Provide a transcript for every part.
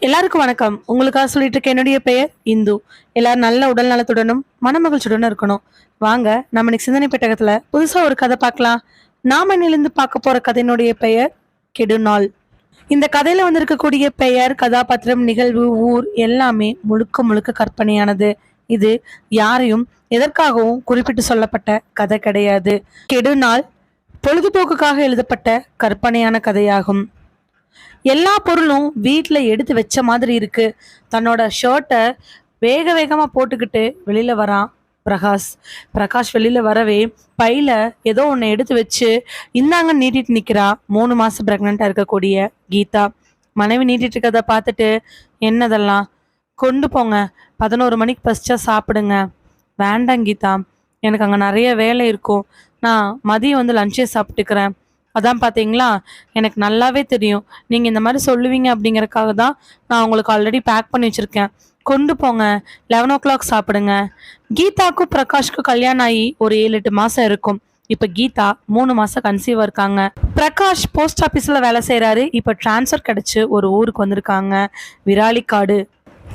எல்லாருக்கும் வணக்கம். உங்களுக்காக சொல்லிட்டு இருக்க என்னுடைய பெயர் இந்து. எல்லாரும் நல்ல உடல் நலத்துடனும் மனமகிழ்ச்சியுடனும் இருக்கணும். வாங்க நம்ம இன்னைக்கு சிந்தனை பெட்டகத்துல புதுசா ஒரு கதை பார்க்கலாம். நாம இன்னிலிருந்து பார்க்க போற கதையினுடைய பெயர் கெடுநாள். இந்த கதையில வந்திருக்கக்கூடிய பெயர், கதாபாத்திரம், நிகழ்வு, ஊர் எல்லாமே முழுக்க முழுக்க கற்பனையானது. இது யாரையும் எதற்காகவும் குறிப்பிட்டு சொல்லப்பட்ட கதை கிடையாது. கெடுநாள் பொழுதுபோக்குக்காக எழுதப்பட்ட கற்பனையான கதையாகும். எல்லா பொருளும் வீட்ல எடுத்து வச்ச மாதிரி இருக்கு. தன்னோட ஷர்ட்டை வேக வேகமா போட்டுக்கிட்டு வெளியில வரான் பிரகாஷ். பிரகாஷ் வெளியில வரவே பையில ஏதோ ஒன்று எடுத்து வச்சு இந்தாங்க நீட்டிட்டு நிக்கிறா 3 மாசம் பிரெக்னண்டா இருக்கக்கூடிய கீதா. மனைவி நீட்டிட்டு இருக்கதை பார்த்துட்டு, என்னதெல்லாம் கொண்டு போங்க, 11 மணிக்கு பசிச்சா சாப்பிடுங்க. வேண்டாம் கீதா, எனக்கு அங்கே நிறைய வேலை இருக்கும், நான் மதியம் வந்து லஞ்சே சாப்பிட்டுக்கிறேன். அதான் பார்த்தீங்களா, எனக்கு நல்லாவே தெரியும் நீங்கள் இந்த மாதிரி சொல்லுவீங்க அப்படிங்கறக்காக தான் நான் உங்களுக்கு ஆல்ரெடி பேக் பண்ணி வச்சுருக்கேன். கொண்டு போங்க, 11 o'clock சாப்பிடுங்க. கீதாக்கும் பிரகாஷ்க்கும் கல்யாணம் ஆகி ஒரு 7-8 மாதம் இருக்கும். இப்போ கீதா 3 மாதம் கன்சீவாக இருக்காங்க. பிரகாஷ் போஸ்ட் ஆஃபீஸில் வேலை செய்கிறாரு. இப்போ டிரான்ஸ்ஃபர் கிடச்சி ஒரு ஊருக்கு வந்திருக்காங்க, விராலிக்காடு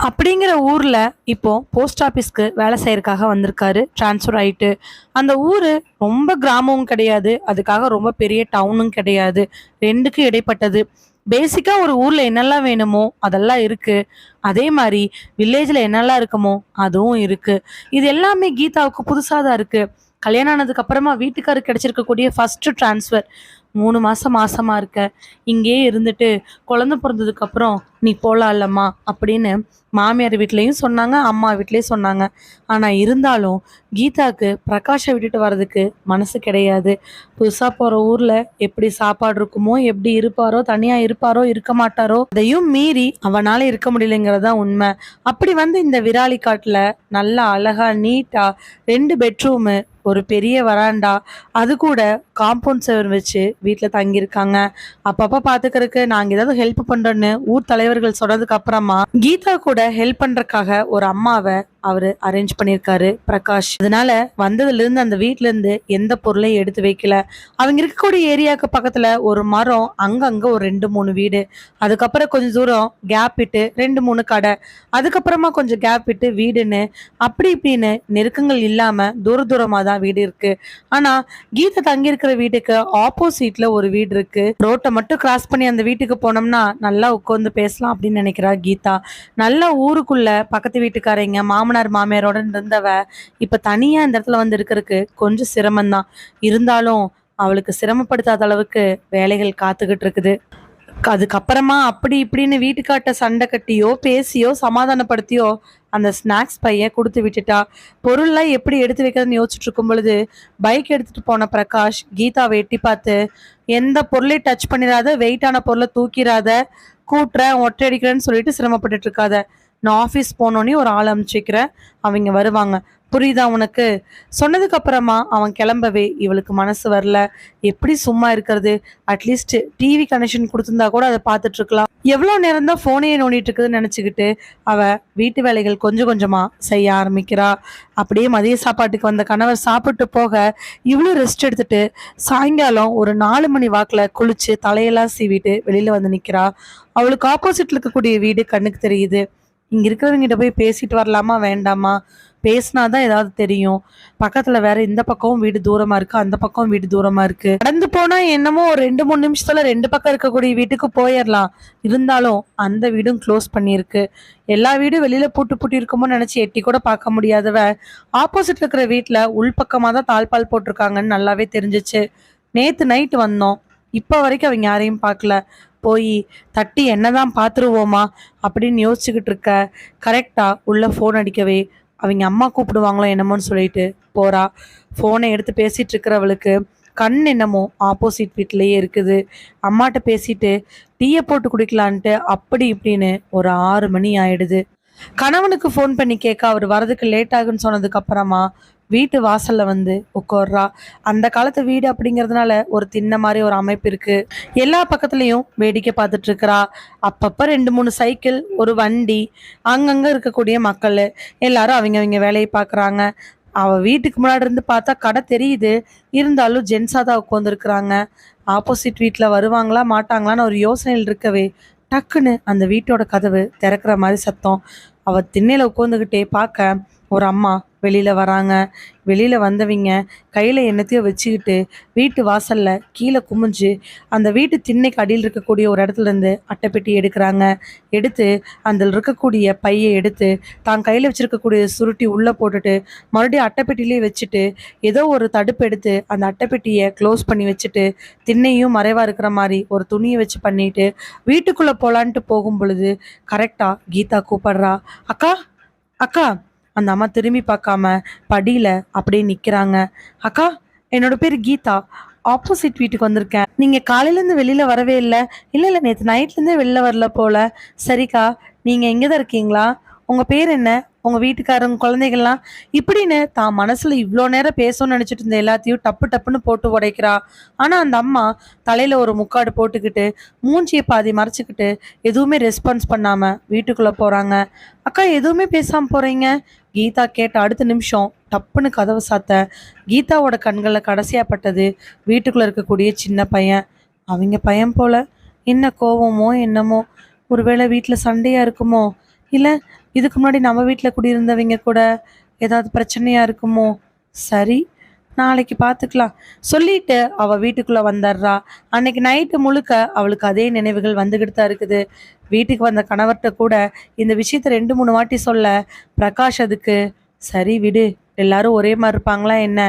அப்படிங்கிற ஊரில். இப்போ போஸ்ட் ஆஃபீஸ்க்கு வேலை செய்யறதுக்காக வந்திருக்காரு, ட்ரான்ஸ்ஃபர் ஆகிட்டு. அந்த ஊர் ரொம்ப கிராமமும் கிடையாது, அதுக்காக ரொம்ப பெரிய டவுனும் கிடையாது, ரெண்டுக்கும் இடைப்பட்டது. பேசிக்காக ஒரு ஊரில் என்னெல்லாம் வேணுமோ அதெல்லாம் இருக்குது. அதே மாதிரி வில்லேஜில் என்னெல்லாம் இருக்குமோ அதுவும் இருக்குது. இது எல்லாமே கீதாவுக்கு புதுசாக தான் இருக்குது. கல்யாணம் ஆனதுக்கு அப்புறமா வீட்டுக்காரு கிடைச்சிருக்கக்கூடிய ஃபர்ஸ்ட் டிரான்ஸ்ஃபர். 3 மாசம் மாசமா இருக்க, இங்கேயே இருந்துட்டு குழந்தை பிறந்ததுக்கு அப்புறம் நீ போலாம் இல்லம்மா அப்படின்னு மாமியார் வீட்லேயும் சொன்னாங்க, அம்மா வீட்லேயும் சொன்னாங்க. ஆனால் இருந்தாலும் கீதாவுக்கு பிரகாஷை விட்டுட்டு வர்றதுக்கு மனசு கிடையாது. புதுசாக போகிற ஊரில் எப்படி சாப்பாடு இருக்குமோ, எப்படி இருப்பாரோ, தனியாக இருப்பாரோ இருக்க மாட்டாரோ, அதையும் மீறி அவனால் இருக்க முடியலைங்கிறது தான் உண்மை. அப்படி வந்து இந்த விராலி காட்டில் நல்லா அழகா நீட்டாக 2 பெட்ரூமு, ஒரு பெரிய வராண்டா, அது கூட காம்பவுண்ட் செவர் வச்சு வீட்டில் தங்கியிருக்காங்க. அப்பப்போ பார்த்துக்கிறதுக்கு நாங்கள் ஏதாவது ஹெல்ப் பண்ணுறோன்னு ஊர் தலைவர்கள் சொன்னதுக்கு அப்புறமா கீதா கூட ஹெல்ப் பண்ணுறதுக்காக ஒரு அம்மாவை அவர் அரேஞ்ச் பண்ணியிருக்காரு பிரகாஷ். அதனால வந்ததுலேருந்து அந்த வீட்டிலேருந்து எந்த பொருளையும் எடுத்து வைக்கல. அவங்க இருக்கக்கூடிய ஏரியாவுக்கு பக்கத்தில் ஒரு மரம், அங்கங்கே ஒரு 2-3 வீடு, அதுக்கப்புறம் கொஞ்சம் தூரம் கேப் விட்டு 2-3 கடை, அதுக்கப்புறமா கொஞ்சம் கேப் விட்டு வீடுன்னு அப்படி இப்படின்னு நெருக்கங்கள் இல்லாமல் தூர தூரமாக தான் வீடு இருக்கு. ஆனால் கீதா தங்கியிருக்கிற வீட்டுக்கு ஆப்போசிட்ல ஒரு வீடு இருக்கு. ரோட்டை மட்டும் கிராஸ் பண்ணி அந்த வீட்டுக்கு போனோம்னா நல்லா உட்காந்து பேசலாம் அப்படின்னு நினைக்கிறா கீதா. நல்ல ஊருக்குள்ள பக்கத்து வீட்டுக்காரங்க மாமனார் மாமியாரோட இருந்தவ இப்ப தனியா இந்த இடத்துல வந்து இருக்கிறதுக்கு கொஞ்சம் சிரமம்தான். இருந்தாலும் அவளுக்கு சிரமப்படுத்தாத அளவுக்கு வேலைகள் காத்துக்கிட்டு இருக்குது. அதுக்கப்புறமா அப்படி இப்படின்னு வீட்டுக்காட்ட சண்டை கட்டியோ பேசியோ சமாதானப்படுத்தியோ அந்த ஸ்நாக்ஸ் பைய கொடுத்து விட்டுட்டா. பொருள்லாம் எப்படி எடுத்து வைக்கிறதுன்னு யோசிச்சுட்டு இருக்கும் பொழுது பைக் எடுத்துட்டு போன பிரகாஷ் கீதாவை எட்டி பார்த்து, எந்த பொருளையும் டச் பண்ணிடாத, வெயிட்டான பொருளை தூக்கிடாத, கூட்டுறேன் ஒற்றையடிக்கிறேன்னு சொல்லிட்டு சிரமப்பட்டுட்டு இருக்காத. நான் ஆஃபீஸ் போனோன்னே ஒரு ஆள் அனுப்பிச்சிக்கிறேன், அவங்க வருவாங்க, புரியுதா உனக்கு? சொன்னதுக்கு அப்புறமா அவன் கிளம்பவே இவளுக்கு மனசு வரல. எப்படி சும்மா இருக்கிறது? அட்லீஸ்ட் டிவி கனெக்ஷன் கொடுத்துருந்தா கூட அதை பார்த்துட்டு இருக்கலாம். எவ்வளோ நேரம் தான் ஃபோனையே நோண்டிட்டு இருக்குதுன்னு நினச்சிக்கிட்டு அவ வீட்டு வேலைகள் கொஞ்சம் கொஞ்சமா செய்ய ஆரம்பிக்கிறா. அப்படியே மதிய சாப்பாட்டுக்கு வந்த கணவர் சாப்பிட்டு போக இவ்வளோ ரெஸ்ட் எடுத்துட்டு சாயங்காலம் ஒரு 4 மணி வாக்கில் குளிச்சு தலையெல்லாம் சீவிட்டு வெளியில வந்து நிற்கிறா. அவளுக்கு ஆப்போசிட்ல இருக்கக்கூடிய வீடு கண்ணுக்கு தெரியுது. இங்க இருக்கிறவங்கிட்ட போய் பேசிட்டு வரலாமா வேண்டாமா? பேசினாதான் ஏதாவது தெரியும். பக்கத்துல வேற இந்த பக்கமும் வீடு தூரமா இருக்கு, அந்த பக்கம் வீடு தூரமா இருக்கு. நடந்து போனா என்னமோ ஒரு 2-3 நிமிஷத்துல 2 பக்கம் இருக்கக்கூடிய வீட்டுக்கு போயிடலாம். இருந்தாலும் அந்த வீடும் க்ளோஸ் பண்ணியிருக்கு. எல்லா வீடும் வெளியில பூட்டு பூட்டி இருக்குமோ நினைச்சு எட்டி கூட பார்க்க முடியாதவ ஆப்போசிட்ல இருக்கிற வீட்டுல உள்பக்கமா தான் தாழ்பால் போட்டிருக்காங்கன்னு நல்லாவே தெரிஞ்சிச்சு. நேத்து நைட்டு வந்தோம், இப்போ வரைக்கும் அவங்க யாரையும் பார்க்கல. போய் தட்டி என்னதான் பார்த்துருவோமா அப்படின்னு யோசிச்சுக்கிட்டு இருக்க கரெக்டா உள்ள ஃபோன் அடிக்கவே அவங்க அம்மா கூப்பிடுவாங்களோ என்னமோன்னு சொல்லிட்டு போறா. ஃபோனை எடுத்து பேசிட்டு இருக்கிறவளுக்கு கண் என்னமோ ஆப்போசிட் வீட்லயே இருக்குது. அம்மாட்ட பேசிட்டு டீயை போட்டு குடிக்கலான்ட்டு அப்படி இப்படின்னு ஒரு 6 மணி ஆயிடுது. கணவனுக்கு ஃபோன் பண்ணி கேட்க அவர் வரதுக்கு லேட் ஆகுன்னு சொன்னதுக்கு அப்புறமா வீட்டு வாசல்ல வந்து உட்கார்றா. அந்த காலத்து வீடு அப்படிங்கிறதுனால ஒரு திண்ண மாதிரி ஒரு அமைப்பு இருக்கு. எல்லா பக்கத்துலயும் வேடிக்கை பார்த்துட்டு இருக்கிறா. அப்பப்ப 2-3 சைக்கிள், ஒரு வண்டி, அங்கங்க இருக்கக்கூடிய மக்கள் எல்லாரும் அவங்க வேலையை பார்க்குறாங்க. அவ வீட்டுக்கு முன்னாடி இருந்து பார்த்தா கடை தெரியுது, இருந்தாலும் ஜென்ஸாக தான் உட்காந்துருக்குறாங்க. ஆப்போசிட் வீட்டில் வருவாங்களா மாட்டாங்களான்னு ஒரு யோசனையில் இருக்கவே டக்குன்னு அந்த வீட்டோட கதவு திறக்கிற மாதிரி சத்தம். அவ திண்ணையில உட்காந்துக்கிட்டே பார்க்க ஒரு அம்மா வெளியில வராங்க. வெளியில வந்தவிங்க கையில என்னத்தையோ வச்சுக்கிட்டு வீட்டு வாசல்ல கீழே குமிஞ்சு அந்த வீட்டு திண்ணைக்கு அடியில் இருக்கக்கூடிய ஒரு இடத்துல இருந்து அட்டைப்பெட்டி எடுக்கிறாங்க. எடுத்து அதில் இருக்கக்கூடிய பையை எடுத்து தான் கையில் வச்சிருக்கக்கூடிய சுருட்டி உள்ளே போட்டுட்டு மறுபடியும் அட்டைப்பெட்டிலே வச்சுட்டு ஏதோ ஒரு தடுப்பு எடுத்து அந்த அட்டைப்பெட்டியை க்ளோஸ் பண்ணி வச்சுட்டு திண்ணையும் மறைவாக இருக்கிற மாதிரி ஒரு துணியை வச்சு பண்ணிட்டு வீட்டுக்குள்ளே போகலான்ட்டு போகும் பொழுது கரெக்டாக கீதா கூப்பிடுறா. அக்கா, அக்கா. அந்த அம்மா திரும்பி பார்க்காம படியில அப்படியே நிக்கிறாங்க. அக்கா, என்னோட பேர் கீதா. ஆப்போசிட் வீட்டுக்கு வந்திருக்கேன். நீங்க காலையில இருந்து வெளியில வரவே இல்லை. இல்ல இல்ல, நேற்று நைட்ல இருந்தே வெளில வரல போல. சரிக்கா, நீங்க எங்கதான் இருக்கீங்களா? உங்க பேர் என்ன? உங்க வீட்டுக்காரங்க, குழந்தைகள்லாம் இப்படின்னு தான் மனசுல இவ்வளோ நேரம் பேசணும்னு நினைச்சிட்டு இருந்த எல்லாத்தையும் டப்பு டப்புன்னு போட்டு உடைக்கிறா. ஆனா அந்த அம்மா தலையில ஒரு முக்காடு போட்டுக்கிட்டு மூஞ்சியை பாதி மறைச்சிக்கிட்டு எதுவுமே ரெஸ்பான்ஸ் பண்ணாம வீட்டுக்குள்ள போறாங்க. அக்கா, எதுவுமே பேசாம போறீங்க? கீதா கேட்ட அடுத்த நிமிஷம் டப்புன்னு கதவை சாத்த கீதாவோட கண்களில் கடைசியா பட்டது வீட்டுக்குள்ள இருக்கக்கூடிய சின்ன பையன். அவங்க பையன் போல. என்ன கோவமோ என்னமோ, ஒருவேளை வீட்டில் சண்டையா இருக்குமோ, இல்லை இதுக்கு முன்னாடி நம்ம வீட்டில் குடியிருந்தவங்க கூட ஏதாவது பிரச்சனையா இருக்குமோ? சரி, நாளைக்கு பார்த்துக்கலாம் சொல்லிட்டு அவள் வீட்டுக்குள்ளே வந்துடுறா. அன்னைக்கு நைட்டு முழுக்க அவளுக்கு அதே நினைவுகள் வந்துக்கிட்டு தான் இருக்குது. வீட்டுக்கு வந்த கணவர்கிட்ட கூட இந்த விஷயத்த 2-3 வாட்டி சொல்ல பிரகாஷ் அதுக்கு சரி விடு, எல்லாரும் ஒரே மாதிரி இருப்பாங்களா என்ன?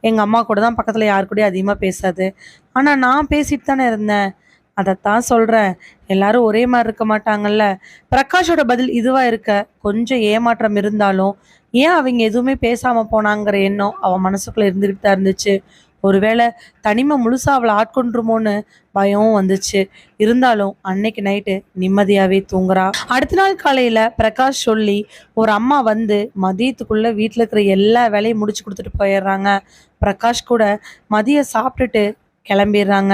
எங்கள் அம்மா கூட தான் பக்கத்தில் யாரு கூடயும் அதிகமாக பேசாது. ஆனால் நான் பேசிட்டு தானே இருந்தேன். அதைத்தான் சொல்கிறேன், எல்லாரும் ஒரே மாதிரி இருக்க மாட்டாங்கல்ல. பிரகாஷோட பதில் இதுவாக இருக்க கொஞ்சம் ஏமாற்றம் இருந்தாலும் ஏன் அவங்க எதுவுமே பேசாமல் போனாங்கிற எண்ணம் அவன் மனசுக்குள்ளே இருந்துக்கிட்டு தான் இருந்துச்சு. ஒருவேளை தனிமை முழுசா அவளை ஆட்கொண்டுருமோன்னு பயமும் வந்துச்சு. இருந்தாலும் அன்னைக்கு நைட்டு நிம்மதியாகவே தூங்குறா. அடுத்த நாள் காலையில் பிரகாஷ் சொல்லி ஒரு அம்மா வந்து மதியத்துக்குள்ளே வீட்டில் இருக்கிற எல்லா வேலையும் முடிச்சு கொடுத்துட்டு போயிடுறாங்க. பிரகாஷ் கூட மதியம் சாப்பிட்டுட்டு கிளம்பிடுறாங்க.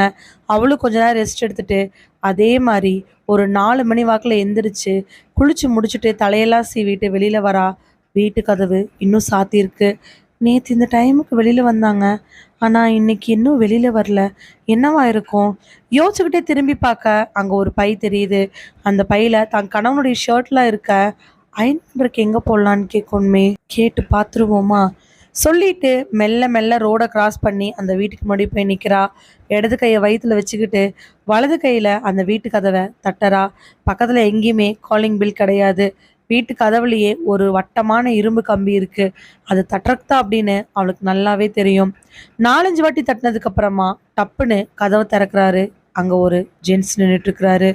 அவளும் கொஞ்ச நேரம் ரெஸ்ட் எடுத்துட்டு அதே மாதிரி ஒரு 4 மணி வாக்கில் எந்திரிச்சு குளிச்சு முடிச்சுட்டு தலையெல்லாம் சீவிட்டு வெளியில வரா. வீட்டு கதவு இன்னும் சாத்தியிருக்கு. நேற்று இந்த டைமுக்கு வெளியில வந்தாங்க, ஆனா இன்னைக்கு இன்னும் வெளியில வரல. என்னவா இருக்கும்? யோசிச்சுக்கிட்டே திரும்பி பார்க்க அங்க ஒரு பை தெரியுது. அந்த பையில தன் கணவனுடைய ஷர்ட்லாம் இருக்க. அயன் பண்றதுக்கு எங்க போடலான்னு கேட்கணுமே, கேட்டு பார்த்துருவோமா சொல்லிட்டு மெல்ல மெல்ல ரோடை கிராஸ் பண்ணி அந்த வீட்டுக்கு முன்னாடி போய் நிற்கிறா. இடது கையை வயிற்றுல வச்சுக்கிட்டு வலது கையில் அந்த வீட்டு கதவை தட்டறா. பக்கத்தில் எங்கேயுமே காலிங் பில் கிடையாது. வீட்டு கதவுலையே ஒரு வட்டமான இரும்பு கம்பி இருக்கு. அது தட்டுறக்குதா அப்படின்னு அவளுக்கு நல்லாவே தெரியும். 4-5 வாட்டி தட்டினதுக்கு அப்புறமா டப்புன்னு கதவை திறக்கிறாரு. அங்க ஒரு ஜென்ஸ் நின்றுட்டு இருக்கிறாரு.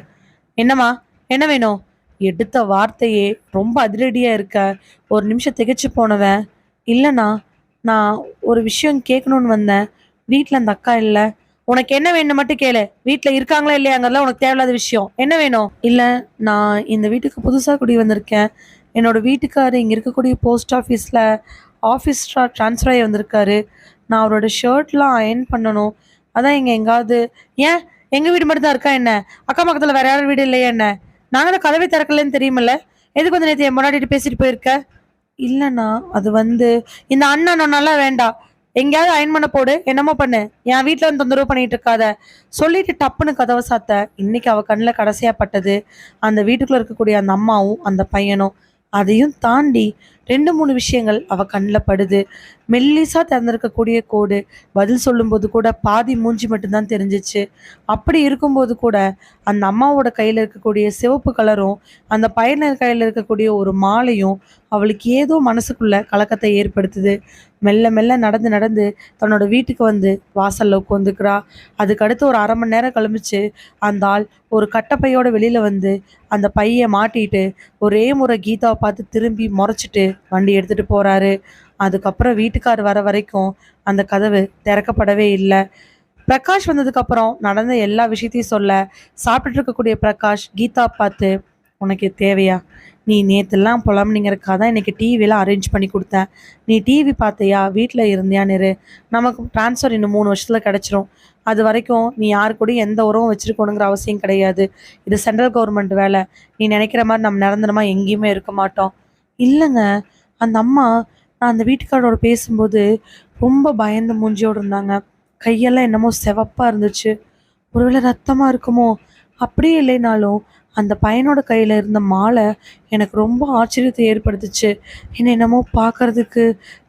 என்னம்மா, என்ன வேணும்? எடுத்த வார்த்தையே ரொம்ப அதிரடியா இருக்க. ஒரு நிமிஷம் திகைச்சு போனவன், இல்லைண்ணா, நான் ஒரு விஷயம் கேட்கணும்னு வந்தேன். வீட்டில் அந்த அக்கா இல்லை. உனக்கு என்ன வேணும் மட்டும் கேளு. வீட்டில் இருக்காங்களா இல்லையாங்கிறதுலாம் உனக்கு தேவையில்லாத விஷயம். என்ன வேணும்? இல்லை, நான் இந்த வீட்டுக்கு புதுசாக குடி வந்திருக்கேன். என்னோட வீட்டுக்காரு இங்கே இருக்கக்கூடிய போஸ்ட் ஆஃபீஸில் ஆஃபீஸ் ட்ரான்ஸ்ஃபர் ஆகி வந்திருக்காரு. நான் அவரோட ஷர்ட்லாம் அயர்ன் பண்ணணும். அதான் இங்கே எங்காவது. ஏன் எங்கள் வீடு மட்டும் தான் இருக்கா என்ன? அக்கா பக்கத்தில் வேற யாரும் வீடு இல்லையா என்ன? நாங்கள் தான் கதவை திறக்கலன்னு தெரியுமில்ல. எதுக்கு வந்து நேற்று என் முன்னாடிட்டு பேசிட்டு போயிருக்க? இல்லைண்ணா, அது வந்து இந்த அண்ணா நல்லா வேண்டாம். எங்கேயாவது அயன் பண்ண போடு, என்னமோ பண்ணு. என் வீட்டில் வந்து தொந்தரவு பண்ணிட்டு இருக்காத சொல்லிட்டு டப்புன்னு கதவை சாத்த. இன்னைக்கு அவ கண்ணில் கடைசியா பட்டது அந்த வீட்டுக்குள்ள இருக்கக்கூடிய அந்த அம்மாவும் அந்த பையனும். அதையும் தாண்டி 2-3 விஷயங்கள் அவ கண்ணில் படுது. மெல்லிசா திறந்திருக்கக்கூடிய கோடு பதில் சொல்லும்போது கூட பாதி மூஞ்சி மட்டும்தான் தெரிஞ்சிச்சு. அப்படி இருக்கும்போது கூட அந்த அம்மாவோட கையில் இருக்கக்கூடிய சிவப்பு கலரும் அந்த பையனர் கையில் இருக்கக்கூடிய ஒரு மாலையும் அவளுக்கு ஏதோ மனசுக்குள்ள கலக்கத்தை ஏற்படுத்துது. மெல்ல மெல்ல நடந்து நடந்து தன்னோட வீட்டுக்கு வந்து வாசல்ல உட்காந்துக்கிறா. அதுக்கு அடுத்து ஒரு 1/2 மணி நேரம் கழிச்சு அந்த ஆள் ஒரு கட்டப்பையோட வெளியில வந்து அந்த பையை மாட்டிட்டு ஒரே முறை கீதாவை பார்த்து திரும்பி முறைச்சிட்டு வண்டி எடுத்துட்டு போறாரு. அதுக்கப்புறம் வீட்டுக்கார் வர வரைக்கும் அந்த கதவு திறக்கப்படவே இல்லை. பிரகாஷ் வந்ததுக்கு அப்புறம் நடந்த எல்லா விஷயத்தையும் சொல்ல சாப்பிட்டுட்டு இருக்கக்கூடிய பிரகாஷ் கீதா பார்த்து, உனக்கு இது தேவையா? நீ நேற்றுலாம் புலம்புனீங்கிறக்காக தான் இன்னைக்கு டிவிலாம் அரேஞ்ச் பண்ணி கொடுத்தேன். நீ டிவி பார்த்தியா, வீட்டில் இருந்தியான்னு? நமக்கு ட்ரான்ஸ்ஃபர் இன்னும் 3 வருஷத்தில் கிடச்சிரும். அது வரைக்கும் நீ யாரு கூடயும் எந்த உறவும் வச்சுருக்கணுங்கிற அவசியம் கிடையாது. இது சென்ட்ரல் கவர்மெண்ட் வேலை. நீ நினைக்கிற மாதிரி நம்ம நிரந்தரமாக எங்கேயுமே இருக்க மாட்டோம். இல்லைங்க, அந்த அம்மா நான் அந்த வீட்டுக்காரோட பேசும்போது ரொம்ப பயந்த மூஞ்சியோடு இருந்தாங்க. கையெல்லாம் என்னமோ சிவப்பாக இருந்துச்சு. ஒருவேளை ரத்தமாக இருக்குமோ? அப்படியே இல்லைனாலும் அந்த பையனோட கையில் இருந்த மாலை எனக்கு ரொம்ப ஆச்சரியத்தை ஏற்படுத்துச்சு. என்னமோ பார்க்கறதுக்கு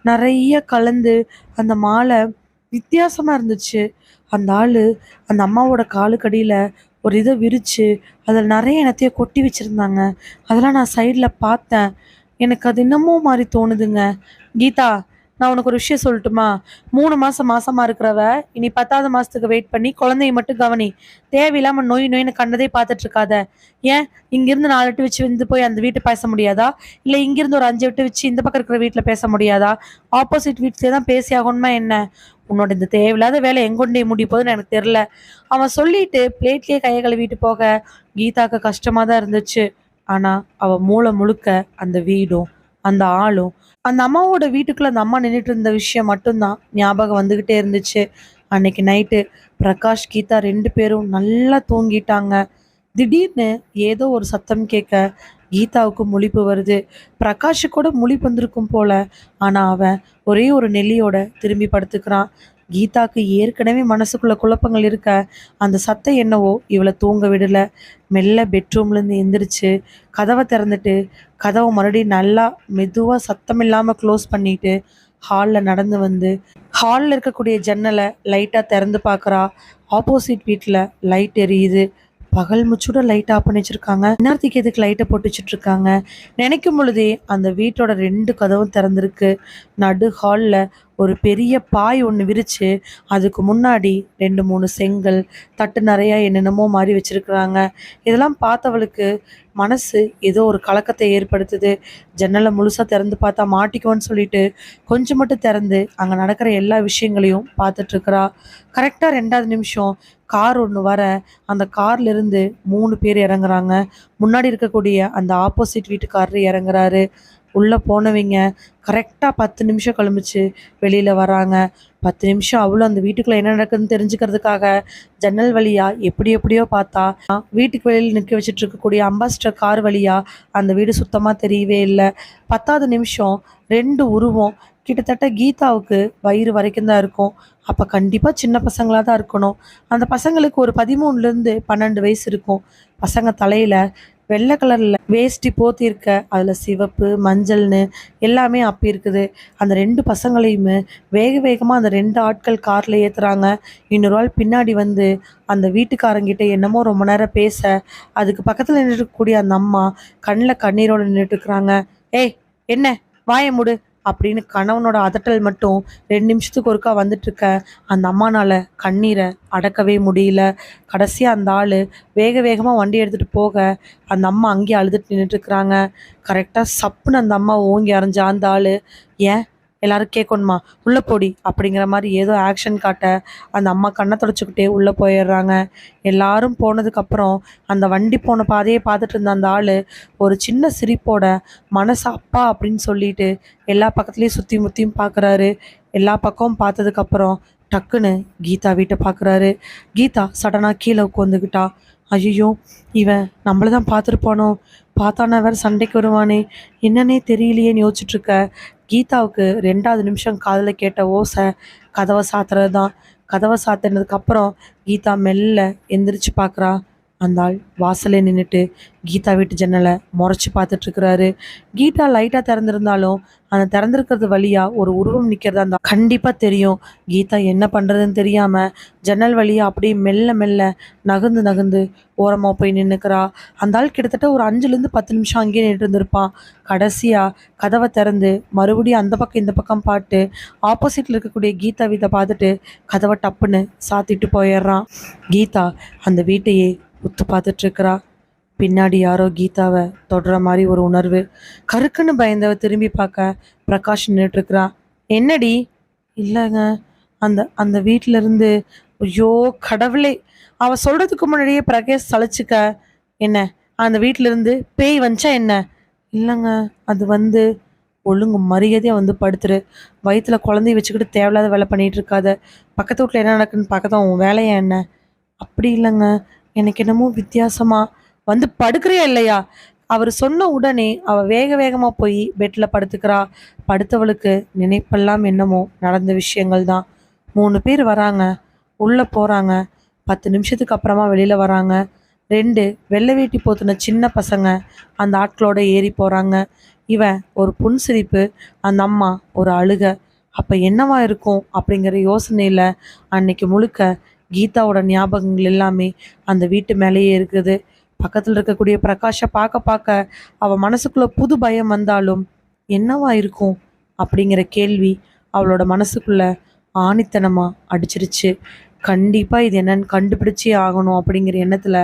நிறைய கலந்து அந்த மாலை வித்தியாசமாக இருந்துச்சு. அந்த ஆள் அந்த அம்மாவோட காலுக்கடியில் ஒரு இதை விரித்து அதில் நிறைய எண்ணத்தையும் கொட்டி வச்சுருந்தாங்க. அதெல்லாம் நான் சைடில் பார்த்தேன். எனக்கு அது என்னமோ மாதிரி தோணுதுங்க. கீதா, நான் உனக்கு ஒரு விஷயம் சொல்லட்டுமா? 3 மாசம் மாசமா இருக்கிறவ இனி 10வது மாசத்துக்கு வெயிட் பண்ணி குழந்தைய மட்டும் கவனி. தேவையில்லாம நொய் நொய்ன்னு கண்டதே பார்த்துட்டு இருக்காத. ஏன், இங்கிருந்து 4 எட்டு வச்சு வந்து போய் அந்த வீட்டு பேச முடியாதா? இல்லை இங்கிருந்து ஒரு 5 எட்டு வச்சு இந்த பக்கம் இருக்கிற வீட்டில் பேச முடியாதா? ஆப்போசிட் வீட்லேயே தான் பேசி ஆகணுமா என்ன? உன்னோட இந்த தேவையில்லாத வேலை எங்கொண்டே முடிய போகுதுன்னு எனக்கு தெரில. அவன் சொல்லிட்டு பிளேட்லேயே கையை கழுவிட்டு போக கீதாக்கு கஷ்டமாக தான் இருந்துச்சு. ஆனால் அவள் மூளை முழுக்க அந்த வீடும் அந்த ஆளும் அந்த அம்மாவோட வீட்டுக்குள்ள அந்த அம்மா நின்றுட்டு இருந்த விஷயம் மட்டும்தான் ஞாபகம் வந்துக்கிட்டே இருந்துச்சு. அன்னைக்கு நைட்டு பிரகாஷ் கீதா 2 பேரும் நல்லா தூங்கிட்டாங்க. திடீர்னு ஏதோ ஒரு சத்தம் கேட்க கீதாவுக்கு முழிப்பு வருது. பிரகாஷுக்கு கூட முழிப்பு வந்திருக்கும் போல. ஆனால் அவன் ஒரே ஒரு நெல்லியோட திரும்பி படுத்துக்கிறான். கீதாக்கு ஏற்கனவே மனசுக்குள்ள குழப்பங்கள் இருக்க அந்த சத்தம் என்னவோ இவளை தூங்க விடல. மெல்ல பெட்ரூம்லேருந்து எந்திரிச்சு கதவை திறந்துட்டு கதவை மறுபடியும் நல்லா மெதுவாக சத்தம் இல்லாமல் க்ளோஸ் பண்ணிட்டு ஹாலில் நடந்து வந்து ஹாலில் இருக்கக்கூடிய ஜன்னலை லைட்டாக திறந்து பார்க்குறா. ஆப்போசிட் வீட்டில் லைட் எரியுது. பகல் முச்சூட லைட் ஆஃப் பண்ணி வச்சிருக்காங்க. நேரத்துக்கு எதுக்கு லைட்டை போட்டு வச்சுட்டு இருக்காங்க? நினைக்கும் பொழுதே அந்த வீட்டோட 2 கதவும் திறந்திருக்கு. நடு ஹாலில் ஒரு பெரிய பாய் ஒன்று விரித்து அதுக்கு முன்னாடி 2 3 செங்கல் தட்டு நிறையா என்னென்னமோ மாதிரி வச்சுருக்குறாங்க. இதெல்லாம் பார்த்தவளுக்கு மனசு ஏதோ ஒரு கலக்கத்தை ஏற்படுத்துது. ஜன்னலை முழுசாக திறந்து பார்த்தா மாட்டிக்குவோன்னு சொல்லிட்டு கொஞ்சம் மட்டும் திறந்து அங்கே நடக்கிற எல்லா விஷயங்களையும் பார்த்துட்ருக்குறா. கரெக்டாக 2வது நிமிஷம் கார் ஒன்று வர அந்த கார்லேருந்து 3 பேர் இறங்குறாங்க. முன்னாடி இருக்கக்கூடிய அந்த ஆப்போசிட் வீட்டுக்காரர் இறங்குறாரு. உள்ளே போனவங்க கரெக்டாக 10 நிமிஷம் கழிச்சு வெளியில் வராங்க. 10 நிமிஷம் அவ்வளோ அந்த வீட்டுக்குள்ளே என்ன நடக்குதுன்னு தெரிஞ்சுக்கிறதுக்காக ஜன்னல் வழியாக எப்படியோ பார்த்தா வீட்டுக்கு வெளியில் நிற்க வச்சுட்டு இருக்கக்கூடிய அம்பாஸ்டர் கார் வழியாக அந்த வீடு சுத்தமாக தெரியவே இல்லை. 10வது நிமிஷம் 2 உருவம் கிட்டத்தட்ட கீதாவுக்கு வயிறு வரைக்கும் தான் இருக்கும். அப்போ கண்டிப்பாக சின்ன பசங்களாக தான் இருக்கணும். அந்த பசங்களுக்கு ஒரு 13லேருந்து 12 வயசு இருக்கும். பசங்க தலையில் வெள்ளை கலரில் வேஷ்டி போத்திருக்க அதில் சிவப்பு மஞ்சள்னு எல்லாமே அப்பி இருக்குது. அந்த 2 பசங்களையுமே வேகமாக அந்த 2 ஆட்கள் காரில் ஏற்றுறாங்க. இன்னொரு ஆள் பின்னாடி வந்து அந்த வீட்டுக்காரங்கிட்ட என்னமோ ரொம்ப நேரம் பேச அதுக்கு பக்கத்தில் நின்றுக்கூடிய அந்த அம்மா கண்ணில் கண்ணீரோடு நின்றுட்டுருக்குறாங்க. ஏய், என்ன, வாயை மூடு அப்படின்னு கணவனோட அதட்டல் மட்டும் 2 நிமிஷத்துக்கு ஒருக்கா வந்துட்டுருக்க அந்த அம்மானால் கண்ணீரை அடக்கவே முடியல. கடைசியாக அந்த ஆள் வேகமாக வண்டி எடுத்துகிட்டு போக அந்த அம்மா அங்கேயே அழுதுட்டு நின்றுட்டுருக்குறாங்க. கரெக்டாக சப்புன்னு அந்த அம்மா ஓங்கி அரைஞ்சா அந்த ஆள், ஏன் எல்லாரும் கேட்கணுமா, உள்ளே போடி அப்படிங்கிற மாதிரி ஏதோ ஆக்ஷன் காட்ட அந்த அம்மா கண்ணை தொடச்சிக்கிட்டே உள்ளே போயிடுறாங்க. எல்லாரும் போனதுக்கப்புறம் அந்த வண்டி போன பாதையே பார்த்துட்டு இருந்த அந்த ஆள் ஒரு சின்ன சிரிப்போட மனசு அப்பா அப்படின்னு சொல்லிட்டு எல்லா பக்கத்துலேயும் சுற்றி முற்றியும் பார்க்குறாரு. எல்லா பக்கமும் பார்த்ததுக்கப்புறம் டக்குன்னு கீதா வீட்டை பார்க்குறாரு. கீதா சடனாக கீழே உட்காந்துக்கிட்டா. ஐயோ, இவன் நம்மளை தான் பார்த்துருப்பானோ, பார்த்தானா வேறு சண்டைக்கு வருவானே, என்னன்னே தெரியலையேன்னு யோசிச்சுட்ருக்க கீதாவுக்கு 2வது நிமிஷம் காதில் கேட்ட ஓசை கதவை சாத்துறது தான். கதவை சாத்தினதுக்கப்புறம் கீதா மெல்ல எந்திரிச்சு பார்க்குறா. அந்த ஆள் வாசலே நின்றுட்டு கீதா வீட்டு ஜன்னலை முறைச்சி பார்த்துட்ருக்குறாரு. கீதா லைட்டாக திறந்திருந்தாலும் அந்த திறந்திருக்கிறது வழியாக ஒரு உருவம் நிற்கிறதா இருந்தால் கண்டிப்பாக தெரியும். கீதா என்ன பண்ணுறதுன்னு தெரியாமல் ஜன்னல் வழியாக அப்படியே மெல்ல நகர்ந்து ஓரமாக போய் நின்றுக்கிறா. அந்த ஆள் கிட்டத்தட்ட ஒரு 5லேருந்து 10 நிமிஷம் அங்கேயே நின்று இருந்திருப்பான். கடைசியாக கதவை திறந்து மறுபடியும் அந்த பக்கம் இந்த பக்கம் பார்த்து ஆப்போசிட்டில் இருக்கக்கூடிய கீதா வீட்டை பார்த்துட்டு கதவை டப்புன்னு சாத்திட்டு போயிடுறான். கீதா அந்த வீட்டையே உத்து பார்த்துட்ருக்கிறா. பின்னாடி யாரோ கீதாவை தொடுற மாதிரி ஒரு உணர்வு. கருக்குன்னு பயந்தவ திரும்பி பார்க்க பிரகாஷ் நின்றுட்டுருக்குறா. என்னடி? இல்லைங்க, அந்த அந்த வீட்டிலேருந்து. ஐயோ கடவுளே, அவள் சொல்கிறதுக்கு முன்னாடியே பிரகாஷ் சளைச்சிக்க. என்ன, அந்த வீட்டிலேருந்து பேய் வந்துச்சா என்ன? இல்லைங்க, அது வந்து ஒழுங்கு மரியாதையாக வந்து படுத்துரு. வயிற்றுல குழந்தைய வச்சுக்கிட்டு தேவையில்லாத வேலை பண்ணிகிட்டு இருக்காத. பக்கத்து வீட்டில் என்ன நடக்குன்னு பார்க்க உன் வேலையா என்ன? அப்படி இல்லைங்க, எனக்கு என்னமோ வித்தியாசமாக வந்து படுக்கிறியா இல்லையா? அவர் சொன்ன உடனே அவள் வேகமாக போய் பெட்டில் படுத்துக்கிறா. படுத்தவளுக்கு நினைப்பெல்லாம் என்னமோ நடந்த விஷயங்கள் தான். 3 பேர் வராங்க, உள்ளே போகிறாங்க. 10 நிமிஷத்துக்கு அப்புறமா வெளியில் வராங்க. 2 வெள்ளை வேட்டி போத்துன சின்ன பசங்க அந்த ஆட்களோட ஏறி போகிறாங்க. இவன் ஒரு புன்சிரிப்பு, அந்த அம்மா ஒரு அழுக. அப்போ என்னவா இருக்கும் அப்படிங்கிற யோசனையில் அன்னைக்கு முழுக்க கீதாவோட ஞாபகங்கள் எல்லாமே அந்த வீட்டு மேலேயே இருக்குது. பக்கத்தில் இருக்கக்கூடிய பிரகாஷை பார்க்க பார்க்க அவள் மனசுக்குள்ள புது பயம் வந்தாலும் என்னவா இருக்கும் அப்படிங்கிற கேள்வி அவளோட மனசுக்குள்ள ஆணித்தனமா அடிச்சிருச்சு. கண்டிப்பா இது என்னன்னு கண்டுபிடிச்சே ஆகணும் அப்படிங்கிற எண்ணத்துல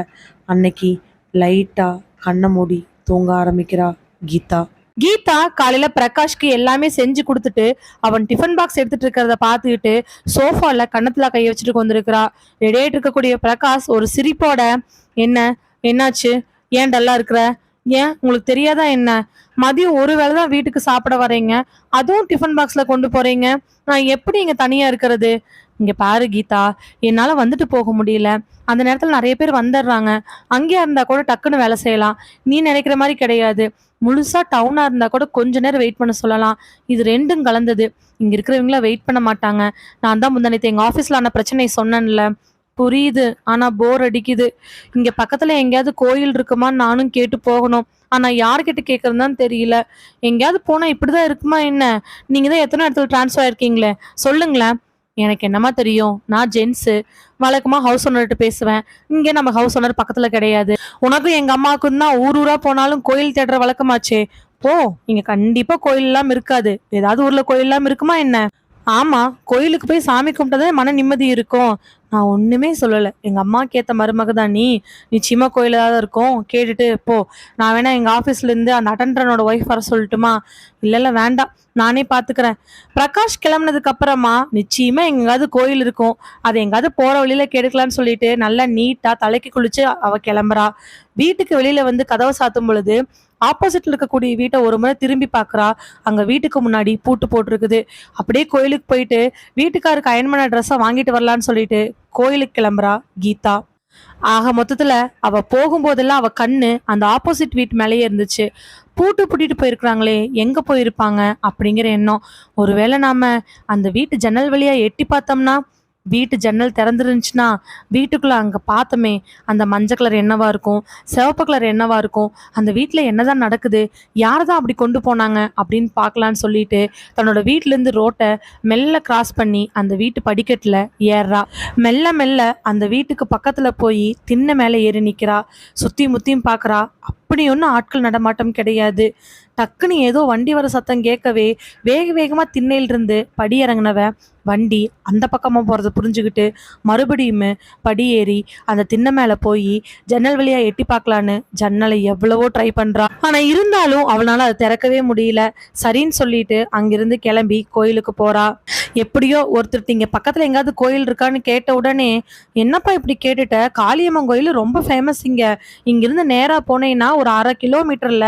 அன்னைக்கு லைட்டா கண்ணை மூடி தூங்க ஆரம்பிக்கிறா கீதா. கீதா காலையில பிரகாஷ்க்கு எல்லாமே செஞ்சு கொடுத்துட்டு அவன் டிஃபன் பாக்ஸ் எடுத்துட்டு இருக்கிறத பார்த்துக்கிட்டு சோஃபால கன்னத்துல கைய வச்சுட்டு வந்திருக்கிறா. ரெடியாயிட்டு இருக்கக்கூடிய பிரகாஷ் ஒரு சிரிப்போட, என்ன என்னாச்சு, ஏன் டல்லா இருக்கிற, ஏன் உங்களுக்கு தெரியாதா என்ன, மதியம் ஒரு வேளை தான் வீட்டுக்கு சாப்பிட வரீங்க, அதுவும் டிஃபன் பாக்ஸ்ல கொண்டு போறீங்க, நான் எப்படி இங்க தனியா இருக்கிறது. இங்க பாரு கீதா, என்னால வந்துட்டு போக முடியல, அந்த நேரத்துல நிறைய பேர் வந்துடுறாங்க, அங்கேயா இருந்தா கூட டக்குன்னு வேலை செய்யலாம், நீ நினைக்கிற மாதிரி கிடையாது, முழுசா டவுனா இருந்தா கூட கொஞ்ச நேரம் வெயிட் பண்ண சொல்லலாம், இது ரெண்டும் கலந்தது, இங்க இருக்கிறவங்கள வெயிட் பண்ண மாட்டாங்க. நான் தான் முந்தானத்து எங்க ஆபீஸ்ல ஆன பிரச்சனை சொன்னேன்ல. புரியுது, ஆனா போர் அடிக்குது. இங்க பக்கத்துல எங்கேயாவது கோயில் இருக்குமான்னு நானும் கேட்டு போகணும், ஆனா யார்கிட்ட கேட்கறதுன்னு தெரியல. எங்கேயாவது போனா இப்படிதான் இருக்குமா என்ன? நீங்க தான் எத்தனை இடத்துல டிரான்ஸ்ஃபர் ஆயிருக்கீங்களே, சொல்லுங்களேன். எனக்கு என்னமா தெரியும், நான் ஜென்ஸு, வழக்கமா ஹவுஸ் ஓனர்கிட்ட பேசுவேன். இங்கே நம்ம ஹவுஸ் ஓனர் பக்கத்துல கிடையாது. உனக்கும் எங்க அம்மாவுக்கும் தான் ஊர் ஊரா போனாலும் கோயில் தேடுற வழக்கமாச்சே. போ, இங்க கண்டிப்பா கோயில் எல்லாம் இருக்காது. ஏதாவது ஊர்ல கோயில் எல்லாம் இருக்குமா என்ன? ஆமா, கோயிலுக்கு போய் சாமி கும்பிட்டதே மன நிம்மதி இருக்கும். நான் ஒண்ணுமே சொல்லல, எங்க அம்மாக்கு ஏத்த மருமக தான் நீ, நிச்சயமா கோயில் ஏதாவது இருக்கும், கேட்டுட்டு போ. நான் வேணா எங்க ஆபீஸ்ல இருந்து அந்த அட்டண்டரோட ஒய்ஃப் வர சொல்லட்டுமா? இல்ல வேண்டாம், நானே பாத்துக்கிறேன். பிரகாஷ் கிளம்புனதுக்கு அப்புறமா நிச்சயமா எங்காவது கோயில் இருக்கும், அதை எங்காவது போற வழியில கெடுக்கலான்னு சொல்லிட்டு நல்லா நீட்டா தலைக்கு குளிச்சு அவ கிளம்புறா. வீட்டுக்கு வெளியில வந்து கதவை சாத்தும் பொழுது ஆப்போசிட்ல இருக்கக்கூடிய வீட்டை ஒரு முறை திரும்பி பாக்குறா. அங்க வீட்டுக்கு முன்னாடி பூட்டு போட்டிருக்குது. அப்படியே கோயிலுக்கு போயிட்டு வீட்டுக்காருக்கு அயன் பண்ண ட்ரெஸ்ஸை வாங்கிட்டு வரலான்னு சொல்லிட்டு கோயிலுக்கு கிளம்புறா கீதா. ஆக மொத்தத்துல அவ போகும்போதெல்லாம் அவ கண்ணு அந்த ஆப்போசிட் வீட்டு மேலேயே இருந்துச்சு. பூட்டு பூட்டிட்டு போயிருக்கிறாங்களே, எங்க போயிருப்பாங்க அப்படிங்கிற எண்ணம். ஒருவேளை நாம அந்த வீட்டு ஜன்னல் வழியா எட்டி பார்த்தோம்னா, வீட்டு ஜன்னல் திறந்துருந்துச்சுன்னா வீட்டுக்குள்ள அங்க பார்த்தோமே அந்த மஞ்சள் கலர் என்னவா இருக்கும், சிவப்பு கலர் என்னவா இருக்கும், அந்த வீட்டுல என்னதான் நடக்குது, யாரதான் அப்படி கொண்டு போனாங்க அப்படின்னு பார்க்கலான்னு சொல்லிட்டு தன்னோட வீட்டுல இருந்து ரோட்டை மெல்ல கிராஸ் பண்ணி அந்த வீட்டு படிக்கட்டுல ஏறுறா. மெல்ல மெல்ல அந்த வீட்டுக்கு பக்கத்துல போய் திண்ணை மேல ஏறி நிக்கிறா. சுத்தி முத்தியும் பாக்குறா. அப்படி ஒன்றும் ஆட்கள் நடமாட்டம் கிடையாது. டக்குன்னு ஏதோ வண்டி வர சத்தம் கேட்கவே வேக வேகமா திண்ணையிலிருந்து படி இறங்கினவ வண்டி அந்த பக்கமா போறதை புரிஞ்சுக்கிட்டு மறுபடியும் படி ஏறி அந்த திண்ணை மேல போய் ஜன்னல் வழியா எட்டி பார்க்கலான்னு ஜன்னலை எவ்வளவோ ட்ரை பண்றா. ஆனா இருந்தாலும் அவளால அதை திறக்கவே முடியல. சரின்னு சொல்லிட்டு அங்கிருந்து கிளம்பி கோயிலுக்கு போறா. எப்படியோ ஒருத்தர் இங்க பக்கத்துல எங்காவது கோயில் இருக்கான்னு கேட்ட உடனே, என்னப்பா இப்படி கேட்டுட்ட, காளியம்மன் கோயில் ரொம்ப ஃபேமஸ் இங்கிருந்து நேரா போனேன்னா ஒரு 1/2 கிலோமீட்டர்ல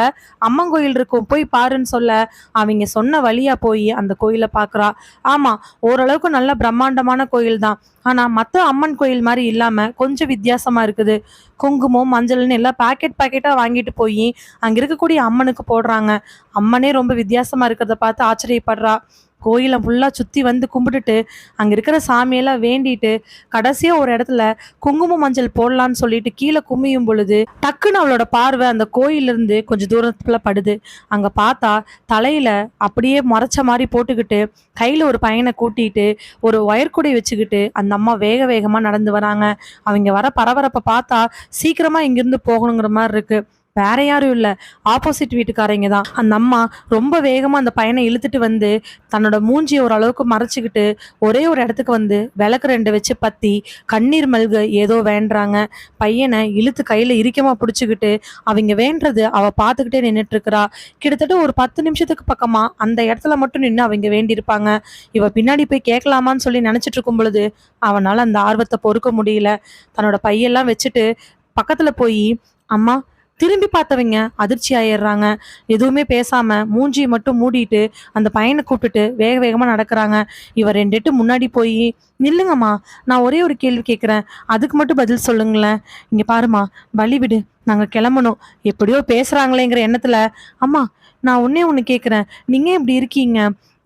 அம்மன் கோயில் இருக்கும், போய் பாருன்னு சொல்ல அவங்க சொன்ன வழியா போய் அந்த கோயிலை பாக்குறா. ஆமா, ஓரளவுக்கு நல்ல பிரம்மாண்டமான கோயில் தான். ஆனா மத்த அம்மன் கோயில் மாதிரி இல்லாம கொஞ்சம் வித்தியாசமா இருக்குது. குங்குமம் மஞ்சள்னு எல்லாம் பாக்கெட்டா வாங்கிட்டு போய் அங்க இருக்கக்கூடிய அம்மனுக்கு போடுறாங்க. அம்மனே ரொம்ப வித்தியாசமா இருக்கிறத பார்த்து ஆச்சரியப்படுறா. கோயிலை ஃபுல்லா சுத்தி வந்து கும்பிட்டுட்டு அங்க இருக்கிற சாமியெல்லாம் வேண்டிட்டு கடைசியா ஒரு இடத்துல குங்குமம் மஞ்சள் போடலான்னு சொல்லிட்டு கீழே குமியும் பொழுது டக்குன்னு அவளோட பார்வை அந்த கோயிலிருந்து கொஞ்சம் தூரத்துல படுது. அங்க பார்த்தா தலையில அப்படியே மறைச்ச மாதிரி போட்டுக்கிட்டு கையில ஒரு பையனை கூட்டிட்டு ஒரு ஒயர்குடை வச்சுக்கிட்டு அந்த அம்மா வேக வேகமா நடந்து வராங்க. அவங்க வர பரபரப்பை பார்த்தா சீக்கிரமா இங்கிருந்து போகணுங்கிற மாதிரி இருக்கு. வேற யாரும் இல்ல, ஆப்போசிட் வீட்டுக்காரங்க தான். அந்த அம்மா ரொம்ப வேகமா அந்த பையனை இழுத்துட்டு வந்து தன்னோட மூஞ்சியை ஓரளவுக்கு மறைச்சுக்கிட்டு ஒரே ஒரு இடத்துக்கு வந்து விளக்கு 2 வச்சு பத்தி கண்ணீர் மல்க ஏதோ வேண்டுறாங்க. பையனை இழுத்து கையில இறுக்கமா பிடிச்சுக்கிட்டு அவங்க வேண்டது அவ பார்த்துக்கிட்டே நின்றுட்டு இருக்கிறா. கிட்டத்தட்ட ஒரு 10 நிமிஷத்துக்கு பக்கமா அந்த இடத்துல மட்டும் நின்று அவங்க வேண்டியிருப்பாங்க. இவ பின்னாடி போய் கேட்கலாமான்னு சொல்லி நினைச்சிட்டு இருக்கும் பொழுது அவனால அந்த ஆர்வத்தை பொறுக்க முடியல. தன்னோட பையெல்லாம் வச்சுட்டு பக்கத்துல போய் அம்மா திரும்பி பார்த்தவங்க அதிர்ச்சி ஆயிடுறாங்க. எதுவுமே பேசாம மூஞ்சியை மட்டும் மூடிட்டு அந்த பையனை கூப்பிட்டுட்டு வேக வேகமா நடக்கிறாங்க. இவர் 2 எட்டு முன்னாடி போய், நில்லுங்கம்மா, நான் ஒரே ஒரு கேள்வி கேட்குறேன், அதுக்கு மட்டும் பதில் சொல்லுங்களேன். இங்க பாருமா, வழி விடு, நாங்க கிளம்பணும். எப்படியோ பேசுறாங்களேங்கிற எண்ணத்துல, அம்மா நான் ஒன்னே ஒண்ணு கேட்குறேன், நீங்க இப்படி இருக்கீங்க,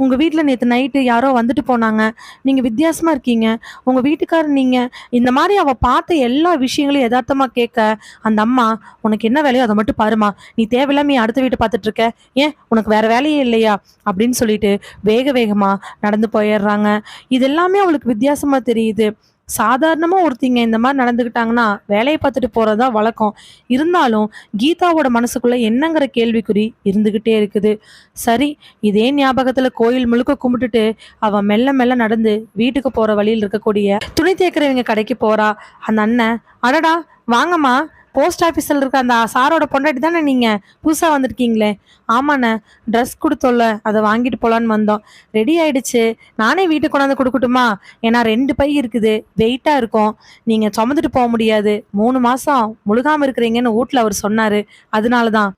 உங்க வீட்ல நேத்து நைட்டு யாரோ வந்துட்டு போனாங்க. நீங்க வித்தியாசமா இருக்கீங்க. உங்க வீட்டுக்காரர் நீங்க இந்த மாரி அவ பார்த்த எல்லா விஷயங்களையும் எதார்த்தமா கேட்க, அந்த அம்மா, "உனக்கு என்ன வேலையோ அத மட்டும் பாரும்மா. நீ தேவையில்லாம என் அடுத்த வீட்ட பார்த்துட்டு இருக்க. ஏன் உனக்கு வேற வேலையே இல்லையா?" அப்படின்னு சொல்லிட்டு வேக வேகமா நடந்து போயிர்றாங்க. இது எல்லாமே அவளுக்கு வித்தியாசமா தெரியுது. சாதாரணமா ஒருத்திங்க இந்த மாரி நடந்துக்கிட்டாங்கன்னா, வேலைய பார்த்துட்டு போறது தான் வழக்கம். இருந்தாலும் கீதாவோட மனசுக்குள்ள என்னங்கிற கேள்விக்குறி இருந்துகிட்டே இருக்குது. சரி, இதே ஞாபகத்துல கோயில் முழுக்க கும்பிட்டுட்டு, அவ மெல்ல மெல்ல நடந்து வீட்டுக்கு போற வழியில இருக்கக்கூடிய துணி தேய்க்கிறவங்க கடைக்கு போறா. அந்த அண்ணன், "அடடா! வாங்கம்மா. போஸ்ட் ஆஃபீஸ்ல இருக்க அந்த சாரோட பொண்டாட்டி தானே நீங்க? புதுசா வந்திருக்கீங்களே." "ஆமாண்ணே, ட்ரெஸ் குடுத்தோல்ல, அத வாங்கிட்டு போலான்னு வந்தோம். ரெடி ஆயிடுச்சு. நானே வீட்டுக்கு கொண்டாந்து குடுக்கட்டுமா? ஏன்னா 2 பை இருக்குது. வெயிட்டா இருக்கும். நீங்க சுமந்துட்டு போ முடியாது. 3 மாசம் முழுகாம இருக்கிறீங்கன்னு வூட்ல அவரு சொன்னாரு. அதனால தான்."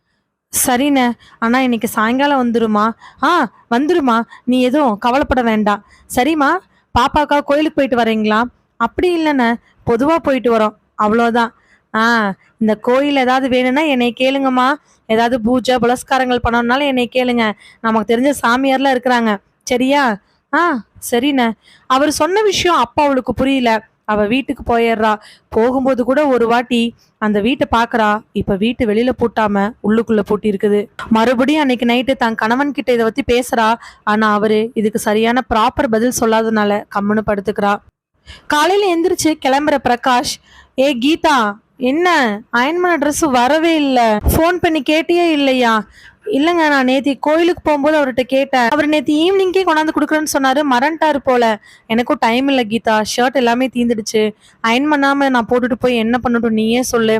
"சரிண்ணே. ஆனா இன்னைக்கு சாயங்காலம் வந்துருமா?" "ஆ, வந்துருமா. நீ எதுவும் கவலைப்பட வேண்டாம்." "சரிம்மா, பாப்பாக்காக கோயிலுக்கு போயிட்டு வரீங்களா?" "அப்படி இல்லண்ணே. பொதுவா போயிட்டு வரோம். அவ்வளோதான்." "ஆ, இந்த கோயில் ஏதாவது வேணும்னா என்னைய கேளுங்கம்மா. ஏதாவது பூஜை, புனஸ்காரங்கள் பண்ணணும்னாலும் என்னைய கேளுங்க. நமக்கு தெரிஞ்ச சாமியார்லாம் இருக்கிறாங்க. சரியா?" "ஆ, சரிண்ணே." அவரு சொன்ன விஷயம் அப்ப அவளுக்கு புரியல. அவ வீட்டுக்கு போயிர்றா. போகும்போது கூட ஒரு வாட்டி அந்த வீட்ட பாக்குறா. இப்ப வீட்டு வெளியில பூட்டாம உள்ளுக்குள்ள பூட்டி இருக்குது. மறுபடியும் அன்னைக்கு நைட்டு தன் கணவன் கிட்ட இத பத்தி பேசுறா. ஆனா அவரு இதுக்கு சரியான ப்ராப்பர் பதில் சொல்லாதனால கம்முனு படுத்துக்கிறா. காலையில எந்திரிச்சு கிளம்புற பிரகாஷ், "ஏ கீதா, என்ன அயன் பண்ண ட்ரெஸ் வரவே இல்ல. ஃபோன் பண்ணி கேட்டியே இல்லையா?" "இல்லங்க, நான் நேத்தி கோயிலுக்கு போகும்போது அவர்கிட்ட கேட்டேன். அவர் நேத்து ஈவினிங்கே கொண்டாந்து குடுக்குறேன்னு சொன்னாரு. மறந்துட்டாரு போல." "எனக்கும் டைம் இல்ல கீதா. ஷர்ட் எல்லாமே தீந்துடுச்சு. அயன் பண்ணாம நான் போட்டுட்டு போய் என்ன பண்ணட்டும் நீயே சொல்லு."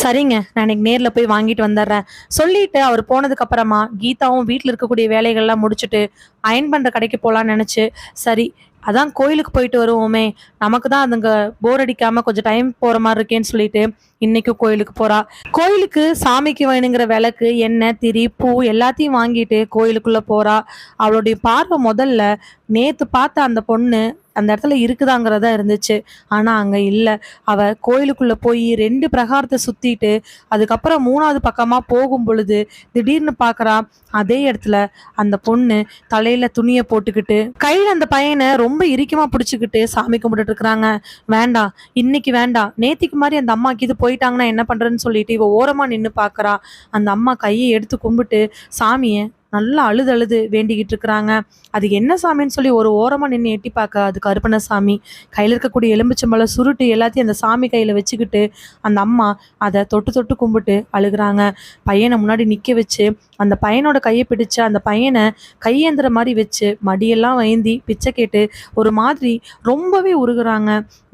"சரிங்க, நான் இன்னைக்கு நேர்ல போய் வாங்கிட்டு வந்துடுறேன்." சொல்லிட்டு அவர் போனதுக்கு அப்புறமா கீதாவும் வீட்ல இருக்கக்கூடிய வேலைகள்லாம் முடிச்சுட்டு அயன் பண்ற கடைக்கு போலான்னு நினைச்சு, சரி அதான் கோயிலுக்கு போயிட்டு வருவோமே, நமக்கு தான் அதுங்க போர் அடிக்காம கொஞ்சம் டைம் போற மாதிரி இருக்கேன்னு சொல்லிட்டு இன்னைக்கும் கோயிலுக்கு போறா. கோயிலுக்கு சாமிக்கு வேணுங்கிற விளக்கு, எண்ணெய், திரி, பூ எல்லாத்தையும் வாங்கிட்டு கோயிலுக்குள்ள போறா. அவளுடைய பார்வை முதல்ல நேத்து பார்த்த அந்த பொண்ணு அந்த இடத்துல இருக்குதாங்கிறதா இருந்துச்சு. ஆனா அங்க இல்ல. அவ கோயிலுக்குள்ள போய் 2 பிரகாரத்தை சுத்திட்டு அதுக்கப்புறம் 3வது பக்கமா போகும் பொழுது திடீர்னு பார்க்கறா. அதே இடத்துல அந்த பொண்ணு தலையில துணிய போட்டுக்கிட்டு கையில அந்த பையனை ரொம்ப இறுக்கமா பிடிச்சுக்கிட்டு சாமி கும்பிட்டுட்டு இருக்கிறாங்க. வேண்டாம், இன்னைக்கு வேண்டாம். நேத்திக்கு மாதிரி அந்த அம்மாக்கு இது போயிட்டாங்கன்னா என்ன பண்றேன்னு சொல்லிட்டு இவ ஓரமா நின்னு பார்க்கறா. அந்த அம்மா கையை எடுத்து கும்பிட்டு சாமிய நல்லா அழுது அழுது வேண்டிக்கிட்டு இருக்கிறாங்க. அது என்ன சாமின்னு சொல்லி ஒரு ஓரமா நின்று எட்டி பார்க்க, அது கருப்பண்ண சாமி. கையில இருக்கக்கூடிய எலும்பிச்சம்பழம் சுருட்டு எல்லாத்தையும் அந்த சாமி கையில வச்சுக்கிட்டு அந்த அம்மா அதை தொட்டு தொட்டு கும்பிட்டு அழுகுறாங்க. பையனை முன்னாடி நிக்க வச்சு அந்த பையனோட கையை பிடிச்சு அந்த பையனை கையேந்திர மாதிரி வச்சு மடியெல்லாம் வைந்தி பிச்சை கேட்டு ஒரு மாதிரி ரொம்பவே உருகுறாங்க.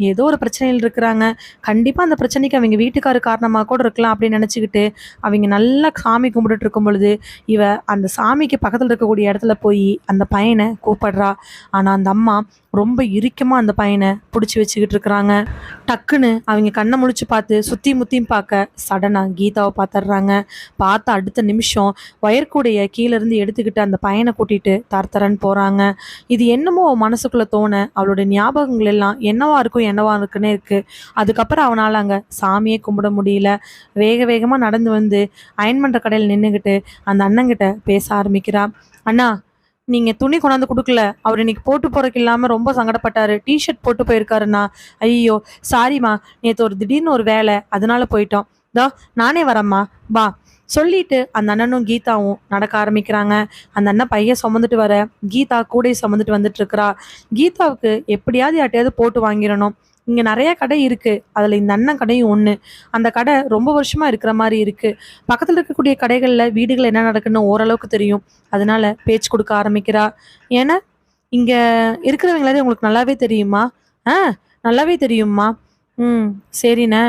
ஏதோ ஒரு பிரச்சனையில் இருக்கிறாங்க. கண்டிப்பா அந்த பிரச்சனைக்கு அவங்க வீட்டுக்காரு காரணமா கூட இருக்கலாம் அப்படின்னு நினைச்சுக்கிட்டு அவங்க நல்லா சாமி கும்பிட்டுட்டு இருக்கும் பொழுது இவ அந்த சாமிக்கு பக்கத்துல இருக்கக்கூடிய இடத்துல போய் அந்த பையனை கூப்பிடுறா. ஆனா அந்த அம்மா ரொம்ப இறுக்கமா அந்த பையனை பிடிச்சி வச்சுக்கிட்டு இருக்கிறாங்க. டக்குன்னு அவங்க கண்ணை முழிச்சு பார்த்து சுத்தி முத்தியும் பார்க்க சடனா கீதாவை பார்த்துடுறாங்க. பார்த்த அடுத்த நிமிஷம் வயற்கூடைய கீழே இருந்து எடுத்துக்கிட்டு அந்த பையனை கூட்டிட்டு தரத்தரன்னு போறாங்க. இது என்னமோ அவ மனசுக்குள்ள தோண அவளோட ஞாபகங்கள் எல்லாம் என்னவா இருக்கும் என்னவா இருக்குன்னே இருக்கு. அதுக்கப்புறம் அவனால அங்க சாமியே கும்பிட முடியல. வேக வேகமா நடந்து வந்து அயன் பண்ற கடையில் நின்றுகிட்டு அந்த அண்ணங்கிட்ட பேச ஆரம்பிக்கிறா. "அண்ணா, நீங்க துணி கொண்டாந்து குடுக்கல. அவர் இன்னைக்கு போட்டு போறதுக்கு இல்லாம ரொம்ப சங்கடப்பட்டாரு. டிஷர்ட் போட்டு போயிருக்காருண்ணா." "ஐயோ, சாரிம்மா. நேத்து ஒரு திடீர்னு ஒரு வேலை. அதனால போயிட்டோம். தோ நானே வரேம்மா, வா." சொல்லிட்டு அந்த அண்ணனும் கீதாவும் நடக்க ஆரம்பிக்கிறாங்க. அந்த அண்ணன் பையன் சுமந்துட்டு வர கீதா கூடை சுமந்துட்டு வந்துட்டு இருக்கிறா. கீதாவுக்கு எப்படியாவது யார்ட்டையாவது போட்டு வாங்கிடணும். இங்க நிறைய கடை இருக்கு. அதுல இந்த அண்ணன் கடையும் ஒண்ணு. அந்த கடை ரொம்ப வருஷமா இருக்கிற மாதிரி இருக்கு. பக்கத்துல இருக்கக்கூடிய கடைகள்ல வீடுகள் என்ன நடக்குன்னு ஓரளவுக்கு தெரியும். அதனால பேச்சு கொடுக்க ஆரம்பிக்கிறா. "ஏன்னா இங்க இருக்கிறவங்களாவது உங்களுக்கு நல்லாவே தெரியுமா?" "ஆ, நல்லாவே தெரியும்மா." "ம், சரிண்ணே.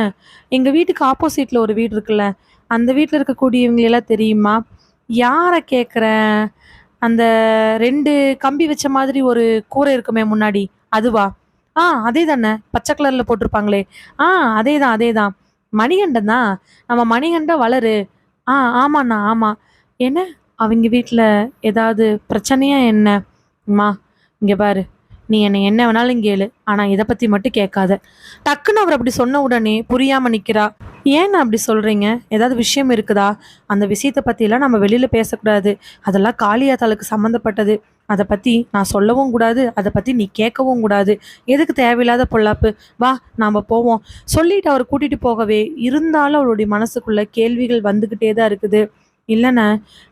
எங்க வீட்டுக்கு ஆப்போசிட்ல ஒரு வீடு இருக்குல்ல, அந்த வீட்ல இருக்கக்கூடியவங்களெல்லாம் தெரியுமா?" "யார கேட்குற? அந்த 2 கம்பி வச்ச மாதிரி ஒரு கூரை இருக்குமே முன்னாடி, அதுவா?" "ஆ, அதே தானே. பச்சை கலர்ல போட்டிருப்பாங்களே." "ஆ, அதேதான் அதேதான். மணிகண்டன் தான். நம்ம மணிகண்டன் வளரு." "ஆ, ஆமாண்ணா ஆமா." "என்ன, அவங்க வீட்ல ஏதாவது பிரச்சனையா என்ன?" "அம்மா, இங்க பாரு. நீ என்னை என்ன வேணாலும் கேளு. ஆனா இத பத்தி மட்டும் கேட்காத." டக்குன்னு அவர் அப்படி சொன்ன உடனே புரியாம நிக்கிறா. "ஏன் அப்படி சொல்றீங்க? ஏதாவது விஷயம் இருக்குதா? அந்த விஷயத்த பத்தியெல்லாம் நம்ம வெளியில பேசக்கூடாது. அதெல்லாம் காளியாத்தாளுக்கு சம்மந்தப்பட்டது. அதை பற்றி நான் சொல்லவும் கூடாது, அதை பற்றி நீ கேட்கவும் கூடாது. எதுக்கு தேவையில்லாத பொல்லாப்பு? வா நாம் போவோம் சொல்லிட்டு அவர் கூட்டிகிட்டு போகவே இருந்தாலும் அவளுடைய மனசுக்குள்ள கேள்விகள் வந்துக்கிட்டே தான் இருக்குது. இல்லைண்ணே,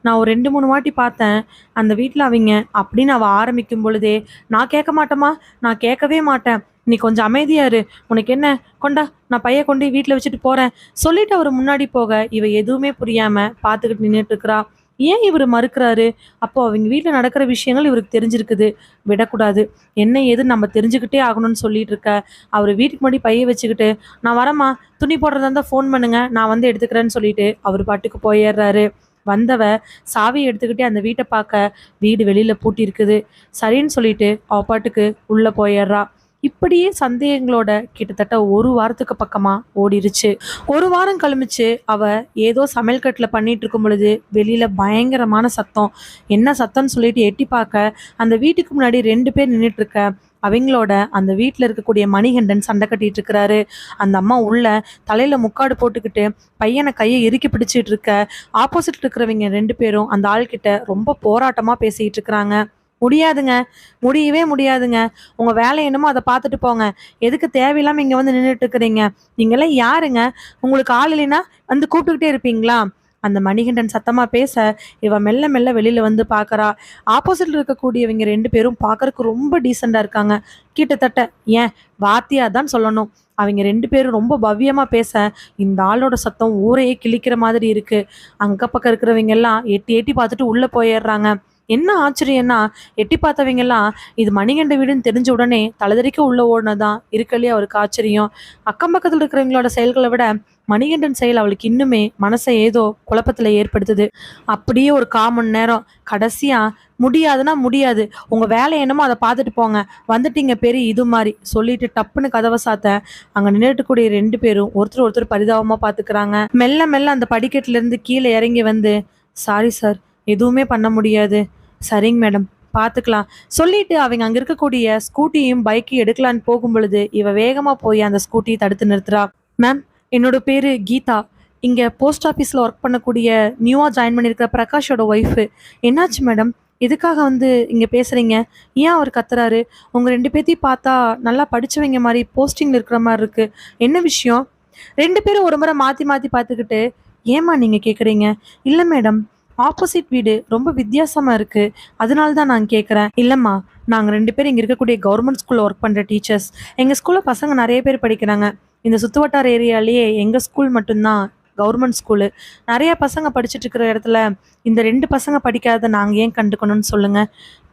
நான் ஒரு 2 3 வாட்டி பார்த்தேன் அந்த வீட்டில் அவங்க அப்படின்னு அவள் ஆரம்பிக்கும் பொழுதே, நான் கேட்க மாட்டேம்மா, நான் கேட்கவே மாட்டேன், நீ கொஞ்சம் அமைதியா இரு, உனக்கு என்ன, கொண்டா நான் பைய கொண்டு வீட்டில் வச்சுட்டு போகிறேன் சொல்லிட்டு அவர் முன்னாடி போக இவ எதுவுமே புரியாமல் பார்த்துக்கிட்டு நின்றுட்டு இருக்கிறா. ஏன் இவர் மறுக்கிறாரு? அப்போ அவங்க வீட்டில் நடக்கிற விஷயங்கள் இவருக்கு தெரிஞ்சிருக்குது, விடக்கூடாது, என்ன ஏது நம்ம தெரிஞ்சுக்கிட்டே ஆகணும்னு சொல்லிட்டு இருக்க. அவர் வீட்டுக்கு முன்னாடி பைய வச்சுக்கிட்டு, நான் வரேம்மா, துணி போடுறதா இருந்தால் ஃபோன் பண்ணுங்க, நான் வந்து எடுத்துக்கிறேன்னு சொல்லிட்டு அவர் பாட்டுக்கு போயிடுறாரு. வந்தவ சாவியை எடுத்துக்கிட்டே அந்த வீட்டை பார்க்க வீடு வெளியில பூட்டி இருக்குது. சரின்னு சொல்லிட்டு அவ பாட்டுக்கு உள்ள போயிடுறா. இப்படியே சந்தேகங்களோட கிட்டத்தட்ட ஒரு வாரத்துக்கு பக்கமா ஓடிருச்சு. ஒரு வாரம் கழிச்சு அவ ஏதோ சமையல் கட்டில் பண்ணிட்டு இருக்கும் பொழுது வெளியில பயங்கரமான சத்தம். என்ன சத்தம்னு சொல்லிட்டு எட்டி பார்க்க அந்த வீட்டுக்கு முன்னாடி 2 பேர் நின்றுட்டு இருக்க. அவங்களோட அந்த வீட்டில் இருக்கக்கூடிய மணிகண்டன் சண்டை கட்டிட்டு இருக்கிறாரு. அந்த அம்மா உள்ள தலையில முக்காடு போட்டுக்கிட்டு பையனை கையை இறுக்கி பிடிச்சிட்டு இருக்க. ஆப்போசிட்ல இருக்கிறவங்க 2 பேரும் அந்த ஆள்கிட்ட ரொம்ப போராட்டமா பேசிட்டு இருக்கிறாங்க. முடியாதுங்க, முடியவே முடியாதுங்க, உங்க வேலை என்னமோ அதை பார்த்துட்டு போங்க, எதுக்கு தேவையில்லாம இங்க வந்து நின்றுட்டு இருக்கிறீங்க, நீங்களாம் யாருங்க, உங்களுக்கு ஆள் இல்லைன்னா வந்து கூப்பிட்டுக்கிட்டே இருப்பீங்களா? அந்த மணிகண்டன் சத்தமா பேச இவ மெல்ல மெல்ல வெளியில வந்து பாக்குறா. ஆப்போசிட்ல இருக்கக்கூடியவங்க 2 பேரும் பார்க்கறதுக்கு ரொம்ப டீசெண்டா இருக்காங்க. கிட்டத்தட்ட ஏன் வாத்தியா தான் சொல்லணும். அவங்க 2 பேரும் ரொம்ப பவ்யமா பேச இந்த ஆளோட சத்தம் ஊரையே கிழிக்கிற மாதிரி இருக்கு. அங்க பக்கம் இருக்கிறவங்க எல்லாம் எட்டி எட்டி பார்த்துட்டு உள்ள போயிடுறாங்க. என்ன ஆச்சரியம்னா, எட்டி பார்த்தவங்க எல்லாம் இது மணிகண்ட வீடுன்னு தெரிஞ்ச உடனே தலைதறிக்க உள்ள ஓடுனதான் இருக்கலையே அவருக்கு ஆச்சரியம். அக்கம் பக்கத்துல இருக்கிறவங்களோட செயல்களை விட மணிகண்டன் செயல் அவளுக்கு இன்னுமே மனசை ஏதோ குழப்பத்துல ஏற்படுத்துது. அப்படியே ஒரு 1/4 மணி நேரம் கடைசியா, முடியாதுன்னா முடியாது, உங்க வேலை என்னமோ அதை பார்த்துட்டு போங்க, வந்துட்டீங்க பெரிய இது மாதிரி சொல்லிட்டு டப்புன்னு கதவை சாத்த அங்க நின்றுட்டு கூடிய 2 பேரும் ஒருத்தர் ஒருத்தர் பரிதாபமா பாத்துக்கிறாங்க. மெல்ல மெல்ல அந்த படிக்கட்டுல இருந்து கீழே இறங்கி வந்து, சாரி சார், எதுவுமே பண்ண முடியாது, சரிங்க மேடம், பார்த்துக்கலாம் சொல்லிட்டு அவங்க அங்கே இருக்கக்கூடிய ஸ்கூட்டியும் பைக்கையும் எடுக்கலான்னு போகும் பொழுது இவ வேகமாக போய் அந்த ஸ்கூட்டியை தடுத்து நிறுத்துறா. மேம், என்னோட பேர் கீதா, இங்கே போஸ்ட் ஆஃபீஸில் ஒர்க் பண்ணக்கூடிய நியூவாக ஜாயின் பண்ணியிருக்கிற பிரகாஷோட ஒய்ஃபு. என்னாச்சு மேடம், எதுக்காக வந்து இங்கே பேசுகிறீங்க? ஏன் அவர் கத்துறாரு? உங்கள் 2 பேர்த்தையும் பார்த்தா நல்லா படித்தவங்க மாதிரி போஸ்டிங்கில் இருக்கிற மாதிரி இருக்குது, என்ன விஷயம்? 2 பேரும் ஒரு முறை மாற்றி மாற்றி பார்த்துக்கிட்டு, ஏம்மா நீங்கள் கேட்குறீங்க? இல்லை மேடம், ஆப்போசிட் வீடு ரொம்ப வித்தியாசமா இருக்கு, அதனால தான் நான் கேட்குறேன். இல்லைம்மா, நாங்கள் 2 பேரும் இங்கே இருக்கக்கூடிய கவர்மெண்ட் ஸ்கூலில் ஒர்க் பண்ணுற டீச்சர்ஸ். எங்கள் ஸ்கூலில் பசங்க நிறைய பேர் படிக்கிறாங்க. இந்த சுற்றுவட்டார ஏரியாலேயே எங்கள் ஸ்கூல் மட்டும்தான் கவர்மெண்ட் ஸ்கூலு. நிறைய பசங்க படிச்சுட்டு இருக்கிற இடத்துல இந்த 2 பசங்க படிக்காத நாங்கள் ஏன் கண்டுக்கணும்னு சொல்லுங்க.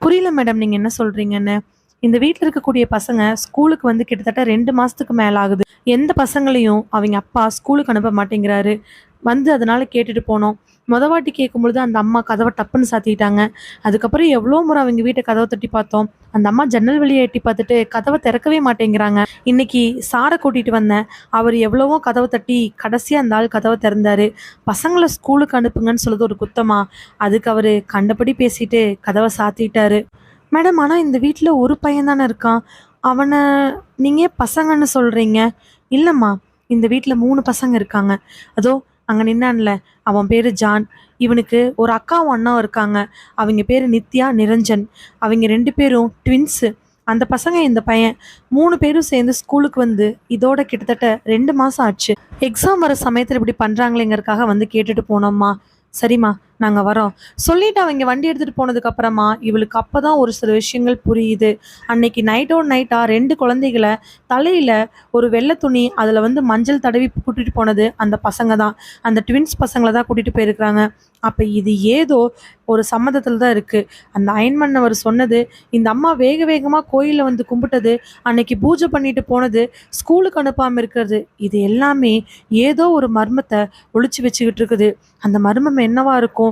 புரியல மேடம், நீங்கள் என்ன சொல்கிறீங்கன்னு. இந்த வீட்டில் இருக்கக்கூடிய பசங்க ஸ்கூலுக்கு வந்து கிட்டத்தட்ட 2 மாதத்துக்கு மேலே ஆகுது. எந்த பசங்களையும் அவங்க அப்பா ஸ்கூலுக்கு அனுப்ப மாட்டேங்கிறாரு. வந்து அதனால கேட்டுட்டு போனோம். வாட்டி கேட்கும்பொழுது அந்த அம்மா கதவை டப்புன்னு சாத்திட்டாங்க. அதுக்கப்புறம் எவ்வளோ முறை அவங்க வீட்டை கதவை தட்டி பார்த்தோம். அந்த அம்மா ஜன்னல் வழியை எட்டி பார்த்துட்டு கதவை திறக்கவே மாட்டேங்கிறாங்க. இன்னைக்கு சாரை கூட்டிட்டு வந்தேன், அவர் எவ்வளவோ கதவை தட்டி கடைசியாக அந்த ஆள் கதவை திறந்தாரு. பசங்களை ஸ்கூலுக்கு அனுப்புங்கன்னு சொல்லுறது ஒரு குத்தமா? அதுக்கு அவர் கண்டபடி பேசிட்டு கதவை சாத்திட்டாரு. மேடம், ஆனால் இந்த வீட்டில் ஒரு பையன் தானே இருக்கான், அவனை நீங்கள் பசங்கன்னு சொல்கிறீங்க? இல்லைம்மா, இந்த வீட்டில் 3 பசங்க இருக்காங்க. அதோ அங்கே நின்னான்ல, அவன் பேர் ஜான். இவனுக்கு ஒரு அக்காவும் அண்ணாவும் இருக்காங்க. அவங்க பேர் நித்யா, நிரஞ்சன். அவங்க 2 பேரும் ட்வின்ஸு. அந்த பசங்க இந்த பையன் 3 பேரும் சேர்ந்து ஸ்கூலுக்கு வந்து இதோட கிட்டத்தட்ட 2 மாதம் ஆச்சு. எக்ஸாம் வர சமயத்தில் இப்படி பண்ணுறாங்களேங்கிறதுக்காக வந்து கேட்டுட்டு போனோம்மா. சரிம்மா, நாங்கள் வரோம் சொல்லிட்டு அவங்க வண்டி எடுத்துகிட்டு போனதுக்கு அப்புறமா இவளுக்கு அப்போ தான் ஒரு சில விஷயங்கள் புரியுது. அன்னைக்கு நைட்டோட நைட்டாக 2 குழந்தைகளை தலையில் ஒரு வெள்ளை துணி அதில் வந்து மஞ்சள் தடவி கூட்டிகிட்டு போனது அந்த பசங்க தான். அந்த ட்வின்ஸ் பசங்களை தான் கூட்டிகிட்டு போயிருக்கிறாங்க. அப்போ இது ஏதோ ஒரு சம்மதத்தில் தான் இருக்குது. அந்த அயன்மன் அவர் சொன்னது, இந்த அம்மா வேக வேகமாக கோயிலில் வந்து கும்பிட்டது, அன்னைக்கு பூஜை பண்ணிட்டு போனது, ஸ்கூலுக்கு அனுப்பாமல் இருக்கிறது, இது எல்லாமே ஏதோ ஒரு மர்மத்தை ஒழிச்சு வச்சுக்கிட்டு இருக்குது. அந்த மர்மம் என்னவா இருக்கும்?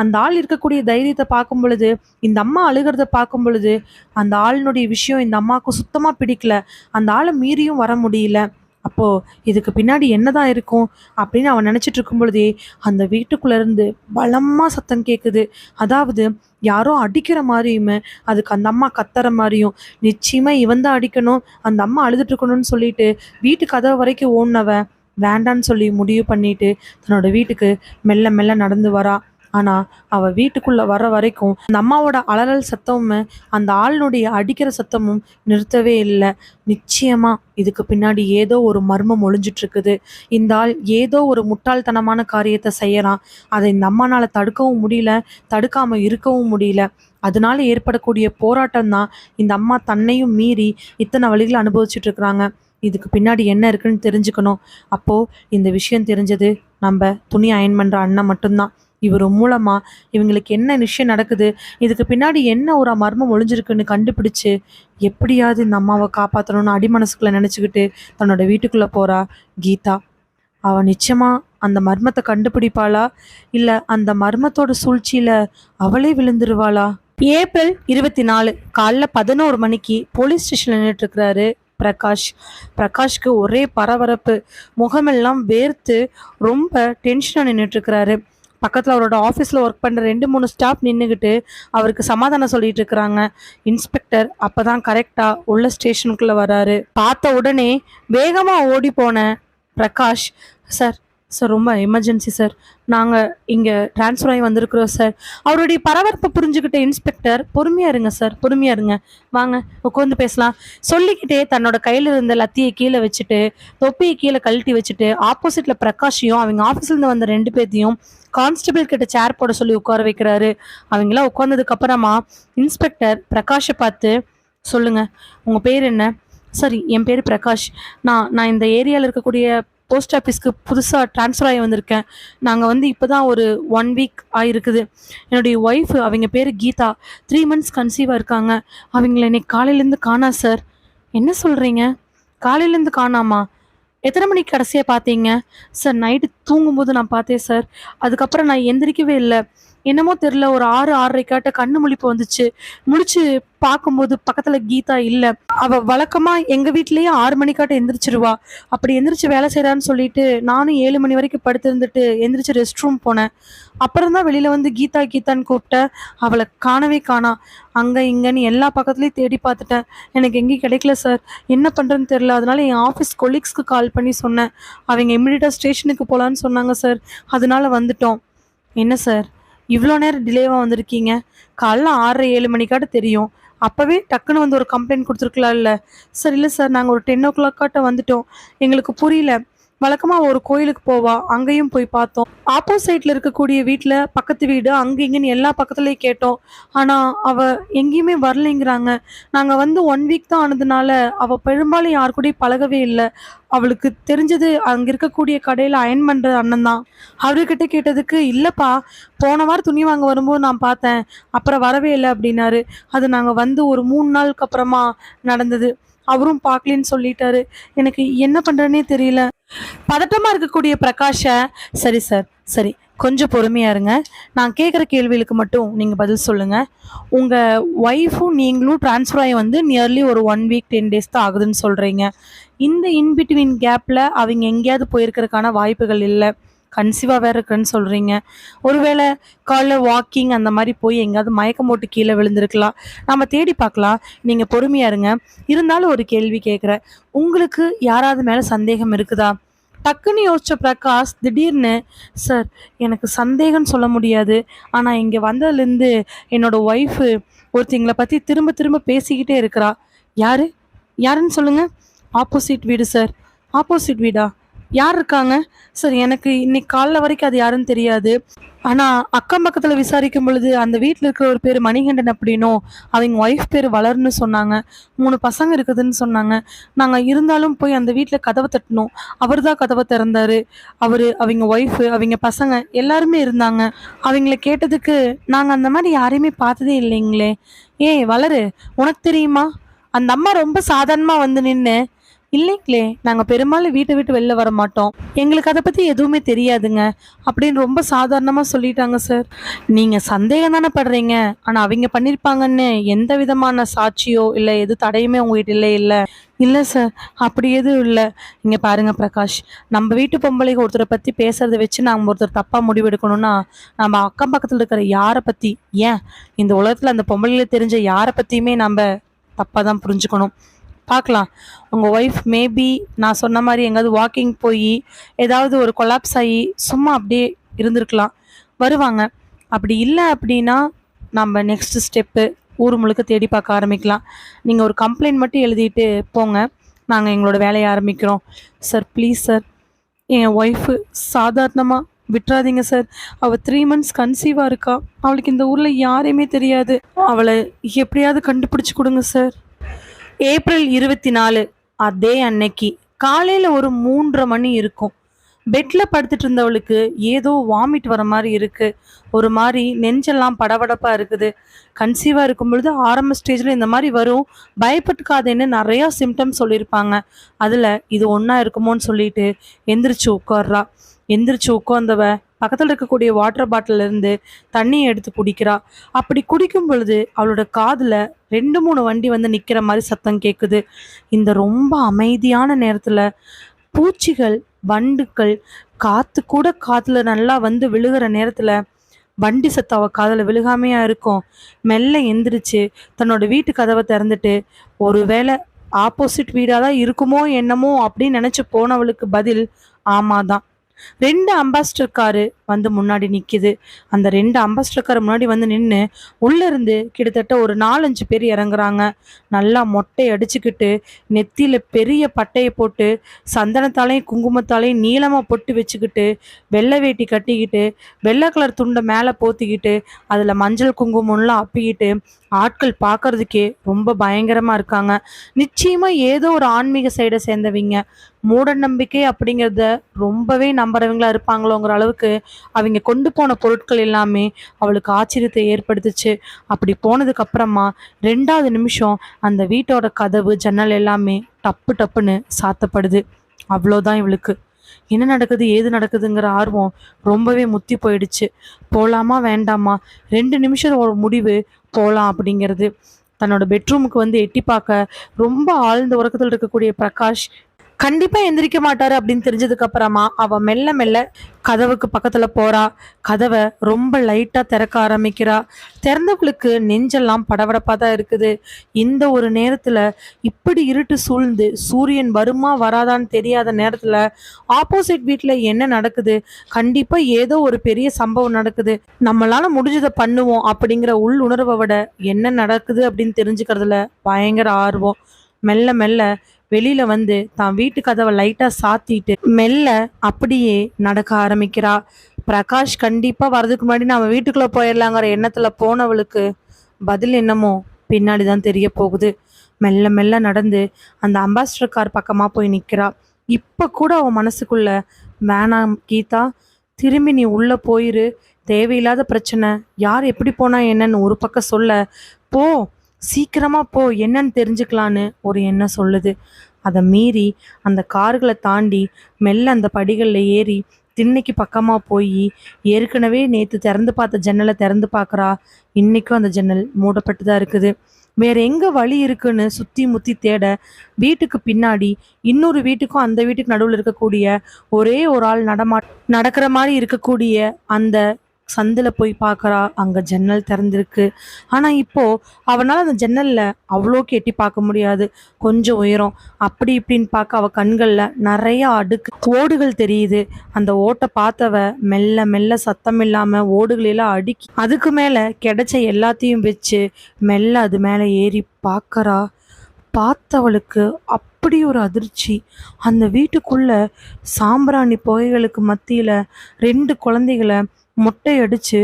அந்த ஆள் இருக்கக்கூடிய தைரியத்தை பார்க்கும் பொழுது, இந்த அம்மா அழுகிறத பார்க்கும் பொழுது, அந்த ஆளினுடைய விஷயம் இந்த அம்மாவுக்கு சுத்தமாக பிடிக்கல. அந்த ஆளை மீறியும் வர முடியல. அப்போ இதுக்கு பின்னாடி என்னதான் இருக்கும் அப்படின்னு அவன் நினைச்சிட்டு இருக்கும் பொழுதே அந்த வீட்டுக்குள்ள இருந்து பலமா சத்தம் கேட்குது. அதாவது யாரோ அடிக்கிற மாதிரியுமே, அதுக்கு அந்த அம்மா கத்துற மாதிரியும். நிச்சயமா இவன் தான் அடிக்கணும், அந்த அம்மா அழுதுட்டு இருக்கணும்னு சொல்லிட்டு வீட்டு கதவு வரைக்கும் ஓடினவ வேண்டான்னு சொல்லி முடிவு பண்ணிட்டு தன்னோட வீட்டுக்கு மெல்ல மெல்ல நடந்து வரா. ஆனால் அவள் வீட்டுக்குள்ளே வர வரைக்கும் அந்த அம்மாவோட அலறல் சத்தமும் அந்த ஆளினுடைய அடிக்கிற சத்தமும் நிறுத்தவே இல்லை. நிச்சயமாக இதுக்கு பின்னாடி ஏதோ ஒரு மர்மம் ஒளிஞ்சிட்டு இருக்குது. இந்த ஆள் ஏதோ ஒரு முட்டாள்தனமான காரியத்தை செய்யறான். அதை இந்த அம்மானால தடுக்கவும் முடியல, தடுக்காமல் இருக்கவும் முடியல. அதனால ஏற்படக்கூடிய போராட்டம் தான் இந்த அம்மா தன்னையும் மீறி இத்தனை வழிகளை அனுபவிச்சுட்டு இருக்கிறாங்க. இதுக்கு பின்னாடி என்ன இருக்குன்னு தெரிஞ்சுக்கணும். அப்போது இந்த விஷயம் தெரிஞ்சது நம்ம துணி அயன் பண்ணுற அண்ணன் மட்டும்தான். இவர் மூலமாக இவங்களுக்கு என்ன விஷயம் நடக்குது, இதுக்கு பின்னாடி என்ன ஒரு மர்மம் ஒளிஞ்சிருக்குன்னு கண்டுபிடிச்சு எப்படியாவது இந்த அம்மாவை காப்பாற்றணும்னு அடிமனசுக்குள்ளே நினச்சிக்கிட்டு தன்னோட வீட்டுக்குள்ளே போகிறா கீதா. அவள் நிச்சயமாக அந்த மர்மத்தை கண்டுபிடிப்பாளா, இல்லை அந்த மர்மத்தோட சூழ்ச்சியில் அவளே விழுந்துருவாளா? ஏப்ரல் 24 காலைல 11 மணிக்கு போலீஸ் ஸ்டேஷனில் நின்றுட்டு இருக்கிறாரு பிரகாஷ். பிரகாஷ்க்கு ஒரே பரபரப்பு, முகமெல்லாம் வேர்த்து ரொம்ப டென்ஷனாக நின்றுட்டு இருக்கிறாரு. பக்கத்தில் அவரோட ஆஃபீஸில் ஒர்க் பண்ணுற 2-3 ஸ்டாஃப் நின்றுக்கிட்டு அவருக்கு சமாதானம் சொல்லிட்டு இருக்கிறாங்க. இன்ஸ்பெக்டர் அப்போ தான் கரெக்டாக உள்ள ஸ்டேஷனுக்குள்ளே வராரு. பார்த்த உடனே வேகமாக ஓடி போன பிரகாஷ், சார் சார் ரொம்ப எமர்ஜென்சி சார், நாங்கள் இங்கே ட்ரான்ஸ்ஃபர் ஆகி வந்திருக்கிறோம் சார். அவருடைய பரபரப்பை புரிஞ்சுக்கிட்ட இன்ஸ்பெக்டர், பொறுமையாக இருங்க சார், பொறுமையாக இருங்க, வாங்க உட்காந்து பேசலாம் சொல்லிக்கிட்டே தன்னோட கையில் இருந்த லத்தியை கீழே வச்சுட்டு தொப்பியை கீழே கழட்டி வச்சுட்டு ஆப்போசிட்டில் பிரகாஷையும் அவங்க ஆஃபீஸ்லேருந்து வந்த 2 பேர்த்தையும் கான்ஸ்டபிள் கிட்ட சேர் போட சொல்லி உட்கார வைக்கிறாரு. அவங்களாம் உட்கார்ந்ததுக்கு அப்புறமா இன்ஸ்பெக்டர் பிரகாஷை பார்த்து, சொல்லுங்க உங்கள் பேர் என்ன? சரி, என் பேர் பிரகாஷ். நான் இந்த ஏரியாவில் இருக்கக்கூடிய போஸ்ட் ஆஃபீஸ்க்கு புதுசாக ட்ரான்ஸ்ஃபர் ஆகி வந்திருக்கேன். நாங்கள் வந்து இப்போ தான் ஒரு 1 வீக் ஆகிருக்குது. என்னுடைய ஒய்ஃபு, அவங்க பேர் கீதா, 3 மந்த்ஸ் கன்சீவாக இருக்காங்க. அவங்கள இன்னைக்கு காலையிலேருந்து காணா சார். என்ன சொல்கிறீங்க? காலையிலேருந்து காணாமா? எத்தனை மணிக்கு கடைசியாக பார்த்தீங்க? சார் நைட்டு தூங்கும்போது நான் பார்த்தேன் சார். அதுக்கப்புறம் நான் எந்திரிக்கவே இல்லை. என்னமோ தெரில, ஒரு 6-6:30 கண்ணு முழிப்பு வந்துச்சு. முழிச்சு பார்க்கும்போது பக்கத்தில் கீதா இல்லை. அவள் வழக்கமாக எங்கள் வீட்லேயே 6 மணிக்காட்ட எந்திரிச்சிருவா. அப்படி எந்திரிச்சு வேலை செய்கிறான்னு சொல்லிட்டு நானும் 7 மணி வரைக்கும் படுத்திருந்துட்டு எந்திரிச்சு ரெஸ்ட் ரூம் போனேன். அப்புறம் தான் வெளியில் வந்து கீதா கீதான்னு கூப்பிட்டேன். அவளை காணவே காணா. அங்கே இங்கேன்னு எல்லா பக்கத்துலேயும் தேடி பார்த்துட்டேன். எனக்கு எங்கேயும் கிடைக்கல சார். என்ன பண்ணுறதுன்னு தெரில. அதனால என் ஆஃபீஸ் கொலீக்ஸ்க்கு கால் பண்ணி சொன்னேன். அவங்க இம்மிடியட்டாக ஸ்டேஷனுக்கு போகலான்னு சொன்னாங்க சார். அதனால வந்துட்டோம். என்ன சார் இவ்வளோ நேரம் டிலேவாக வந்திருக்கீங்க? காலைல 6-7 மணிக்காட்ட தெரியும். அப்போவே டக்குன்னு வந்து ஒரு கம்ப்ளைண்ட் கொடுத்துருக்கலாம் இல்லை? சார் இல்லை சார், நாங்கள் ஒரு 10 o'clock வந்துட்டோம். எங்களுக்கு புரியல. வழக்கமாக ஒரு கோயிலுக்கு போவா, அங்கேயும் போய் பார்த்தோம். ஆப்போசைட்டில் இருக்கக்கூடிய வீட்டில் பக்கத்து வீடு அங்கே இங்கேன்னு எல்லா பக்கத்துலேயும் கேட்டோம். ஆனால் அவள் எங்கேயுமே வரலைங்கிறாங்க. நாங்கள் வந்து 1 வீக் தான் ஆனதுனால அவள் பெரும்பாலும் யார் கூடயும் பழகவே இல்லை. அவளுக்கு தெரிஞ்சது அங்கே இருக்கக்கூடிய கடையில் அயன் பண்ணுற அண்ணன் தான். அவர்கிட்ட கேட்டதுக்கு, இல்லைப்பா, போன வாரம் துணி வாங்க வரும்போது நான் பார்த்தேன், அப்புறம் வரவே இல்லை அப்படின்னாரு. அது நாங்கள் வந்து ஒரு 3 நாளுக்கு அப்புறமா நடந்தது. அவரும் பார்க்கலின்னு சொல்லிட்டாரு. எனக்கு என்ன பண்ணுறேன்னே தெரியல. பதட்டமாக இருக்கக்கூடிய பிரகாஷை, சரி சார், சரி, கொஞ்சம் பொறுமையாக இருங்க. நான் கேட்குற கேள்விகளுக்கு மட்டும் நீங்கள் பதில் சொல்லுங்கள். உங்கள் ஒய்ஃபும் நீங்களும் ட்ரான்ஸ்ஃபர் ஆகி வந்து நியர்லி ஒரு 1 வீக் 10 days தான் ஆகுதுன்னு சொல்கிறீங்க. இந்த இன்பிட்வீன் கேப்பில் அவங்க எங்கேயாவது போயிருக்கிறதுக்கான வாய்ப்புகள் இல்லை. கன்சீவாக வேறு இருக்குன்னு சொல்கிறீங்க. ஒருவேளை காலைல வாக்கிங் அந்த மாதிரி போய் எங்கேயாவது மயக்கம் போட்டு கீழே விழுந்திருக்கலாம். நம்ம தேடி பார்க்கலாம். நீங்கள் பொறுமையாக இருங்க. இருந்தாலும் ஒரு கேள்வி கேட்குறேன். உங்களுக்கு யாராவது மேலே சந்தேகம் இருக்குதா? டக்குன்னு யோசிச்ச பிரகாஷ் திடீர்னு, சார் எனக்கு சந்தேகம்னு சொல்ல முடியாது. ஆனால் இங்கே வந்ததுலேருந்து என்னோட ஒய்ஃபு ஒருத்தங்களை பற்றி திரும்ப திரும்ப பேசிக்கிட்டே இருக்கிறா. யாரு யாருன்னு சொல்லுங்கள். ஆப்போசிட் வீடு சார். ஆப்போசிட் வீடா? யார் இருக்காங்க? சார் எனக்கு இன்னைக்கு காலைல வரைக்கும் அது யாருன்னு தெரியாது. ஆனால் அக்கம் பக்கத்தில் விசாரிக்கும் பொழுது அந்த வீட்டில் இருக்கிற ஒரு பேர் மணிகண்டன் அப்படின்னும் அவங்க ஒய்ஃப் பேர் வளர்னு சொன்னாங்க. 3 பசங்க இருக்குதுன்னு சொன்னாங்க. நாங்கள் இருந்தாலும் போய் அந்த வீட்டில் கதவை தட்டினோம். அவர் தான் கதவை திறந்தாரு. அவர், அவங்க ஒய்ஃபு, அவங்க பசங்க எல்லாருமே இருந்தாங்க. அவங்கள கேட்டதுக்கு, நாங்கள் அந்த மாதிரி யாரையுமே பார்த்ததே இல்லைங்களே. ஏய் வளரு, உனக்கு தெரியுமா? அந்த அம்மா ரொம்ப சாதாரணமாக வந்து நின்று, இல்லைங்களே, நாங்கள் பெரும்பாலும் வீட்டை விட்டு வெளில வர மாட்டோம், எங்களுக்கு அதை பற்றி எதுவுமே தெரியாதுங்க அப்படின்னு ரொம்ப சாதாரணமாக சொல்லிட்டாங்க சார். நீங்கள் சந்தேகம் தானே படுறீங்க, ஆனால் அவங்க பண்ணியிருப்பாங்கன்னு எந்த விதமான சாட்சியோ இல்லை எது தடையுமே உங்ககிட்ட இல்லை? இல்லை இல்லை சார், அப்படி எதுவும் இல்லை. இங்கே பாருங்கள் பிரகாஷ், நம்ம வீட்டு பொம்பளைக்கு ஒருத்தரை பற்றி பேசுகிறத வச்சு நாங்கள் ஒருத்தர் தப்பாக முடிவெடுக்கணும்னா நம்ம அக்கம் பக்கத்தில் இருக்கிற யாரை பற்றி, ஏன் இந்த உலகத்தில் அந்த பொம்பளையில தெரிஞ்ச யாரை பற்றியுமே நம்ம தப்பாக தான் புரிஞ்சுக்கணும். பார்க்கலாம். உங்கள் ஒய்ஃப் மேபி நான் சொன்ன மாதிரி எங்கேயாவது வாக்கிங் போய் ஏதாவது ஒரு கொலாப்ஸ் ஆகி சும்மா அப்படியே இருந்திருக்கலாம். வருவாங்க. அப்படி இல்லை அப்படின்னா நம்ம நெக்ஸ்ட் ஸ்டெப்பு ஊர் முழுக்க தேடி பார்க்க ஆரம்பிக்கலாம். நீங்கள் ஒரு கம்ப்ளைண்ட் மட்டும் எழுதிட்டு போங்க, நாங்கள் எங்களோட வேலையை ஆரம்பிக்கிறோம். Sir please sir, N wife சாதாரணமாக விட்டுறாதீங்க சார். அவள் 3 months கன்சீவாக இருக்கா. அவளுக்கு இந்த ஊரில் யாரையுமே தெரியாது. அவளை எப்படியாவது கண்டுபிடிச்சி கொடுங்க சார். ஏப்ரல் 24 அதே அன்னைக்கு காலையில் ஒரு 3:30 மணி இருக்கும். பெட்டில் படுத்துட்டு இருந்தவளுக்கு ஏதோ வாமிட் வர மாதிரி இருக்குது. ஒரு மாதிரி நெஞ்செல்லாம் படபடப்பாக இருக்குது. கன்சீவாக இருக்கும் பொழுது ஆரம்ப ஸ்டேஜில் இந்த மாதிரி வரும், பயப்பட்டுக்காதேன்னு நிறையா சிம்டம்ஸ் சொல்லியிருப்பாங்க. அதில் இது ஒன்றா இருக்குமோன்னு சொல்லிட்டு எந்திரிச்சு உட்கார்றா. எந்திரிச்சு உட்காந்தவ பக்கத்தில் இருக்கக்கூடிய வாட்டர் பாட்டிலேருந்து தண்ணியை எடுத்து குடிக்கிறா. அப்படி குடிக்கும் பொழுது அவளோட காதில் 2-3 வண்டி வந்து நிற்கிற மாதிரி சத்தம் கேட்குது. இந்த ரொம்ப அமைதியான நேரத்தில் பூச்சிகள், வண்டுக்கள், காற்று கூட காற்றுல நல்லா வந்து விழுகிற நேரத்தில் வண்டி சத்தம் அவள் காதில் விழுகாமையா இருக்கும். மெல்ல எந்திரிச்சு தன்னோட வீட்டு கதவை திறந்துட்டு, ஒருவேளை ஆப்போசிட் வீடாக தான் இருக்குமோ என்னமோ அப்படின்னு நினச்சி போனவளுக்கு பதில் ஆமாதான். 2 அம்பாஸ்டர் காரு வந்து முன்னாடி நிற்கிது. அந்த 2 அம்பாஸ்டர் கார் முன்னாடி வந்து நின்று உள்ளேருந்து கிட்டத்தட்ட ஒரு 4-5 பேர் இறங்குறாங்க. நல்லா மொட்டை அடிச்சுக்கிட்டு நெத்தியில் பெரிய பட்டையை போட்டு சந்தனத்தாலையும் குங்குமத்தாலையும் நீளமாக பொட்டு வச்சுக்கிட்டு வெள்ளை வேட்டி கட்டிக்கிட்டு வெள்ளை கலர் துண்டை மேலே போத்திக்கிட்டு அதில் மஞ்சள் குங்குமம்லாம் அப்பிக்கிட்டு ஆட்கள் பார்க்கறதுக்கே ரொம்ப பயங்கரமாக இருக்காங்க. நிச்சயமாக ஏதோ ஒரு ஆன்மீக சைடை சேர்ந்தவங்க. மூட நம்பிக்கை அப்படிங்கிறத ரொம்பவே நம்புறவங்களா இருப்பாங்களோங்கிற அளவுக்கு அவங்க கொண்டு போன பொருட்கள் எல்லாமே அவளுக்கு ஆச்சரியத்தை ஏற்படுத்துச்சு. அப்படி போனதுக்கு அப்புறமா 2வது நிமிஷம் அந்த வீட்டோட கதவு ஜன்னல் எல்லாமே டப்பு டப்புன்னு சாத்தப்படுது. அவ்வளோதான் இவளுக்கு. என்ன நடக்குது ஏது நடக்குதுங்கிற ஆர்வம் ரொம்பவே முத்தி போயிடுச்சு. போகலாமா வேண்டாமா, 2 நிமிஷம் ஒரு முடிவு, போகலாம் அப்படிங்கிறது. தன்னோட பெட்ரூமுக்கு வந்து எட்டி பார்க்க ரொம்ப ஆழ்ந்த உறக்கத்தில் இருக்கக்கூடிய பிரகாஷ் கண்டிப்பா எந்திரிக்க மாட்டாரு அப்படின்னு தெரிஞ்சதுக்கு அப்புறமா அவ மெல்ல மெல்ல கதவுக்கு பக்கத்துல போறா. கதவை ரொம்ப லைட்டா திறக்க ஆரம்பிக்கிறா. திறந்தவளுக்கு நெஞ்செல்லாம் படபடப்பா தான் இருக்குது. இந்த ஒரு நேரத்துல இப்படி இருட்டு சூழ்ந்து சூரியன் வருமா வராதான்னு தெரியாத நேரத்துல ஆப்போசிட் வீட்டுல என்ன நடக்குது, கண்டிப்பா ஏதோ ஒரு பெரிய சம்பவம் நடக்குது, நம்மளால முடிஞ்சதை பண்ணுவோம் அப்படிங்கிற உள் உணர்வை விட என்ன நடக்குது அப்படின்னு தெரிஞ்சுக்கிறதுல பயங்கர ஆர்வம். மெல்ல மெல்ல வெளியில வந்து தான் வீட்டு கதவை லைட்டா சாத்திட்டு மெல்ல அப்படியே நடக்க ஆரம்பிக்கிறா. பிரகாஷ் கண்டிப்பா வர்றதுக்கு முன்னாடி நம்ம வீட்டுக்குள்ள போயிடலாங்கிற எண்ணத்துல போனவளுக்கு பதில் என்னமோ பின்னாடி தான் தெரிய போகுது. மெல்ல மெல்ல நடந்து அந்த அம்பாஸ்டர் கார் பக்கமா போய் நிக்கிறா. இப்ப கூட அவன் மனசுக்குள்ள, வேணாம் கீதா, திரும்பி நீ உள்ள போயிரு, தேவையில்லாத பிரச்சனை, யார் எப்படி போனா என்னன்னு ஒரு பக்கம் சொல்ல, போ சீக்கிரமா போ, என்னன்னு தெரிஞ்சுக்கலான்னு ஒரு எண்ணம் சொல்லுது. அதை மீறி அந்த கார்களை தாண்டி மெல்ல அந்த படிகளில் ஏறி திண்ணைக்கு பக்கமாக போய் ஏற்கனவே நேற்று திறந்து பார்த்த ஜன்னலை திறந்து பார்க்குறா. இன்றைக்கும் அந்த ஜன்னல் மூடப்பட்டு தான் இருக்குது. வேற எங்கே வழி இருக்குன்னு சுற்றி முற்றி தேட வீட்டுக்கு பின்னாடி இன்னொரு வீட்டுக்கும் அந்த வீட்டுக்கு நடுவில் இருக்கக்கூடிய ஒரே ஒரு ஆள் நடக்கிற மாதிரி இருக்கக்கூடிய அந்த சந்தில் போய் பார்க்குறா. அங்கே ஜன்னல் திறந்திருக்கு. ஆனால் இப்போது அவனால் அந்த ஜன்னலில் அவ்வளோக்கு எட்டி பார்க்க முடியாது. கொஞ்சம் உயரம். அப்படி இப்படின்னு பார்க்க அவள் கண்களில் நிறைய அடுக்கு ஓடுகள் தெரியுது. அந்த ஓட்டை பார்த்தவ மெல்ல மெல்ல சத்தம் இல்லாமல் ஓடுகளெல்லாம் அடுக்கி அதுக்கு மேலே கிடைச்ச எல்லாத்தையும் வச்சு மெல்ல அது மேலே ஏறி பார்க்குறா. பார்த்தவளுக்கு அப்படி ஒரு அதிர்ச்சி. அந்த வீட்டுக்குள்ள சாம்பிராணி புகைகளுக்கு மத்தியில் 2 குழந்தைகளை மொட்டை அடித்து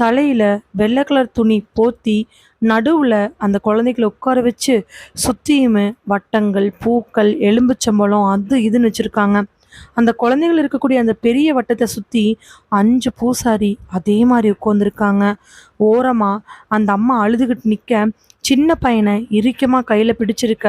தலையில் வெள்ளை கலர் துணி போத்தி நடுவில் அந்த குழந்தைகளை உட்கார வச்சு சுற்றியுமே வட்டங்கள், பூக்கள், எலும்புச்சம்பழம் அது இதுன்னு வச்சுருக்காங்க. அந்த குழந்தைகள் இருக்கக்கூடிய அந்த பெரிய வட்டத்தை சுற்றி 5 பூசாரி அதே மாதிரி உட்காந்துருக்காங்க. ஓரமாக அந்த அம்மா அழுதுகிட்டு நிற்க, சின்ன பையனை இறுக்கமாக கையில் பிடிச்சிருக்க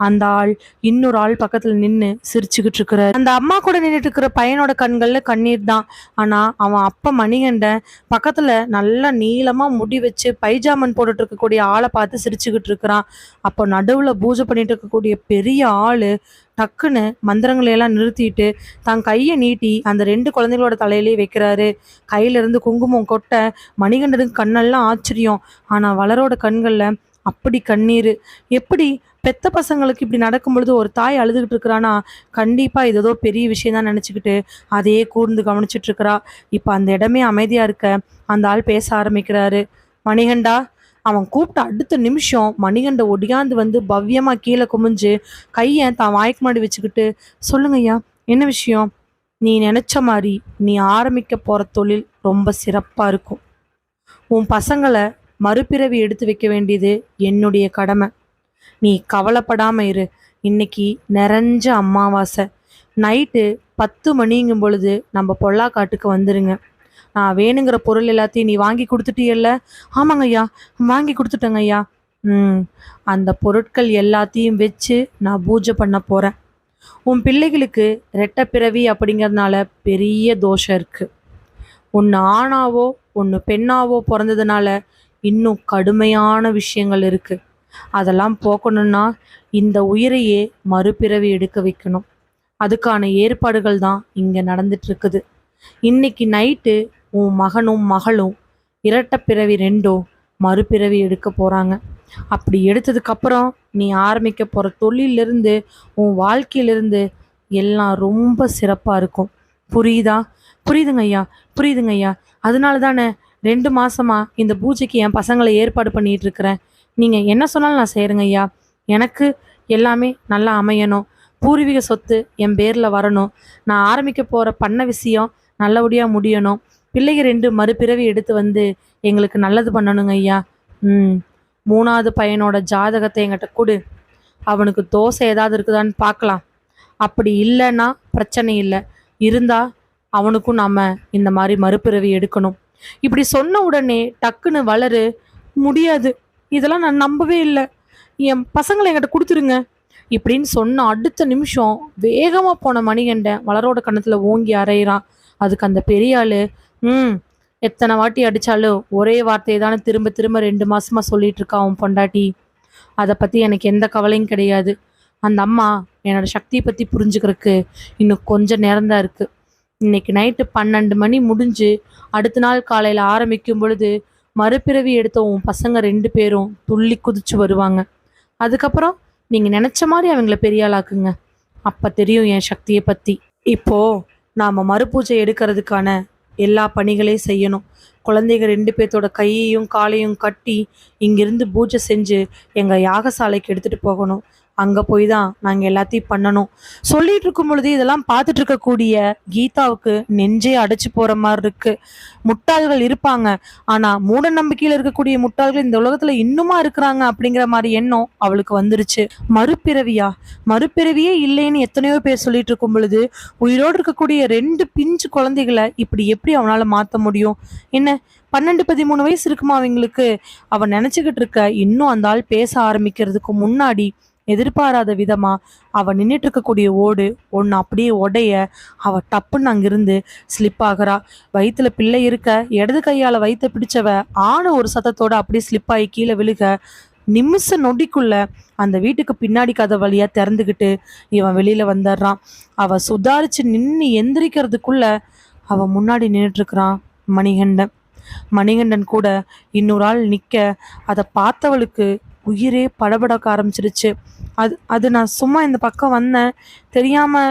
அந்த ஆள் இன்னொரு ஆள் பக்கத்தில் நின்று சிரிச்சுக்கிட்டு இருக்கிறார். அந்த அம்மா கூட நின்றுட்டு இருக்கிற பையனோட கண்களில் கண்ணீர் தான். ஆனால் அவன் அப்பா மணிகண்டன் பக்கத்தில் நல்லா நீளமாக முடி வச்சு பைஜாமன் போட்டுட்டு இருக்கக்கூடிய ஆளை பார்த்து சிரிச்சுக்கிட்டு இருக்கிறான். அப்போ நடுவில் பூஜை பண்ணிட்டு இருக்கக்கூடிய பெரிய ஆள் டக்குன்னு மந்திரங்களையெல்லாம் நிறுத்திட்டு தான் கையை நீட்டி அந்த 2 குழந்தைகளோட தலையிலே வைக்கிறாரு. கையிலேருந்து குங்குமம் கொட்ட மணிகண்டனுக்கு கண்ணெல்லாம் ஆச்சரியம். ஆனால் வளரோட கண்களில் அப்படி கண்ணீர். எப்படி பெத்த பசங்களுக்கு இப்படி நடக்கும் பொழுது ஒரு தாய் அழுதுகிட்டு இருக்கிறானா, கண்டிப்பா இது ஏதோ பெரிய விஷயம் தான் நினச்சிக்கிட்டு அதையே கூர்ந்து கவனிச்சிட்டு இருக்கிறா. இப்போ அந்த இடமே அமைதியா இருக்க அந்த ஆள் பேச ஆரம்பிக்கிறாரு. மணிகண்டா. அவன் கூப்பிட்ட அடுத்த நிமிஷம் மணிகண்ட ஒடியாந்து வந்து பவ்யமா கீழே குமிஞ்சு கையை தான் வாய்க்கு மாடி வச்சுக்கிட்டு, சொல்லுங்க ஐயா, என்ன விஷயம்? நீ நினைச்ச மாதிரி நீ ஆரம்பிக்க போற தொழில் ரொம்ப சிறப்பா இருக்கும். உன் பசங்களை மறுபிறவி எடுத்து வைக்க வேண்டியது என்னுடைய கடமை. நீ கவலைப்படாம இரு. இன்னைக்கு நிறைஞ்ச அமாவாசை. நைட்டு 10 மணிங்கும் பொழுது நம்ம பொல்லாக்காட்டுக்கு வந்துருங்க. நான் வேணுங்கிற பொருள் எல்லாத்தையும் நீ வாங்கி கொடுத்துட்டியல்ல? ஆமாங்க ஐயா, வாங்கி கொடுத்துட்டேங்க ஐயா. ம். அந்த பொருட்கள் எல்லாத்தையும் வச்சு நான் பூஜை பண்ண போறேன். உன் பிள்ளைகளுக்கு ரெட்டை பிறவி அப்படிங்கிறதுனால பெரிய தோஷம் இருக்கு. ஒன்று ஆணாவோ ஒன்று பெண்ணாவோ பிறந்ததுனால இன்னும் கடுமையான விஷயங்கள் இருக்கு. அதெல்லாம் போக்கணும்னா இந்த உயிரையே மறுபிறவி எடுக்க வைக்கணும். அதுக்கான ஏற்பாடுகள் தான் இங்கே நடந்துட்டு இருக்குது. இன்னைக்கு நைட்டு உன் மகனும் மகளும் இரட்டை பிறவி ரெண்டும் மறுபிறவி எடுக்க போகிறாங்க. அப்படி எடுத்ததுக்கப்புறம் நீ ஆரம்பிக்க போகிற தொழிலிருந்து உன் வாழ்க்கையிலிருந்து எல்லாம் ரொம்ப சிறப்பாக இருக்கும். புரியுதா? புரியுதுங்க ஐயா, புரியுதுங்க ஐயா. அதனால தானே 2 மாசமா இந்த பூஜைக்கு என் பசங்களை ஏற்பாடு பண்ணிட்டு இருக்கிறேன். நீங்கள் என்ன சொன்னாலும் நான் செய்கிறேங்க ஐயா. எனக்கு எல்லாமே நல்லா அமையணும். பூர்வீக சொத்து என் பேரில் வரணும். நான் ஆரம்பிக்க போகிற பண்ண விஷயம் நல்லபடியாக முடியணும். பிள்ளைங்க 2 மறுபிறவி எடுத்து வந்து எங்களுக்கு நல்லது பண்ணணுங்க ஐயா. ம். 3வது பையனோட ஜாதகத்தை என்கிட்ட கொடு. அவனுக்கு தோசை ஏதாவது இருக்குதான்னு பார்க்கலாம். அப்படி இல்லைன்னா பிரச்சனை இல்லை. இருந்தா அவனுக்கும் நாம இந்த மாதிரி மறுபிறவி எடுக்கணும். இப்படி சொன்ன உடனே டக்குன்னு வளரு, முடியாது, இதெல்லாம் நான் நம்பவே இல்லை, என் பசங்களை என்கிட்ட கொடுத்துருங்க இப்படின்னு சொன்ன அடுத்த நிமிஷம் வேகமாக போன மணிகண்டன் வளரோட கன்னத்தில் ஓங்கி அரைகிறான். அதுக்கு அந்த பெரிய ஆளு, எத்தனை வாட்டி அடித்தாலும் ஒரே வார்த்தையை தானே திரும்ப திரும்ப 2 மாசமா சொல்லிட்டு இருக்கா உன் பொண்டாட்டி. அதை பற்றி எனக்கு எந்த கவலையும் கிடையாது. அந்த அம்மா என்னோட சக்தியை பற்றி புரிஞ்சுக்கிறதுக்கு இன்னும் கொஞ்சம் நேரம்தான் இருக்குது. இன்னைக்கு நைட்டு 12 மணி முடிஞ்சு அடுத்த நாள் காலையில் ஆரம்பிக்கும் பொழுது மறுபிறவி எடுத்த உன் பசங்க 2 பேரும் துள்ளி குதிச்சு வருவாங்க. அதுக்கப்புறம் நீங்கள் நினச்ச மாதிரி அவங்கள பெரிய ஆளாக்குங்க. அப்போ தெரியும் என் சக்தியை பற்றி. இப்போது நாம் மறுபூஜை எடுக்கிறதுக்கான எல்லா பணிகளையும் செய்யணும். குழந்தைங்க 2 பேர்த்தோட கையையும் காலையும் கட்டி இங்கிருந்து பூஜை செஞ்சு எங்கள் யாகசாலைக்கு எடுத்துகிட்டு போகணும். அங்கே போய் தான் நாங்கள் எல்லாத்தையும் பண்ணணும். சொல்லிட்டு இருக்கும் பொழுது இதெல்லாம் பார்த்துட்டு இருக்கக்கூடிய கீதாவுக்கு நெஞ்சே அடைச்சி போகிற மாதிரி இருக்கு. முட்டாள்கள் இருப்பாங்க, ஆனால் மூட நம்பிக்கையில் இருக்கக்கூடிய முட்டாள்கள் இந்த உலகத்தில் இன்னுமா இருக்கிறாங்க அப்படிங்கிற மாதிரி எண்ணம் அவளுக்கு வந்துருச்சு. மறுபிறவியா? மறுபிறவியே இல்லைன்னு எத்தனையோ பேர் சொல்லிட்டு இருக்கும் பொழுது உயிரோடு இருக்கக்கூடிய 2 பிஞ்சு குழந்தைகளை இப்படி எப்படி அவனால் மாற்ற முடியும்? என்ன 12-13 வயசு இருக்குமா அவங்களுக்கு? அவன் நினச்சிக்கிட்டு இருக்க இன்னும் அந்த ஆள் பேச ஆரம்பிக்கிறதுக்கு முன்னாடி எதிர்பாராத விதமா அவ நின்றுட்டு இருக்கக்கூடிய ஓடு ஒன்று அப்படியே உடைய அவ டப்புன்னு அங்கிருந்து ஸ்லிப் ஆகிறா. வயிற்றுல பிள்ளை இருக்க இடது கையால் வயிற்ற பிடிச்சவ ஆணு ஒரு சத்தத்தோட அப்படியே ஸ்லிப் ஆகி கீழே விழுக நிமிஷ நொடிக்குள்ள அந்த வீட்டுக்கு பின்னாடி கதை வழியா திறந்துக்கிட்டு இவன் வெளியில வந்துடுறான். அவ சுதாரிச்சு நின்று எந்திரிக்கிறதுக்குள்ள அவன் முன்னாடி நின்றுட்டு இருக்கிறான் மணிகண்டன். மணிகண்டன் கூட இன்னொரு ஆள் நிற்க அதை பார்த்தவளுக்கு உயிரே படபடக்க ஆரம்பிச்சிருச்சு. அது நான் சும்மா இந்த பக்கம் வந்தேன், தெரியாம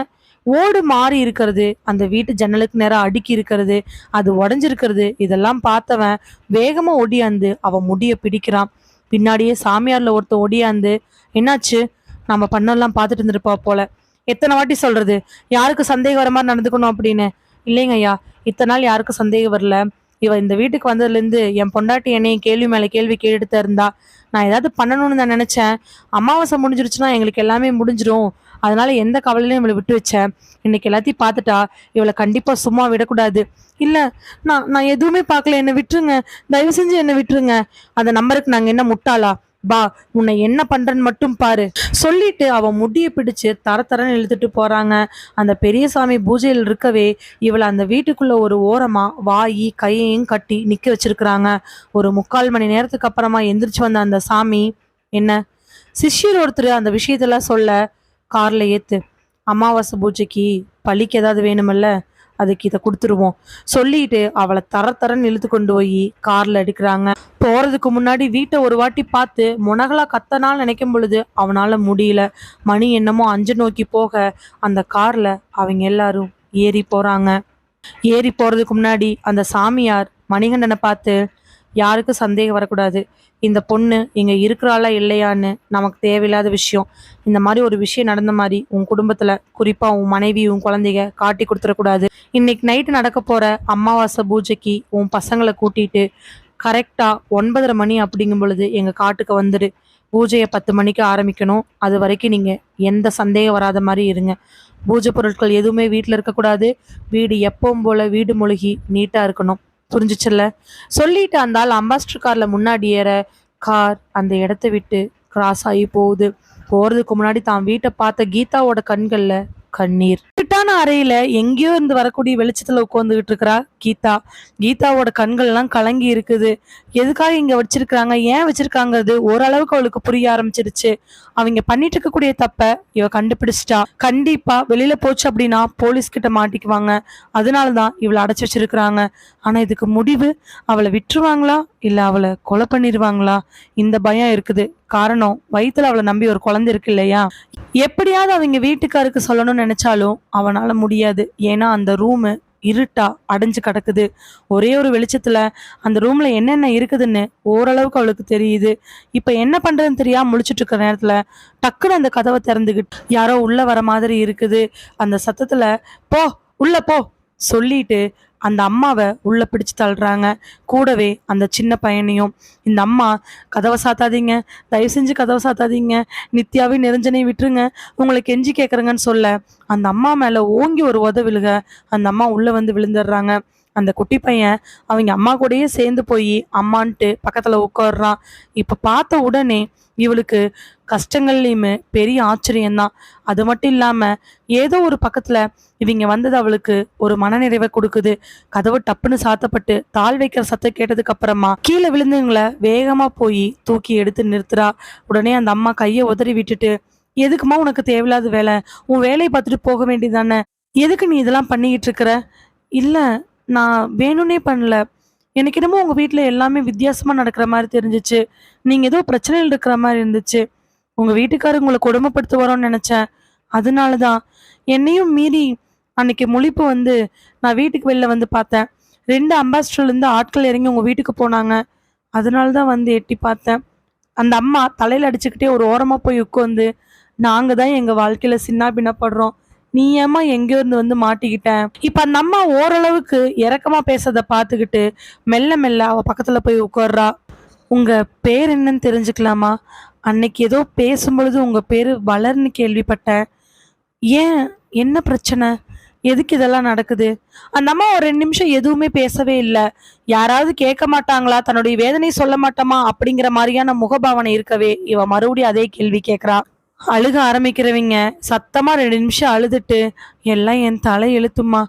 ஓடு மாறி இருக்கிறது, அந்த வீட்டு ஜன்னலுக்கு நேரம் அடுக்கி இருக்கிறது, அது உடஞ்சிருக்கிறது, இதெல்லாம் பார்த்தவன் வேகமா ஒடியாந்து அவன் முடிய பிடிக்கிறான். பின்னாடியே சாமியார்ல ஒருத்த ஒடியாந்து, என்னாச்சு, நம்ம பண்ணெல்லாம் பார்த்துட்டு இருந்திருப்பா போல, எத்தனை வாட்டி சொல்றது யாருக்கு சந்தேகம் வர மாதிரி நடந்துக்கணும் அப்படின்னு. இல்லைங்க ஐயா, இத்தனை நாள் யாருக்கும் சந்தேகம் வரல. இவ இந்த வீட்டுக்கு வந்ததுலேருந்து என் பொண்டாட்டி என்னையும் கேள்வி மேலே கேள்வி கேட்டுட்டு இருந்தா. நான் ஏதாவது பண்ணணும்னு நான் நினச்சேன். அமாவாசை முடிஞ்சிருச்சுன்னா எங்களுக்கு எல்லாமே முடிஞ்சிடும், அதனால எந்த கவலையிலையும் இவளை விட்டு வச்சேன். இன்னைக்கு எல்லாத்தையும் பார்த்துட்டா இவளை கண்டிப்பாக சும்மா விடக்கூடாது. இல்லை, நான் எதுவுமே பார்க்கல, என்னை விட்டுருங்க, தயவு செஞ்சு என்னை விட்டுருங்க. அந்த நம்பருக்கு நாங்கள் என்ன முட்டாளா? பா, உன்னை என்ன பண்றன்னு மட்டும் பாரு சொல்லிட்டு அவன் முடிய பிடிச்சு தரன்னு இழுத்துட்டு போறாங்க. அந்த பெரியசாமி பூஜையில் இருக்கவே இவளை அந்த வீட்டுக்குள்ள ஒரு ஓரமா வாயி கையையும் கட்டி நிக்க வச்சிருக்கிறாங்க. ஒரு 3/4 மணி நேரத்துக்கு அப்புறமா எந்திரிச்சு வந்த அந்த சாமி, என்ன சிஷ்யர் ஒருத்தர் அந்த விஷயத்தெல்லாம் சொல்ல, கார்ல ஏத்து, அமாவாசை பூஜைக்கு பழிக்கு ஏதாவது வேணுமில்ல, அதுக்கு இதை கொடுத்துருவோம் சொல்லிட்டு அவளை தரன்னு இழுத்து கொண்டு போய் கார்ல எடுக்கிறாங்க. போறதுக்கு முன்னாடி வீட்டை ஒரு வாட்டி பார்த்து முனகலா கத்தனால நினைக்கும் பொழுது அவனால முடியல. மணி என்னமோ 5 நோக்கி போக அந்த கார்ல அவங்க எல்லாரும் ஏறி போறாங்க. ஏறி போறதுக்கு முன்னாடி அந்த சாமியார் மணிகண்டனை பார்த்து, யாருக்கும் சந்தேகம் வரக்கூடாது, இந்த பொண்ணு இங்க இருக்கிறாளா இல்லையான்னு நமக்கு தேவையில்லாத விஷயம். இந்த மாதிரி ஒரு விஷயம் நடந்த மாதிரி உன் குடும்பத்துல, குறிப்பா உன் மனைவி உன் குழந்தைங்க காட்டி கொடுத்துடக்கூடாது. இன்னைக்கு நைட்டு நடக்க போற அமாவாசை பூஜைக்கு உன் பசங்களை கூட்டிட்டு கரெக்டா 9:30 மணி அப்படிங்கும் பொழுது எங்க காட்டுக்கு வந்துடு. பூஜையை 10 மணிக்கு ஆரம்பிக்கணும். அது வரைக்கும் நீங்க எந்த சந்தேகம் வராத மாதிரி இருங்க. பூஜை பொருட்கள் எதுவுமே வீட்டில் இருக்கக்கூடாது. வீடு எப்பவும் போல வீடு மொழிகி நீட்டா இருக்கணும். புரிஞ்சிச்சுல்ல? சொல்லிட்டு அந்த ஆள் அம்பாஸ்டர் கார்ல முன்னாடி ஏற கார் அந்த இடத்த விட்டு கிராஸ் ஆகி போகுது. போறதுக்கு முன்னாடி தான் வீட்டை பார்த்த கீதாவோட கண்கள்ல கண்ணீர். இருட்டான அறையில எங்கேயோ இருந்து வரக்கூடிய வெளிச்சத்துல உட்காந்துக்கிட்டு இருக்கிறா கீதா. கீதாவோட கண்கள் எல்லாம் கலங்கி இருக்குது. எதுக்காக இங்க வச்சிருக்காங்க, ஏன் வச்சிருக்காங்கிறது ஓரளவுக்கு அவளுக்கு புரிய ஆரம்பிச்சிருச்சு. அவங்க பண்ணிட்டு இருக்கக்கூடிய தப்ப இவ கண்டுபிடிச்சிட்டா. கண்டிப்பா வெளியில போச்சு அப்படின்னா போலீஸ் கிட்ட மாட்டிக்குவாங்க. அதனாலதான் இவளை அடைச்சு வச்சிருக்கிறாங்க. ஆனா இதுக்கு முடிவு அவளை விட்டுருவாங்களா இல்ல அவளை கொலை பண்ணிடுவாங்களா, இந்த பயம் இருக்குது. காரணம், வயிற்றுல அவளை நம்பி ஒரு குழந்தை இருக்கு இல்லையா. எப்படியாவது அவங்க வீட்டுக்காருக்கு சொல்லணும்னு நினைச்சாலும் அவனால முடியாது. ஏன்னா அந்த ரூமு இருட்டா அடைஞ்சு கிடக்குது. ஒரே ஒரு வெளிச்சத்துல அந்த ரூம்ல என்னென்ன இருக்குதுன்னு ஓரளவுக்கு அவளுக்கு தெரியுது. இப்ப என்ன பண்றதுன்னு தெரியாம முழிச்சிட்டு இருக்கிற நேரத்துல டக்குன்னு அந்த கதவை திறந்துகிட்டு யாரோ உள்ள வர மாதிரி இருக்குது. அந்த சத்தத்துல போ உள்ள போ சொல்லிட்டு அந்த அம்மாவை உள்ள பிடிச்சு தள்ளுறாங்க. கூடவே அந்த சின்ன பையனையும். இந்த அம்மா, கதவை சாத்தாதீங்க, தயவு செஞ்சு கதவை சாத்தாதீங்க, நித்யாவே நிரஞ்சனையும் விட்டுருங்க, உங்களை கெஞ்சி கேட்குறேங்கன்னு சொல்ல அந்த அம்மா மேல ஓங்கி ஒரு உத விழுக அந்த அம்மா உள்ள வந்து விழுந்துடுறாங்க. அந்த குட்டி பையன் அவங்க அம்மா கூடயே சேர்ந்து போய் அம்மான்ட்டு பக்கத்துல உட்காடுறான். இப்ப பார்த்த உடனே இவளுக்கு கஷ்டங்கள்லையுமே பெரிய ஆச்சரியம்தான். அது மட்டும் இல்லாம ஏதோ ஒரு பக்கத்துல இவங்க வந்தது அவளுக்கு ஒரு மனநிறைவை கொடுக்குது. கதவு டப்புன்னு சாத்தப்பட்டு தாள் வைக்கிற சத்தம் கேட்டதுக்கு அப்புறமா கீழே விழுந்தவங்கள வேகமா போய் தூக்கி எடுத்து நிறுத்துறா. உடனே அந்த அம்மா கையை உதறி விட்டுட்டு, எதுக்குமா உனக்கு தேவையில்லாத வேலை, உன் வேலையை பார்த்துட்டு போக வேண்டியதானே, எதுக்கு நீ இதெல்லாம் பண்ணிக்கிட்டு இருக்கிற? இல்ல, நான் வேணும்னே பண்ணல, எனக்கு என்னமோ உங்க வீட்டுல எல்லாமே வித்தியாசமா நடக்கிற மாதிரி தெரிஞ்சிச்சு, நீங்க ஏதோ பிரச்சனையில் இருக்கிற மாதிரி இருந்துச்சு, உங்க வீட்டுக்காரர் உங்களை கொடுமைப்படுத்துவாரோன்னு நினைச்சேன், அதனாலதான். என்னையும் மீறி அன்னைக்கு முழிப்பு வந்து நான் வீட்டுக்கு வெளில வந்து பார்த்தேன். 2 அம்பாஸ்டர்ல இருந்து ஆட்கள் இறங்கி உங்க வீட்டுக்கு போனாங்க, அதனாலதான் வந்து எட்டி பார்த்தேன். அந்த அம்மா தலையில அடிச்சுக்கிட்டே ஒரு ஓரமா போய் உட்காந்து, நாங்க தான் எங்க வாழ்க்கையில சின்ன பின்னப்படுறோம், நீ ஏமா எங்கேயோ இருந்து வந்து மாட்டிக்கிட்டேன். இப்ப அந்த அம்மா ஓரளவுக்கு இறக்கமா பேசுறத பார்த்துக்கிட்டு மெல்ல மெல்ல அவ பக்கத்துல போய் உட்கார்றா. உங்க பேர் என்னன்னு தெரிஞ்சுக்கலாமா? அன்னைக்கு ஏதோ பேசும்பொழுது உங்க பேரு வளர்ன்னு கேள்விப்பட்டேன். ஏன், என்ன பிரச்சனை, எதுக்கு இதெல்லாம் நடக்குது? அந்த அம்மா ஒரு 2 நிமிஷம் எதுவுமே பேசவே இல்லை. யாராவது கேட்க மாட்டாங்களா, தன்னுடைய வேதனை சொல்ல மாட்டோமா அப்படிங்கிற மாதிரியான முகபாவனை இருக்கவே இவ மறுபடியும் அதே கேள்வி கேட்கறா. அழுக ஆரம்பிக்கிறவங்க சத்தமா 2 நிமிஷம் அழுதுட்டு, எல்லாம் என் தலை எழுத்துமா,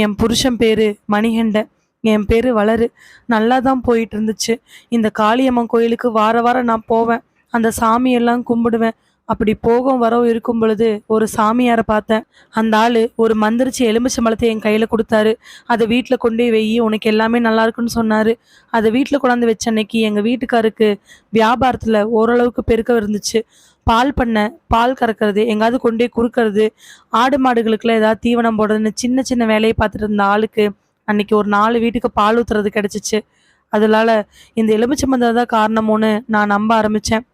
என் புருஷன் பேரு மணிகண்டன், என் பேரு வளரு, நல்லா தான் போயிட்டு இருந்துச்சு. இந்த காளியம்மன் கோயிலுக்கு வார வாரம் நான் போவேன், அந்த சாமியெல்லாம் கும்பிடுவேன். அப்படி போகும் வரவும் இருக்கும் பொழுது ஒரு சாமியாரை பார்த்தேன். அந்த ஆளு ஒரு மந்திரிச்சு எலுமிச்சம்பழத்தை என் கையில கொடுத்தாரு. அதை வீட்டில் கொண்டு வெயி, உனக்கு எல்லாமே நல்லா இருக்குன்னு சொன்னாரு. அதை வீட்டில் கொண்டாந்து வச்ச அன்னைக்கு எங்க வீட்டுக்காருக்கு வியாபாரத்துல ஓரளவுக்கு பெருக்க இருந்துச்சு. பால் பண்ண, பால் கறக்கிறது, எங்காவது கொண்டே குறுக்கிறது, ஆடு மாடுகளுக்குள்ள ஏதாவது தீவனம் போடுறதுன்னு சின்ன சின்ன வேலையை பார்த்துட்டு இருந்த ஆளுக்கு அன்னைக்கு ஒரு 4 வீட்டுக்கு பால் ஊத்துறது கிடைச்சிச்சு. அதனால இந்த எலுமிச்சம்பழம் தான் காரணமோன்னு நான் நம்ப ஆரம்பிச்சேன்.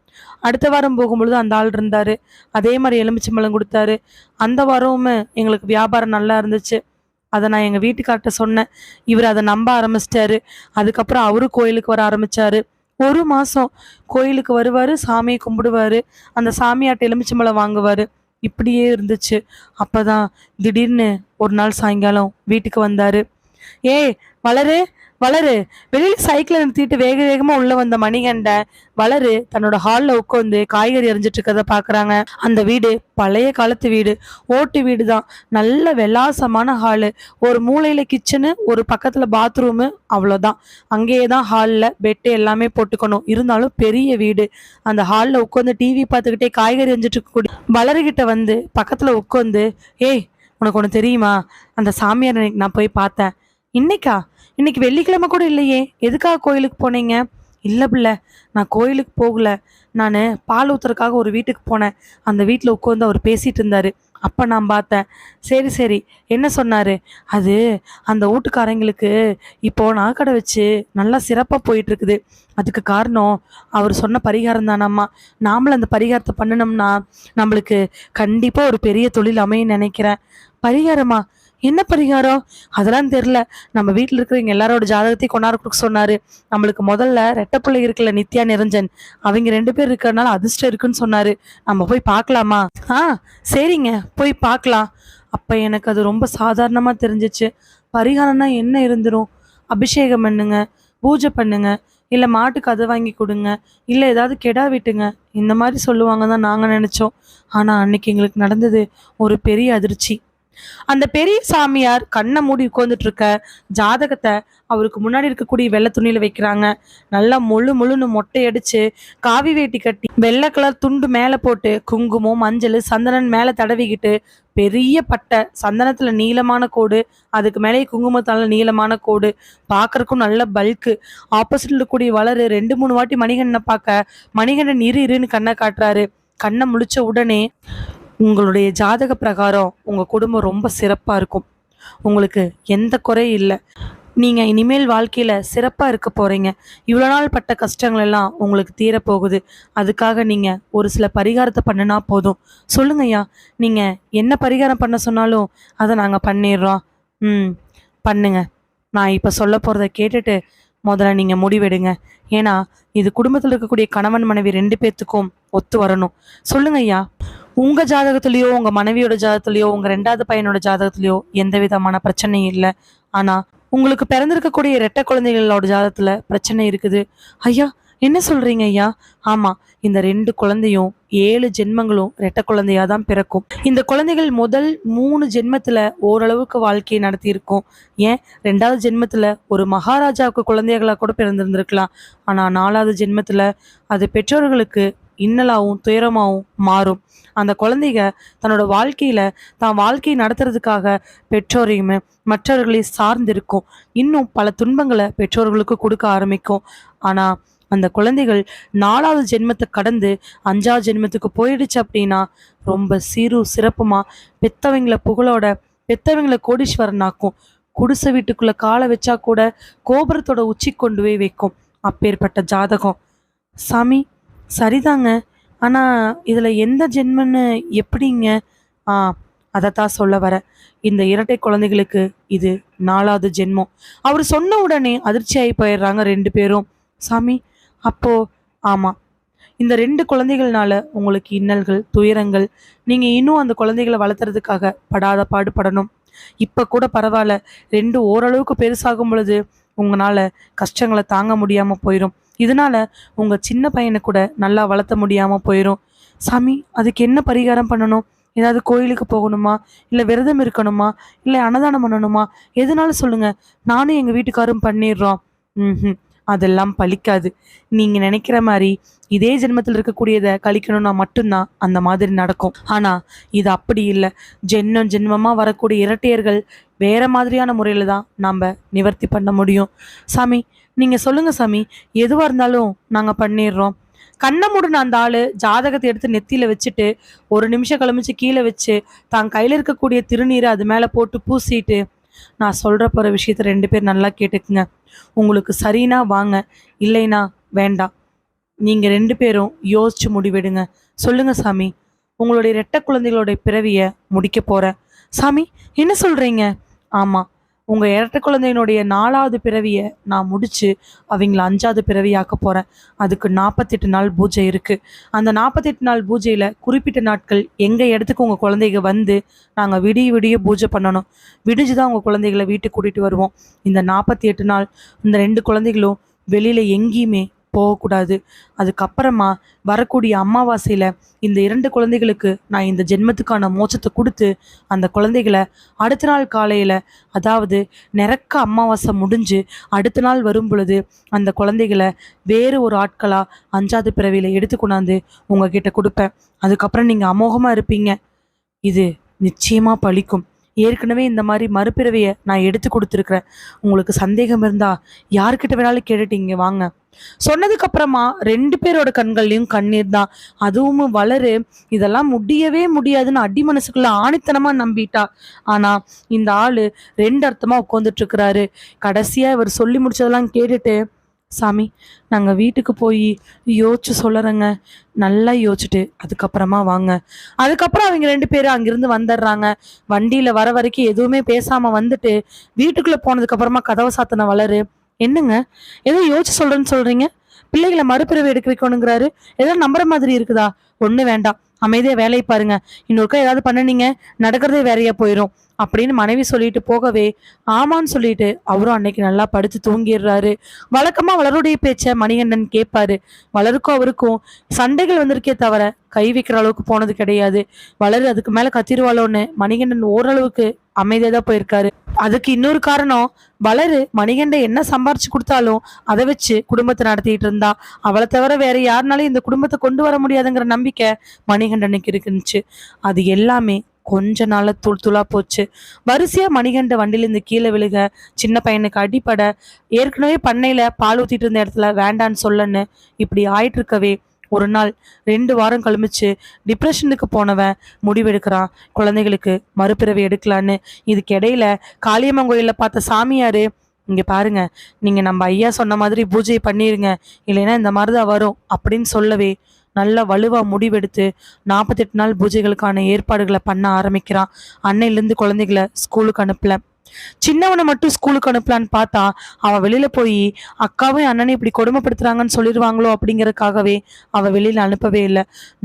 அடுத்த வாரம் போகும்பொழுது அந்த ஆள் இருந்தாரு, அதே மாதிரி எலுமிச்சம்பழம் கொடுத்தாரு. அந்த வாரமுமே எங்களுக்கு வியாபாரம் நல்லா இருந்துச்சு. அதை நான் எங்க வீட்டுக்கார்ட்ட சொன்னேன். இவர் அதை நம்ப ஆரம்பிச்சிட்டாரு. அதுக்கப்புறம் அவரு கோயிலுக்கு வர ஆரம்பிச்சாரு. 1 மாசம் கோயிலுக்கு வருவாரு, சாமியை கும்பிடுவாரு, அந்த சாமியாட்ட எலுமிச்சம்பழம் வாங்குவாரு. இப்படியே இருந்துச்சு. அப்பதான் திடீர்னு ஒரு நாள் சாயங்காலம் வீட்டுக்கு வந்தாரு. ஏய் வளரு, வளரு, வெளியில சைக்கிளை நிறுத்திட்டு வேக வேகமா உள்ள வந்த மணிகண்டன் வளரு தன்னோட ஹால்ல உட்காந்து காய்கறி எறிஞ்சிட்டு இருக்கத பாக்குறாங்க. அந்த வீடு பழைய காலத்து வீடு, ஓட்டு வீடு தான். நல்ல விலாசமான ஹாலு, ஒரு மூலையில கிச்சனு, ஒரு பக்கத்துல பாத்ரூமு, அவ்வளோதான். அங்கேயே தான் ஹாலில் பெட்டு எல்லாமே போட்டுக்கணும். இருந்தாலும் பெரிய வீடு. அந்த ஹாலில் உட்காந்து டிவி பார்த்துக்கிட்டே காய்கறி எறிஞ்சிட்டு இருக்கக்கூடிய வளருகிட்ட வந்து பக்கத்துல உட்காந்து, ஏய் உனக்கு ஒன்று தெரியுமா? அந்த சாமியார் இன்னைக்கு நான் போய் பார்த்தேன். இன்னைக்கா? இன்னைக்கு வெள்ளிக்கிழமை கூட இல்லையே, எதுக்காக கோயிலுக்கு போனீங்க? இல்லை பிள்ளை, நான் கோயிலுக்கு போகல. நான் பால் ஊத்துறதுக்காக ஒரு வீட்டுக்கு போனேன். அந்த வீட்டில் உட்காந்து அவர் பேசிட்டு இருந்தாரு. அப்போ நான் பார்த்தேன். சரி சரி, என்ன சொன்னாரு? அது அந்த வீட்டுக்காரங்களுக்கு இப்போ நகைக்கடை வச்சு நல்லா சிறப்பாக போயிட்டு இருக்குது. அதுக்கு காரணம் அவர் சொன்ன பரிகாரம் தானம்மா. நாமளும் அந்த பரிகாரத்தை பண்ணினோம்னா நம்மளுக்கு கண்டிப்பாக ஒரு பெரிய தொழில் அமையும் நினைக்கிறேன். பரிகாரமா? என்ன பரிகாரம்? அதெல்லாம் தெரில. நம்ம வீட்டில் இருக்கிறவங்க எல்லாரோட ஜாதகத்தையும் கொண்டாட கொடுக்க சொன்னாரு. நம்மளுக்கு முதல்ல ரெட்டை பிள்ளை இருக்குல்ல, நித்யா நிரஞ்சன், அவங்க 2 பேர் இருக்கிறதுனால அதிர்ஷ்டம் இருக்குன்னு சொன்னாரு. நம்ம போய் பார்க்கலாமா? ஆ, சரிங்க, போய் பார்க்கலாம். அப்ப எனக்கு அது ரொம்ப சாதாரணமா தெரிஞ்சிச்சு. பரிகாரம்னா என்ன இருந்துரும்? அபிஷேகம் பண்ணுங்க, பூஜை பண்ணுங்க, இல்ல மாட்டுக்கு அதை வாங்கி கொடுங்க, இல்ல ஏதாவது கெடா விட்டுங்க, இந்த மாதிரி சொல்லுவாங்க தான் நாங்க நினைச்சோம். ஆனா அன்னைக்கு எங்களுக்கு நடந்தது ஒரு பெரிய அதிர்ச்சி. அந்த பெரிய சாமியார் கண்ணை மூடி உட்கார்ந்துட்டு இருக்க ஜாதகத்தை அவருக்கு முன்னாடி இருக்கக்கூடிய வெள்ளை துணியில வைக்கிறாங்க. நல்லா முழுன்னு மொட்டை அடிச்சு, காவி வேட்டி கட்டி, வெள்ளை கலர் துண்டு மேல போட்டு, குங்குமம் மஞ்சள் சந்தனன் மேல தடவிக்கிட்டு, பெரிய பட்டை, சந்தனத்துல நீளமான கோடு, அதுக்கு மேலே குங்குமத்தால நீளமான கோடு, பார்க்கறக்கும் நல்ல பல்கு. ஆப்போசிட்ல இருக்கக்கூடிய வளரு 2-3 வாட்டி மணிகண்டனை பார்க்க, மணிகண்டன் இருன்னு கண்ணை காட்டுறாரு. கண்ணை முழிச்ச உடனே, உங்களுடைய ஜாதக பிரகாரம் உங்க குடும்பம் ரொம்ப சிறப்பா இருக்கும். உங்களுக்கு எந்த குறையும் இல்லை. நீங்க இனிமேல் வாழ்க்கையில சிறப்பா இருக்க போறீங்க. இவ்வளோ நாள் பட்ட கஷ்டங்கள் எல்லாம் உங்களுக்கு தீரப்போகுது. அதுக்காக நீங்க ஒரு சில பரிகாரத்தை பண்ணினா போதும். சொல்லுங்க ஐயா, நீங்க என்ன பரிகாரம் பண்ண சொன்னாலும் அதை நாங்க பண்ணிடுறோம். ம், பண்ணுங்க. நான் இப்ப சொல்ல போறத கேட்டுட்டு முதல்ல நீங்க முடிவெடுங்க. ஏன்னா இது குடும்பத்தில் இருக்கக்கூடிய கணவன் மனைவி 2 பேர்த்துக்கும் ஒத்து வரணும். சொல்லுங்க ஐயா, உங்க ஜாதகத்திலயோ உங்க மனைவியோட ஜாதகத்திலயோ உங்க 2வது பையனோட ஜாதகத்திலயோ எந்த விதமான பிரச்சனையும் இல்லை. ஆனா உங்களுக்கு பிறந்திருக்கக்கூடிய இரட்டை குழந்தைகளோட ஜாதகத்துல பிரச்சனை இருக்குது. ஐயா, என்ன சொல்றீங்க ஐயா? ஆமா, இந்த 2 குழந்தையும் 7 ஜென்மங்களும் இரட்டை குழந்தையா தான் பிறக்கும். இந்த குழந்தைகள் முதல் 3 ஜென்மத்துல ஓரளவுக்கு வாழ்க்கையை நடத்தி இருக்கும். ஏன் 2வது ஜென்மத்துல ஒரு மகாராஜாவுக்கு குழந்தைகளா கூட பிறந்திருந்திருக்கலாம். ஆனா 4வது ஜென்மத்துல அது பெற்றோர்களுக்கு இன்னலாவும் துயரமாவும் மாறும். அந்த குழந்தைங்க தன்னோட வாழ்க்கையில தான் வாழ்க்கையை நடத்துறதுக்காக பெற்றோரையுமே மற்றவர்களையும் சார்ந்திருக்கும். இன்னும் பல துன்பங்களை பெற்றோர்களுக்கு கொடுக்க ஆரம்பிக்கும். ஆனா அந்த குழந்தைகள் 4வது ஜென்மத்தை கடந்து 5வது ஜென்மத்துக்கு போயிடுச்சு அப்படின்னா ரொம்ப சிறப்புமா பெத்தவங்களை புகழோட, பெத்தவங்களை கோடீஸ்வரனாக்கும். குடிசை வீட்டுக்குள்ள காலை வச்சா கூட கோபுரத்தோட உச்சி கொண்டு போய் வைக்கும். அப்பேற்பட்ட ஜாதகம். சாமி, சரிதாங்க. ஆனா இதுல எந்த ஜென்மன்னு எப்படிங்க? ஆ, அதைத்தான் சொல்ல வர. இந்த இரட்டை குழந்தைகளுக்கு இது 4வது ஜென்மம். அவர் சொன்ன உடனே அதிர்ச்சியாகி போயிடுறாங்க 2 பேரும். சாமி, அப்போ ஆமா, இந்த 2 குழந்தைகள்னால உங்களுக்கு இன்னல்கள், துயரங்கள். நீங்க இன்னும் அந்த குழந்தைகளை வளர்த்துறதுக்காக படாத பாடுபடணும். இப்ப கூட பரவாயில்ல, 2 ஓரளவுக்கு பெருசாகும் பொழுது உங்களால கஷ்டங்களை தாங்க முடியாம போயிடும். இதனால உங்க சின்ன பையனை கூட நல்லா வளர்த்த முடியாம போயிடும். சாமி, அதுக்கு என்ன பரிகாரம் பண்ணணும்? ஏதாவது கோயிலுக்கு போகணுமா, இல்லை விரதம் இருக்கணுமா, இல்லை அன்னதானம் பண்ணணுமா? எதுனாலும் சொல்லுங்க, நானும் எங்க வீட்டுக்காரும் பண்ணிடுறோம். ம், அதெல்லாம் பலிக்காது. நீங்க நினைக்கிற மாதிரி இதே ஜென்மத்தில் இருக்கக்கூடியதை கழிக்கணும்னா மட்டும்தான் அந்த மாதிரி நடக்கும். ஆனா இது அப்படி இல்லை. ஜென்மமா வரக்கூடிய இரட்டையர்கள் வேற மாதிரியான முறையில தான் நாம நிவர்த்தி பண்ண முடியும். சாமி, நீங்க சொல்லுங்க சாமி, எதுவா இருந்தாலும் நாங்க பண்ணிடுறோம். கண்ணை மூடின அந்த ஆளு ஜாதகத்தை எடுத்து நெத்தியில வச்சுட்டு 1 நிமிஷம் கழிச்சு கீழே வச்சு தான் கையில இருக்கக்கூடிய திருநீரை அது மேல போட்டு பூசிட்டு, நான் சொல்ற போற விஷயத்த 2 பேர் நல்லா கேட்டுக்குங்க. உங்களுக்கு சரினா வாங்க, இல்லைனா வேண்டாம். நீங்க 2 பேரும் யோசிச்சு முடிவெடுங்க. சொல்லுங்க சாமி, உங்களுடைய ரெட்டை குழந்தைகளுடைய பிறவிய முடிக்க போறேன். சாமி, என்ன சொல்றீங்க? ஆமா, உங்க இரட்டை குழந்தையினுடைய 4வது பிறவியை நான் முடிச்சு அவங்கள 5வது பிறவியாக்க போறேன். அதுக்கு 48 நாள் பூஜை இருக்கு. அந்த 48 நாள் பூஜையில குறிப்பிட்ட நாட்கள் எங்க இடத்துக்கு உங்க குழந்தைங்க வந்து நாங்க விடிய பூஜை பண்ணணும். விடிஞ்சுதான் உங்க குழந்தைகளை வீட்டுக்கு கூட்டிட்டு வருவோம். இந்த 48 நாள் இந்த 2 குழந்தைகளும் வெளியில எங்கேயுமே போகக்கூடாது. அதுக்கப்புறமா வரக்கூடிய அமாவாசையில இந்த 2 குழந்தைகளுக்கு நான் இந்த ஜென்மத்துக்கான மோட்சத்தை கொடுத்து அந்த குழந்தைகளை அடுத்த நாள் காலையில, அதாவது நிறக்க அமாவாசை முடிஞ்சு அடுத்த நாள் வரும் பொழுது அந்த குழந்தைகளை வேறு ஒரு ஆட்களா 5வது பிறவியில எடுத்து கொண்டாந்து உங்ககிட்ட கொடுப்பேன். அதுக்கப்புறம் நீங்க அமோகமா இருப்பீங்க. இது நிச்சயமா பலிக்கும். ஏற்கனவே இந்த மாதிரி மறுபிறவியை நான் எடுத்து கொடுத்துருக்குறேன். உங்களுக்கு சந்தேகம் இருந்தா யாருக்கிட்ட வேணாலும் கேட்டுட்டீங்க வாங்க. சொன்னதுக்கு அப்புறமா 2 பேரோட கண்கள்லயும் கண்ணீர் தான். அதுவும் வளரு இதெல்லாம் முடியவே முடியாதுன்னு அடி மனசுக்குள்ள ஆணித்தனமா நம்பிட்டா. ஆனா இந்த ஆளு 2 அர்த்தமா உட்காந்துட்டு இருக்கிறாரு. கடைசியா இவர் சொல்லி முடிச்சதெல்லாம் கேட்டுட்டு, சாமி நாங்கள் வீட்டுக்கு போய் யோசிச்சு சொல்லறேங்க, நல்லா யோசிச்சுட்டு அதுக்கப்புறமா வாங்க. அதுக்கப்புறம் அவங்க 2 பேரும் அங்கிருந்து வந்துடுறாங்க. வண்டியில வர வரைக்கும் எதுவுமே பேசாம வந்துட்டு வீட்டுக்குள்ள போனதுக்கு அப்புறமா கதவை சாத்தின வளரு, என்னங்க ஏதோ யோசிச்சு சொல்றேன்னு சொல்றீங்க, பிள்ளைகளை மறுபிறவி எடுக்க வைக்கணுங்கிறாரு, ஏதோ நம்புற மாதிரி இருக்குதா? ஒண்ணு வேண்டாம், அமைதியா வேலையை பாருங்க, இன்னொருக்கா ஏதாவது பண்ணனீங்க நடக்கிறதே வேறையா போயிடும் அப்படின்னு மனைவி சொல்லிட்டு போகவே ஆமான்னு சொல்லிட்டு அவரும் அன்னைக்கு நல்லா படுத்து தூங்கிடுறாரு. வழக்கமா வளருடைய பேச்ச மணிகண்டன் கேட்பாரு. வளருக்கும் அவருக்கும் சண்டைகள் வந்திருக்கே தவிர கை வைக்கிற அளவுக்கு போனது கிடையாது. வளரு அதுக்கு மேல கத்திருவாளோன்னு மணிகண்டன் ஓரளவுக்கு அமைதியா தான் போயிருக்காரு. அதுக்கு இன்னொரு காரணம், வளரு மணிகண்டன் என்ன சம்பாரிச்சு கொடுத்தாலும் அதை வச்சு குடும்பத்தை நடத்திட்டு இருந்தா. அவளை தவிர வேற யாருனாலும் இந்த குடும்பத்தை கொண்டு வர முடியாதுங்கிற நம்பிக்கை மணிகண்டனுக்கு இருக்குச்சு. அது எல்லாமே கொஞ்ச நாள தூள் தூளா போச்சு. வரிசையா மணிகண்ட வண்டியிலிருந்து கீழே விழுக, சின்ன பையனுக்கு அடிப்பட, ஏற்கனவே பண்ணையில பால் ஊத்திட்டு இருந்த இடத்துல வேண்டான்னு சொல்லன்னு இப்படி ஆயிட்டு இருக்கவே ஒரு நாள் 2 வாரம் கழிச்சு டிப்ரெஷனுக்கு போனவன் முடிவெடுக்கிறான் குழந்தைகளுக்கு மறுபிறவி எடுக்கலான்னு. இதுக்கு இடையில காளியம்மன் கோயில்ல பார்த்த சாமியாரு, இங்க பாருங்க நீங்க நம்ம ஐயா சொன்ன மாதிரி பூஜை பண்ணிருங்க, இல்லைன்னா இந்த மாதிரிதான் வரும் அப்படின்னு சொல்லவே நல்லா வலுவா முடிவெடுத்து 48 நாள் பூஜைகளுக்கான ஏற்பாடுகளை பண்ண ஆரம்பிக்கிறான். அன்னையிலேருந்து குழந்தைகளை ஸ்கூலுக்கு அனுப்பல. சின்னவனை மட்டும் ஸ்கூலுக்கு அனுப்பலான்னு பார்த்தா அவன் வெளியில போய் அக்காவும் அண்ணனை இப்படி கொடுமைப்படுத்துறாங்கன்னு சொல்லிடுவாங்களோ அப்படிங்கறதுக்காகவே அவன் வெளியில அனுப்பவே இல்லை.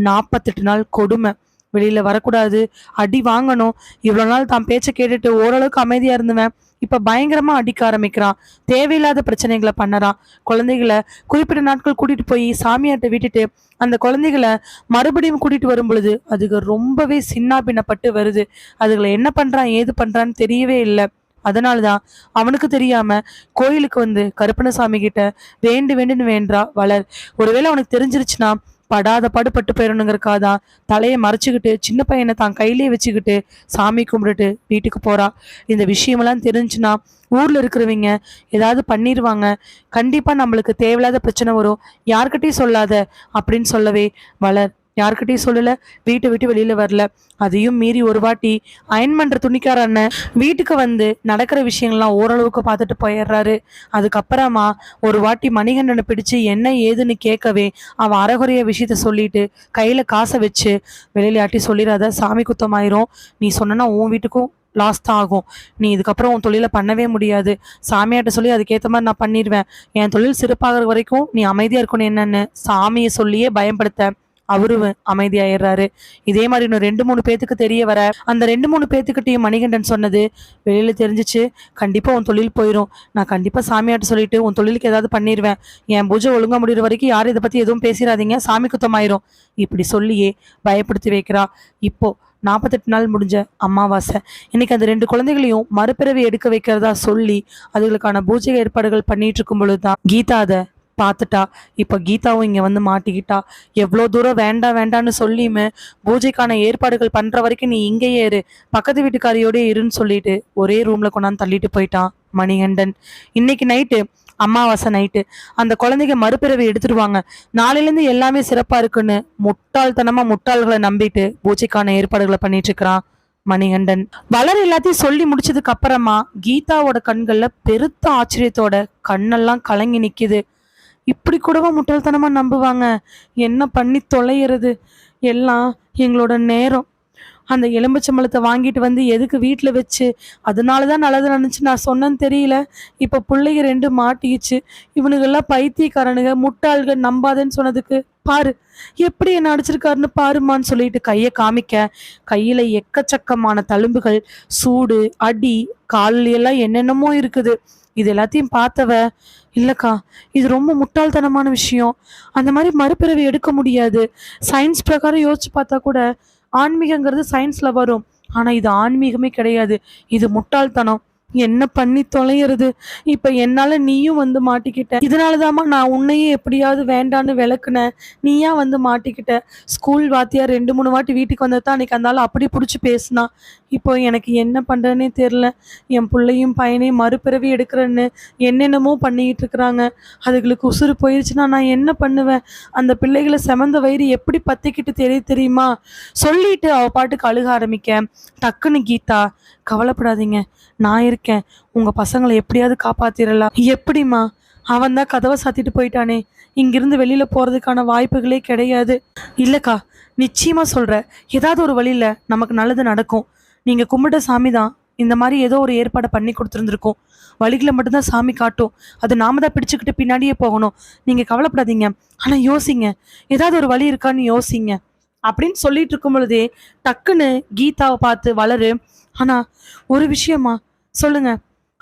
48 நாள் கொடுமை, வெளியில வரக்கூடாது, அடி வாங்கணும். இவ்வளவு நாள் தான் பேச்சை கேட்டுட்டு ஓரளவுக்கு அமைதியா இருந்துவேன், இப்ப பயங்கரமா அடிக்க ஆரம்பிக்கிறான். தேவையில்லாத பிரச்சனைகளை பண்ணறான். குழந்தைகளை குறிப்பிட்ட நாட்கள் கூட்டிட்டு போய் சாமியார்ட்ட விட்டுட்டு அந்த குழந்தைகளை மறுபடியும் கூட்டிட்டு வரும் பொழுது அதுக்கு ரொம்பவே சின்ன பின்னப்பட்டு வருது. அதுகளை என்ன பண்றான் ஏது பண்றான்னு தெரியவே இல்லை. அதனாலதான் அவனுக்கு தெரியாம கோயிலுக்கு வந்து கருப்பணசாமி கிட்ட வேண்டுன்னு வேண்டா வளர். ஒருவேளை அவனுக்கு தெரிஞ்சிருச்சுன்னா படாத பாடுபட்டு போயிடணுங்கிறக்காதான் தலையை மறைச்சுக்கிட்டு சின்ன பையனை தான் கையிலே வச்சுக்கிட்டு சாமி கும்பிட்டுட்டு வீட்டுக்கு போறா. இந்த விஷயமெல்லாம் தெரிஞ்சுன்னா ஊர்ல இருக்கிறவங்க ஏதாவது பண்ணிடுவாங்க, கண்டிப்பா நம்மளுக்கு தேவையில்லாத பிரச்சனை வரும், யார்கிட்டையும் சொல்லாத அப்படின்னு சொல்லவே வளர் யார்கிட்டையும் சொல்லல, வீட்டை விட்டு வெளியில வரல. அதையும் மீறி ஒரு வாட்டி அயன் பண்ற துணிக்கார அண்ணன் வீட்டுக்கு வந்து நடக்கிற விஷயங்கள்லாம் ஓரளவுக்கு பார்த்துட்டு போயிடுறாரு. அதுக்கப்புறமா ஒரு வாட்டி மணிகண்டனை பிடிச்சு என்ன ஏதுன்னு கேட்கவே அவன் அறகுறைய விஷயத்த சொல்லிட்டு கையில காசை வச்சு வெளியிலாட்டி சொல்லிடாத, சாமி குத்தமாயிரும், நீ சொன்னா உன் வீட்டுக்கும் லாஸ் தான் ஆகும், நீ இதுக்கப்புறம் உன் தொழிலை பண்ணவே முடியாது, சாமியாட்ட சொல்லி அதுக்கேற்ற மாதிரி நான் பண்ணிடுவேன், என் தொழில் சிறப்பாகிற வரைக்கும் நீ அமைதியா இருக்கணும் என்னன்னு சாமியை சொல்லியே பயன்படுத்த அவரு அமைதியாயிடுறாரு. இதே மாதிரி இன்னும் 2-3 பேத்துக்கு தெரிய வர அந்த 2-3 பேத்துக்கிட்டையும் மணிகண்டன் சொன்னது வெளியில தெரிஞ்சிச்சு, கண்டிப்பா உன் தொழில் போயிடும், நான் கண்டிப்பா சாமியாட்ட சொல்லிட்டு உன் தொழிலுக்கு ஏதாவது பண்ணிடுவேன், என் பூஜை ஒழுங்கா முடிகிற வரைக்கும் யாரும் இதை பத்தி எதுவும் பேசிடாதீங்க, சாமி குத்தமாயிரும் இப்படி சொல்லியே பயப்படுத்தி வைக்கிறா. இப்போ 48 நாள் முடிஞ்ச அமாவாசை. இன்னைக்கு அந்த 2 குழந்தைகளையும் மறுபிறவி எடுக்க வைக்கிறதா சொல்லி அதுகளுக்கான பூஜை ஏற்பாடுகள் பண்ணிட்டு இருக்கும் பொழுதுதான் கீதா அதை பார்த்துட்டா. இப்போ கீதாவும் இங்கே வந்து மாட்டிக்கிட்டா. எவ்வளோ தூரம் வேண்டாம் வேண்டான்னு சொல்லியுமே பூஜைக்கான ஏற்பாடுகள் பண்ணுற வரைக்கும் நீ இங்கேயே இரு, பக்கத்து வீட்டுக்காரியோடய இருன்னு சொல்லிட்டு ஒரே ரூமில் கொண்டாந்து தள்ளிட்டு போயிட்டான் மணிகண்டன். இன்னைக்கு நைட்டு அமாவாசை நைட்டு அந்த குழந்தைங்க மறுபிறவி எடுத்துடுவாங்க, நாளையிலேருந்து எல்லாமே சிறப்பாக இருக்குன்னு முட்டாள்களை நம்பிட்டு பூஜைக்கான ஏற்பாடுகளை பண்ணிட்டு இருக்கிறான் மணிகண்டன். வளர் எல்லாத்தையும் சொல்லி முடிச்சதுக்கு அப்புறமா கீதாவோட கண்கள்ல பெருத்த ஆச்சரியத்தோட கண்ணெல்லாம் கலங்கி நிக்குது. இப்படி கூடவா முட்டாள்தனமா நம்புவாங்க, என்ன பண்ணி தொலைகிறது, எல்லாம் எங்களோட நேரம். அந்த எலும்புச்சம்பளத்தை வாங்கிட்டு வந்து எதுக்கு வீட்டில் வச்சு அதனாலதான் நல்லது நினைச்சு நான் சொன்னேன்னு தெரியல, இப்போ பிள்ளைங்க 2 மாட்டிக்கிச்சு, இவனுங்கெல்லாம் பைத்தியக்காரனுங்க, முட்டாள்கள், நம்பாதேன்னு சொன்னதுக்கு பாரு எப்படி என்ன அடிச்சிருக்காருன்னு பாருமான்னு சொல்லிட்டு கையை காமிக்க கையில எக்கச்சக்கமான தழும்புகள், சூடு, அடி, காலில் எல்லாம் என்னென்னமோ இருக்குது. இது எல்லாத்தையும் பார்த்தவ, இல்லக்கா இது ரொம்ப முட்டாள்தனமான விஷயம், அந்த மாதிரி மறுபிறவி எடுக்க முடியாது, சயின்ஸ் பிரகாரம் யோசிச்சு பார்த்தா கூட ஆன்மீகங்கிறது சயின்ஸ்ல வரும், ஆனா இது ஆன்மீகமே கிடையாது, இது முட்டாள்தனம், என்ன பண்ணி தொலைகிறது? இப்ப என்னால நீயும் வந்து மாட்டிக்கிட்ட. இதனாலதாம்மா நான் உன்னையே எப்படியாவது வேண்டான்னு விலக்குனேன். நீயா வந்து மாட்டிக்கிட்ட. ஸ்கூல் வாத்தியார் 2, 3 வாட்டி வீட்டுக்கு வந்தது தான் அன்னைக்கு அந்த ஆளு அப்படி புடிச்சு பேசுனான். இப்போ எனக்கு என்ன பண்றதுன்னே தெரியல. என் புள்ளையும் பையனையும் மறுபிறவி எடுக்கிறேன்னு என்னென்னமோ பண்ணிக்கிட்டு இருக்கிறாங்க. அதுகளுக்கு உசுரு போயிருச்சுன்னா நான் என்ன பண்ணுவேன்? அந்த பிள்ளைகள செமந்த வயிறு எப்படி பத்திக்கிட்டு தெரியுமா? சொல்லிட்டு அவ பாட்டுக்கு அழுக ஆரம்பிக்க, டக்குன்னு கீதா, கவலைப்படாதீங்க. நான் இருக்கேன். உங்க பசங்கள எப்படியாவது காப்பாத்திரலாம். எப்படிம்மா? அவன் தான் கதவை சாத்திட்டு போயிட்டானே. இங்கிருந்து வெளியில போறதுக்கான வாய்ப்புகளே கிடையாது. இல்லக்கா, நிச்சயமா சொல்றேன். ஏதாவது ஒரு வழியில நமக்கு நல்லது நடக்கும். நீங்க கும்பிட்ட சாமி தான் இந்த மாதிரி ஏதோ ஒரு ஏற்பாடை பண்ணி கொடுத்துருந்துருக்கோம். வழிகளை மட்டும்தான் சாமி காட்டும். அது நாம தான் பிடிச்சுக்கிட்டு பின்னாடியே போகணும். நீங்க கவலைப்படாதீங்க. ஆனா யோசிங்க. ஏதாவது ஒரு வழி இருக்கான்னு யோசிங்க அப்படின்னு சொல்லிட்டு இருக்கும் பொழுதே டக்குன்னு கீதாவை பார்த்து வளரு, ஆனா ஒரு விஷயமா சொல்லுங்க.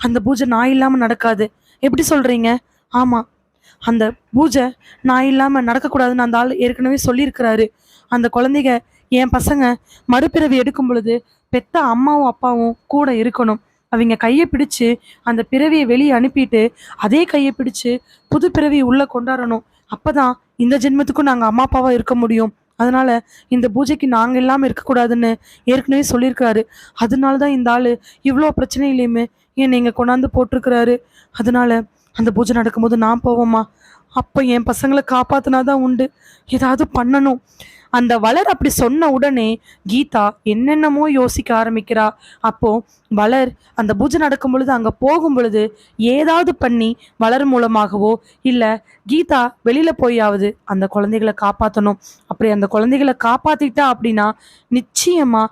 அந்த பூஜை நான் இல்லாம நடக்காது. எப்படி சொல்றீங்க? ஆமா, அந்த பூஜை நான் இல்லாம நடக்கக்கூடாதுன்னு அந்த ஆள் ஏற்கனவே சொல்லியிருக்கிறாரு. அந்த குழந்தைங்க, என் பசங்க மறுபிறவி எடுக்கும் பொழுது பெத்த அம்மாவும் அப்பாவும் கூட இருக்கணும். அவங்க கையை பிடிச்சு அந்த பிறவியை வெளியே அனுப்பிட்டு அதே கையை பிடிச்சு புது பிறவியை உள்ள கொண்டாடணும். அப்பதான் இந்த ஜென்மத்துக்கும் நாங்க அம்மா அப்பாவா இருக்க முடியும். அதனால இந்த பூஜைக்கு நாங்க இல்லாம இருக்கக்கூடாதுன்னு ஏற்கனவே சொல்லியிருக்கிறாரு. அதனாலதான் இந்த ஆளு இவ்வளோ பிரச்சனையிலையுமே என்னை இங்க கொண்டாந்து போட்டிருக்கிறாரு. அதனால அந்த பூஜை நடக்கும்போது நான் போவோமா? அப்ப என் பசங்களை காப்பாத்தினாதான் உண்டு. ஏதாவது பண்ணணும். அந்த வளர் அப்படி சொன்ன உடனே கீதா என்னென்னமோ யோசிக்க ஆரம்பிக்கிறா. அப்போ வளர் அந்த பூஜை நடக்கும் பொழுது அங்க போகும் பொழுது ஏதாவது பண்ணி வளர் மூலமாகவோ இல்ல கீதா வெளியில போயாவது அந்த குழந்தைகளை காப்பாற்றணும். அப்படி அந்த குழந்தைகளை காப்பாத்திட்டா அப்படின்னா நிச்சயமா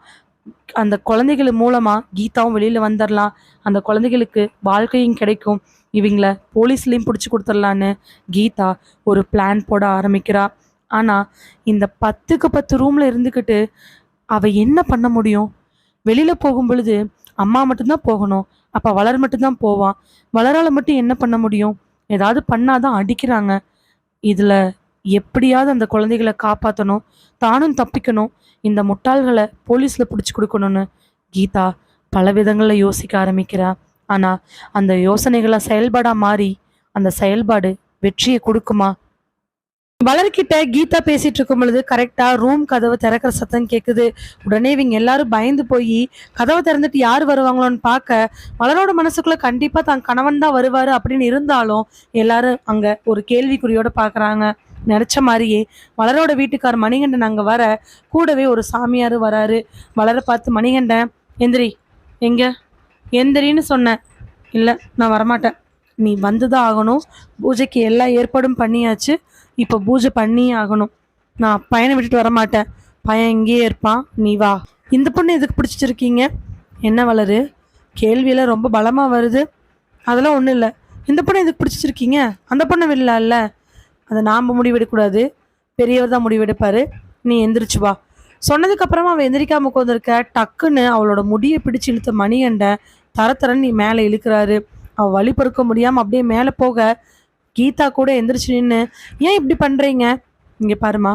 அந்த குழந்தைகள் மூலமா கீதாவும் வெளியில வந்துடலாம். அந்த குழந்தைகளுக்கு வாழ்க்கையும் கிடைக்கும். இவங்கள போலீஸ்லயும் பிடிச்சி கொடுத்துடலான்னு கீதா ஒரு பிளான் போட ஆரம்பிக்கிறா. ஆனா இந்த 10க்கு 10 ரூம்ல இருந்துக்கிட்டு அவ என்ன பண்ண முடியும்? வெளியில போகும் பொழுது அம்மா மட்டும்தான் போகணும். அப்ப வளர் மட்டும்தான் போவான். வளரால மட்டும் என்ன பண்ண முடியும்? ஏதாவது பண்ணாதான் அடிக்கிறாங்க. இதுல எப்படியாவது அந்த குழந்தைகளை காப்பாற்றணும், தானும் தப்பிக்கணும், இந்த முட்டாள்களை போலீஸ்ல பிடிச்சி கொடுக்கணும்னு கீதா பல விதங்கள்ல யோசிக்க ஆரம்பிக்கிறா. ஆனா அந்த யோசனைகளை செயல்பாடா மாறி அந்த செயல்பாடு வெற்றியை கொடுக்குமா? வளர்கிட்ட கீதா பேசிட்டு இருக்கும் பொழுது கரெக்டா ரூம் கதவு திறக்கிற சத்தம் கேக்குது. உடனே இவங்க எல்லாரும் பயந்து போய் கதவை திறந்துட்டு யார் வருவாங்களோன்னு பார்க்க, வளரோட மனசுக்குள்ள கண்டிப்பா தான் கணவன் தான் வருவாரு அப்படின்னு இருந்தாலும் எல்லாரும் அங்க ஒரு கேள்விக்குறியோட பாக்குறாங்க. நினைச்ச மாதிரியே வளரோட வீட்டுக்கார் மணிகண்டன் அங்க வர, கூடவே ஒரு சாமியாரு வராரு. வளர பார்த்து, மணிகண்டன் எந்திரி. எங்க எந்திரின்னு சொன்னேன். இல்லை, நான் வரமாட்டேன். நீ வந்துதான் ஆகணும். பூஜைக்கு எல்லா ஏற்பாடும் பண்ணியாச்சு. இப்போ பூஜை பண்ணியே ஆகணும். நான் பையனை விட்டுட்டு வரமாட்டேன். பையன் இங்கேயே இருப்பான், நீ வா. இந்த பொண்ணு எதுக்கு பிடிச்சிருக்கீங்க? என்ன வளரு, கேள்வியில் ரொம்ப பலமாக வருது. அதெல்லாம் ஒன்றும் இல்லை. இந்த பொண்ணு எதுக்கு பிடிச்சிருக்கீங்க? அந்த பொண்ணை விடல. அதை நாம் முடிவெடுக்கக்கூடாது, பெரியவர் தான் முடிவெடுப்பார். நீ எந்திரிச்சு வா. சொன்னதுக்கப்புறமா அவள் எந்திரிக்காமல் உட்காந்துருக்க. டக்குன்னு அவளோட முடியை பிடிச்சி இழுத்த மணிகண்டை தரத்தரன்னு நீ மேலே இழுக்கிறாரு. அவள் வழி பொறுக்க முடியாமல் அப்படியே மேலே போக, கீதா கூட எந்திரிச்சு நின்று, ஏன் இப்படி பண்ணுறீங்க? இங்கே பாருமா,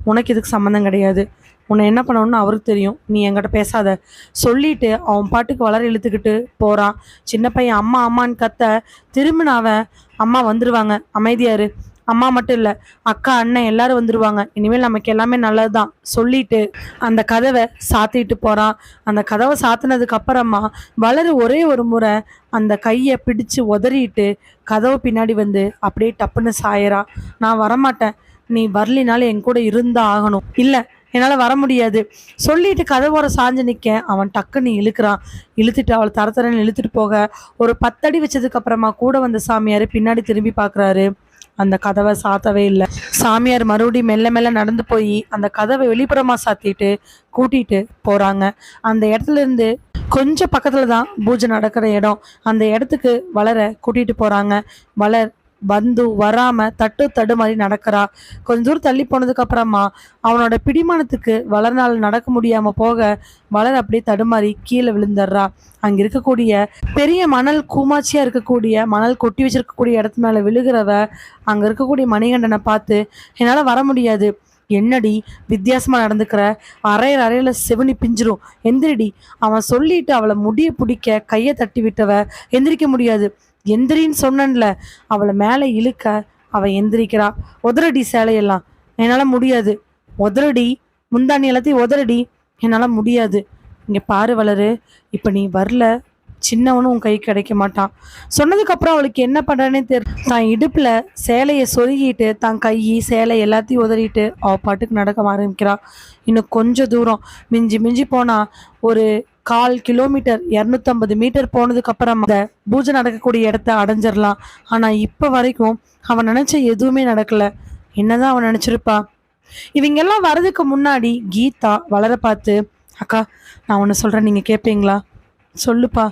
உனக்கு இதுக்கு சம்மந்தம் கிடையாது. உன்னை என்ன பண்ணணும்னு அவருக்கு தெரியும். நீ என்கிட்ட பேசாத சொல்லிட்டு அவன் பாட்டுக்கு வளர இழுத்துக்கிட்டு போகிறான். சின்ன பையன் அம்மா அம்மான்னு கத்த, திரும்பின அவன், அம்மா வந்துடுவாங்க, அமைதியாரு. அம்மா மட்டும் இல்லை, அக்கா அண்ணன் எல்லாரும் வந்துடுவாங்க. இனிமேல் நமக்கு எல்லாமே நல்லது தான் சொல்லிட்டு அந்த கதவை சாத்திட்டு போகிறான். அந்த கதவை சாத்தினதுக்கு அப்புறமா வளரு ஒரே ஒரு முறை அந்த கையை பிடிச்சு உதறிட்டு கதவு பின்னாடி வந்து அப்படியே டப்புன்னு சாயறா. நான் வரமாட்டேன், நீ வரலினாலும் என் கூட இருந்தா ஆகணும். இல்லை, என்னால் வர முடியாது சொல்லிட்டு கதவோர சாஞ்சு நிற்க அவன் டக்குன்னு இழுக்கிறான். இழுத்துட்டு அவளை தரத்தரன்னு இழுத்துட்டு போக, ஒரு 10 அடி வச்சதுக்கு அப்புறமா கூட வந்த சாமியார் பின்னாடி திரும்பி பார்க்குறாரு. அந்த கதவை சாத்தவே இல்லை. சாமியார் மறுபடியும் மெல்ல மெல்ல நடந்து போய் அந்த கதவை வெளிப்புறமா சாத்திட்டு கூட்டிட்டு போறாங்க. அந்த இடத்துல இருந்து கொஞ்சம் பக்கத்துல தான் பூஜை நடக்கிற இடம். அந்த இடத்துக்கு வளர கூட்டிட்டு போறாங்க. வளர் வந்து வராம தடு மாதிரி நடக்கிறா. கொஞ்ச தூரம் தள்ளி போனதுக்கு அப்புறமா அவனோட பிடிமானத்துக்கு வளர்நாள் நடக்க முடியாம போக வளர் அப்படியே தடுமாறி கீழே விழுந்துடுறா. அங்க இருக்கக்கூடிய பெரிய மணல் கூமாச்சியா இருக்கக்கூடிய மணல் கொட்டி வச்சிருக்கக்கூடிய இடத்து மேல விழுகிறவ அங்க இருக்கக்கூடிய மணிகண்டனை பார்த்து, என்னால வர முடியாது, என்னடி வித்தியாசமா நடந்துக்கிற? அரையில செவனி பிஞ்சிரும், எந்திரிடி. அவன் சொல்லிட்டு அவளை முடிய பிடிக்க கையை தட்டி விட்டவ எந்திரிக்க முடியாது. எந்திரின்னு சொன்னன்ல. அவளை மேலே இழுக்க அவ எந்திரிக்கிறா. உதறடி சேலையெல்லாம். என்னால முடியாது. உதறடி, முந்தானி எல்லாத்தையும் உதறடி. என்னால முடியாது. இங்க பாரு வளரு, இப்ப நீ வரல, சின்னவனும் உன் கை கிடைக்க மாட்டான். சொன்னதுக்கு அப்புறம் அவளுக்கு என்ன பண்றேன்னே தெரியல. தான் இடுப்புல சேலையை சொருகிட்டு தான் கை சேலை எல்லாத்தையும் உதறிட்டு அவ பாட்டுக்கு நடக்க ஆரம்பிக்கிறா. இன்னும் கொஞ்சம் தூரம், மிஞ்சி மிஞ்சி போனா ஒரு 1/4 கிலோமீட்டர், 250 மீட்டர் போனதுக்கு அப்புறம் அந்த பூஜை நடக்கக்கூடிய இடத்த அடைஞ்சிடலாம். ஆனா இப்ப வரைக்கும் அவன் நினைச்ச எதுவுமே நடக்கல. என்னதான் அவன் நினைச்சிருப்பா? இவங்க எல்லாம் வர்றதுக்கு முன்னாடி கீதா வளர பார்த்து, அக்கா நான் ஒன்று சொல்றேன், நீங்க கேட்பீங்களா? சொல்லுப்பா.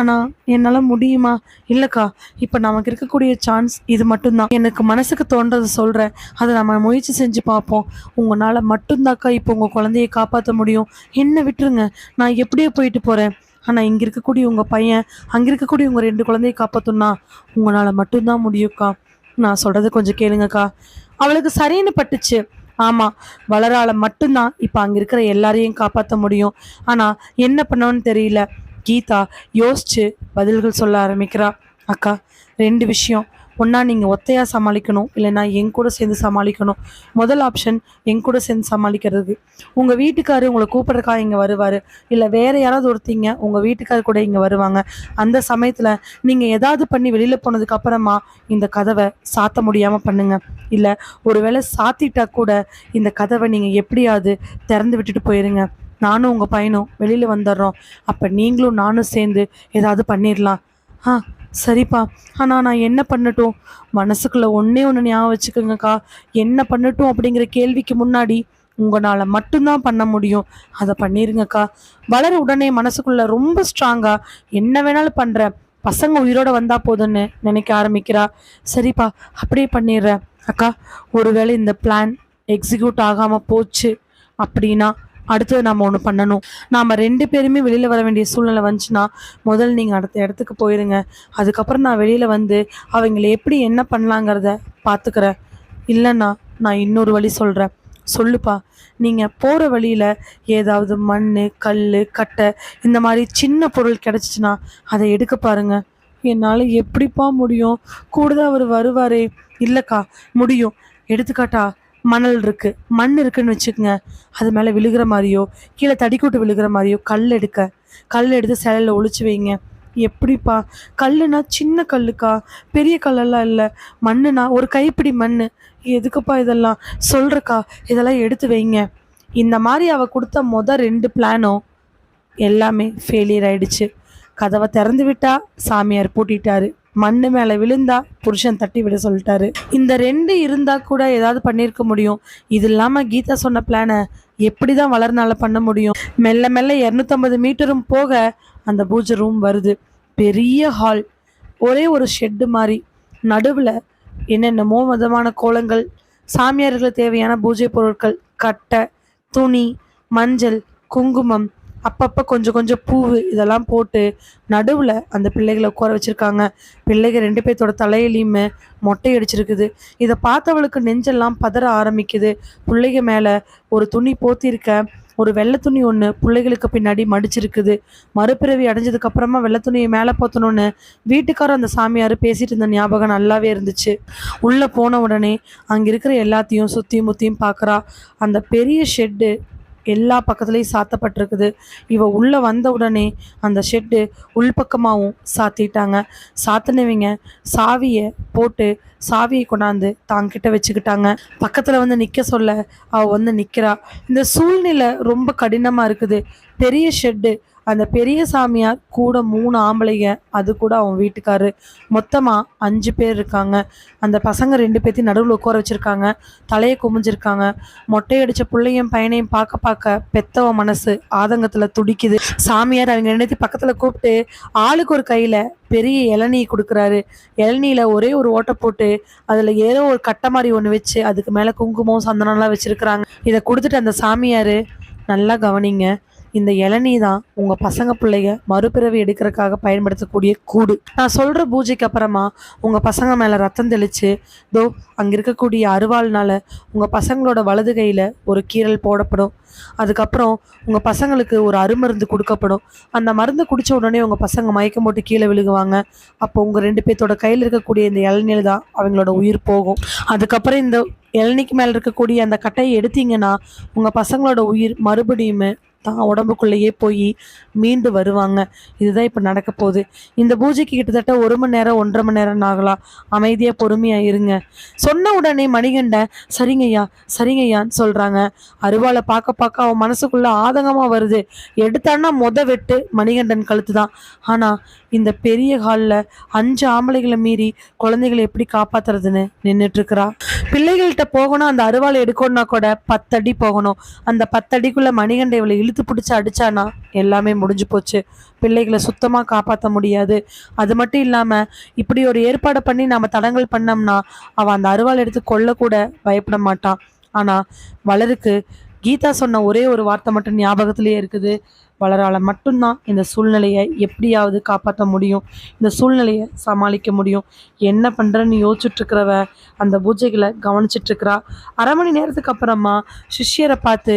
ஆனால் என்னால் முடியுமா? இல்லைக்கா, இப்போ நமக்கு இருக்கக்கூடிய சான்ஸ் இது மட்டும்தான். எனக்கு மனசுக்கு தோன்றதை சொல்கிறேன், அதை நம்ம முயற்சி செஞ்சு பார்ப்போம். உங்களால் மட்டும்தாக்கா இப்போ உங்கள் குழந்தைய காப்பாற்ற முடியும். என்ன விட்டுருங்க, நான் எப்படியே போயிட்டு போகிறேன். ஆனால் இங்கே இருக்கக்கூடிய உங்கள் பையன், அங்கே இருக்கக்கூடிய உங்கள் 2 குழந்தைய காப்பாற்றணும்னா உங்களால் மட்டும்தான் முடியும்க்கா. நான் சொல்கிறது கொஞ்சம் கேளுங்கக்கா. அவளுக்கு சரின்னு பட்டுச்சு. ஆமாம், வளரால மட்டும்தான் இப்போ அங்கே இருக்கிற எல்லாரையும் காப்பாற்ற முடியும். ஆனால் என்ன பண்ணோன்னு தெரியல. கீதா யோசிச்சு பதில்கள் சொல்ல ஆரம்பிக்கிறா. அக்கா, 2 விஷயம். ஒன்றா நீங்கள் ஒத்தையாக சமாளிக்கணும், இல்லைன்னா என் கூட சேர்ந்து சமாளிக்கணும். முதல் ஆப்ஷன் என் கூட சேர்ந்து சமாளிக்கிறது. உங்கள் வீட்டுக்காரு உங்களை கூப்பிட்றக்கா இங்கே வருவார், இல்லை வேறு யாராவது ஒருத்தீங்க உங்கள் வீட்டுக்காரு கூட இங்கே வருவாங்க. அந்த சமயத்தில் நீங்கள் ஏதாவது பண்ணி வெளியில் போனதுக்கு அப்புறமா இந்த கதவை சாத்த முடியாமல் பண்ணுங்க. இல்லை ஒருவேளை சாத்திட்டா கூட இந்த கதவை நீங்கள் எப்படியாவது திறந்து விட்டுட்டு போயிருங்க. நானும் உங்கள் பையனும் வெளியில் வந்துடுறோம். அப்போ நீங்களும் நானும் சேர்ந்து ஏதாவது பண்ணிடலாம். ஆ சரிப்பா, ஆனால் நான் என்ன பண்ணட்டும்? மனசுக்குள்ளே ஒன்றே ஒன்று ஞாபகம் வச்சுக்கோங்கக்கா. என்ன பண்ணட்டும் அப்படிங்கிற கேள்விக்கு முன்னாடி உங்களால் மட்டும்தான் பண்ண முடியும், அதை பண்ணிருங்கக்கா. வளர உடனே மனசுக்குள்ளே ரொம்ப ஸ்ட்ராங்காக என்ன வேணாலும் பண்ணுறேன், பசங்க உயிரோட வந்தால் போதுன்னு நினைக்க ஆரம்பிக்கிறா. சரிப்பா, அப்படியே பண்ணிடுறேன். அக்கா, ஒருவேளை இந்த பிளான் எக்ஸிக்யூட் ஆகாமல் போச்சு அப்படின்னா அடுத்தது நாம் ஒன்று பண்ணணும். நாம் 2 பேருமே வெளியில் வர வேண்டிய சூழ்நிலை வந்துச்சுன்னா முதல் நீங்கள் அடுத்த இடத்துக்கு போயிருங்க. அதுக்கப்புறம் நான் வெளியில் வந்து அவங்கள எப்படி என்ன பண்ணலாங்கிறத பார்த்துக்கிறேன். இல்லைன்னா நான் இன்னொரு வழி சொல்கிறேன். சொல்லுப்பா. நீங்கள் போகிற வழியில் ஏதாவது மண், கல், கட்டை இந்த மாதிரி சின்ன பொருள் கிடச்சிச்சின்னா அதை எடுக்க பாருங்க. என்னால் எப்படிப்பா முடியும்? கூடதான் அவர் வருவாரே. இல்லைக்கா, முடியும். எடுத்துக்காட்டா மணல் இருக்குது, மண் இருக்குன்னு வச்சுக்கோங்க. அது மேலே விழுகிற மாதிரியோ கீழே தடிக்கூட்டு விழுகிற மாதிரியோ கல் எடுத்து சேலையில் ஒழிச்சு வைங்க. எப்படிப்பா? கல்லுனா சின்ன கல்லுக்கா, பெரிய கல்லெல்லாம் இல்லை. மண்ணுனா ஒரு கைப்பிடி மண். எதுக்குப்பா இதெல்லாம் சொல்கிறக்கா? இதெல்லாம் எடுத்து வைங்க. இந்த மாதிரி அவள் கொடுத்த 2 பிளானும் எல்லாமே ஃபெயிலியர் ஆயிடுச்சு. கதவை திறந்து விட்டா சாமியார் பூட்டிட்டாரு, மண்ணு மேலே விழுந்தா புருஷன் தட்டி விட சொல்லிட்டாரு. இந்த 2 இருந்தா கூட ஏதாவது பண்ணியிருக்க முடியும். இது இல்லாமல் கீதா சொன்ன பிளானை எப்படி தான் வளர்னால பண்ண முடியும்? மெல்ல மெல்ல 250 மீட்டரும் போக அந்த பூஜை ரூம் வருது. பெரிய ஹால், ஒரே ஒரு ஷெட்டு மாதிரி, நடுவில் என்னென்னமோ விதமான கோலங்கள், சாமியார்களுக்கு தேவையான பூஜை பொருட்கள், கட்டை, துணி, மஞ்சள், குங்குமம், அப்பப்போ கொஞ்சம் கொஞ்சம் பூவு இதெல்லாம் போட்டு நடுவில் அந்த பிள்ளைகளை உட்கார வச்சுருக்காங்க. பிள்ளைகள் 2 பேர்த்தோட தலையிலையுமே மொட்டை அடிச்சிருக்குது. இதை பார்த்தவளுக்கு நெஞ்செல்லாம் பதற ஆரம்பிக்குது. பிள்ளைக மேலே ஒரு துணி போத்திருக்க, ஒரு வெள்ளை துணி ஒன்று பிள்ளைகளுக்கு பின்னாடி மடிச்சிருக்குது. மறுபிறவி அடைஞ்சதுக்கப்புறமா வெள்ளை துணியை மேலே போத்தணுன்னு வீட்டுக்காரர் அந்த சாமியார் பேசிகிட்டு இருந்த ஞாபகம் நல்லாவே இருந்துச்சு. உள்ளே போன உடனே அங்கே இருக்கிற எல்லாத்தையும் சுற்றியும் முற்றியும் பார்க்குறா. அந்த பெரிய ஷெட்டு எல்லா பக்கத்துலேயும் சாத்தப்பட்டிருக்குது. இவ உள்ளே வந்த உடனே அந்த ஷெட்டு உள்பக்கமாகவும் சாத்திட்டாங்க. சாத்தினவங்க சாவியை போட்டு சாவியை கொண்டாந்து தாங்கிட்ட வச்சுக்கிட்டாங்க. பக்கத்தில் வந்து நிற்க சொல்ல அவள் வந்து நிற்கிறா. இந்த சூழ்நிலை ரொம்ப கடினமாக இருக்குது. பெரிய ஷெட்டு, அந்த பெரிய சாமியார் கூட 3 ஆம்பளைங்க, அது கூட அவன் வீட்டுக்காரு, மொத்தமாக 5 பேர் இருக்காங்க. அந்த பசங்க 2 பேர்த்தையும் நடுவில் உட்கார வச்சுருக்காங்க. தலையை குமிஞ்சிருக்காங்க. மொட்டையடித்த பிள்ளையும் பையனையும் பார்க்க பெத்தவ மனசு ஆதங்கத்தில் துடிக்குது. சாமியார் அவங்க 2 பக்கத்தில் கூப்பிட்டு ஆளுக்கு ஒரு கையில் பெரிய இளநீ கொடுக்குறாரு. இளநீல ஒரே ஒரு ஓட்டை போட்டு அதில் ஏதோ ஒரு கட்டை மாதிரி ஒன்று வச்சு அதுக்கு மேலே குங்குமம் சந்தனம்லாம் வச்சுருக்குறாங்க. இதை கொடுத்துட்டு அந்த சாமியார், நல்லா கவனிங்க, இந்த இளநீ தான் உங்க பசங்க பிள்ளைங்க மறுபிறவி எடுக்கிறதுக்காக பயன்படுத்தக்கூடிய கூடு. நான் சொல்ற பூஜைக்கு அப்புறமா உங்க பசங்க மேல ரத்தம் தெளிச்சு தோ அங்க இருக்கக்கூடிய அருவாள்னால உங்க பசங்களோட வலது கையில ஒரு கீறல் போடப்படும். அதுக்கப்புறம் உங்க பசங்களுக்கு ஒரு அருமருந்து கொடுக்கப்படும். அந்த மருந்து குடிச்ச உடனே உங்க பசங்க மயக்கம் போட்டு கீழே விழுகுவாங்க. அப்போ உங்க 2 பேர்த்தோட கையில் இருக்கக்கூடிய இந்த இளநீர் தான் அவங்களோட உயிர் போகும். அதுக்கப்புறம் இந்த இளநிக்கு மேல இருக்கக்கூடிய அந்த கட்டையை எடுத்தீங்கன்னா உங்க பசங்களோட உயிர் மறுபடியும் தான் உடம்புக்குள்ளேயே போய் மீண்டு வருவாங்க. இதுதான் இப்போ நடக்க போகுது. இந்த பூஜைக்கு கிட்டத்தட்ட 1 மணி நேரம் 1.5 மணி நேரம் ஆகலாம். அமைதியாக பொறுமையாக இருங்க. சொன்ன உடனே மணிகண்டன் சரிங்கய்யா சரிங்கய்யான்னு சொல்கிறாங்க. அருவாளை பார்க்க பார்க்க அவன் மனசுக்குள்ள ஆதங்கமாக வருது. எடுத்தான்னா வெட்டு மணிகண்டன் கழுத்து தான். ஆனால் இந்த பெரிய ஹாலில் 5 ஆம்பளைகளை மீறி குழந்தைகளை எப்படி காப்பாத்துறதுன்னு நின்றுட்டுருக்கிறா. பிள்ளைகள்கிட்ட போகணும், அந்த அருவாளை எடுக்கணும்னா கூட 10 அடி போகணும். அந்த 10 அடிக்குள்ள மணிகண்டை இவளை இழுத்து பிடிச்சி அடிச்சானா எல்லாமே முடிஞ்சு போச்சு. பிள்ளைகளை சுத்தமாக காப்பாற்ற முடியாது. அது மட்டும் இல்லாமல் இப்படி ஒரு ஏற்பாடை பண்ணி நம்ம தடங்கல் பண்ணோம்னா அவன் அந்த அருவாள் எடுத்து கொல்லக்கூட பயப்பட மாட்டான். ஆனால் வளருக்கு கீதா சொன்ன ஒரே ஒரு வார்த்தை மட்டும் ஞாபகத்திலே இருக்குது. வளரால மட்டும்தான் இந்த சூழ்நிலையை எப்படியாவது காப்பாற்ற முடியும், இந்த சூழ்நிலையை சமாளிக்க முடியும். என்ன பண்ணுறன்னு யோசிச்சுட்ருக்கிறவ அந்த பூஜைகளை கவனிச்சிட்ருக்கிறா. 1/2 மணி நேரத்துக்கு அப்புறமா சிஷ்யரை பார்த்து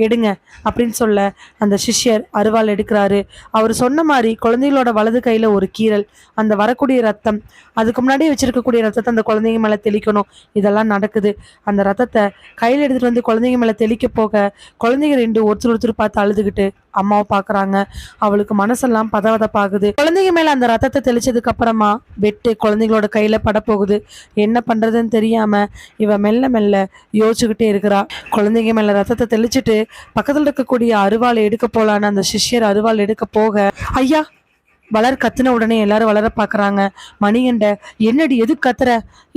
எடுங்க அப்படின்னு சொல்ல அந்த சிஷ்யர் அருவாள் எடுக்கிறாரு. அவர் சொன்ன மாதிரி குழந்தைகளோட வலது கையில் ஒரு கீறல், அந்த வரக்கூடிய ரத்தம், அதுக்கு முன்னாடியே வச்சிருக்கக்கூடிய ரத்தத்தை அந்த குழந்தைங்க மேலே தெளிக்கணும். இதெல்லாம் நடக்குது. அந்த ரத்தத்தை கையில் எடுத்துகிட்டு வந்து குழந்தைங்க மேலே தெளிக்க போக குழந்தைங்க 2 ஒருத்தர் பார்த்து அழுதுகிட்டு அம்மாவை பார்க்குறாங்க. அவளுக்கு மனசெல்லாம் பதவதப்பாகுது. குழந்தைங்க மேலே அந்த ரத்தத்தை தெளிச்சதுக்கு அப்புறமா வெட்டு குழந்தைங்களோட கையில் படப்போகுது. என்ன பண்ணுறதுன்னு தெரியாமல் இவ மெல்ல மெல்ல யோசிச்சுக்கிட்டே இருக்கிறா. குழந்தைங்க மேலே ரத்தத்தை தெளிச்சுட்டு பக்கத்தில் இருக்கக்கூடிய அருவாளை எடுக்க போலான்னு அந்த சிஷ்யர் அருவாள் எடுக்க போக ஐயா வளர் கத்துன உடனே எல்லாரும் வளர பார்க்குறாங்க. மணிகண்ட என்னடி எது கத்துற?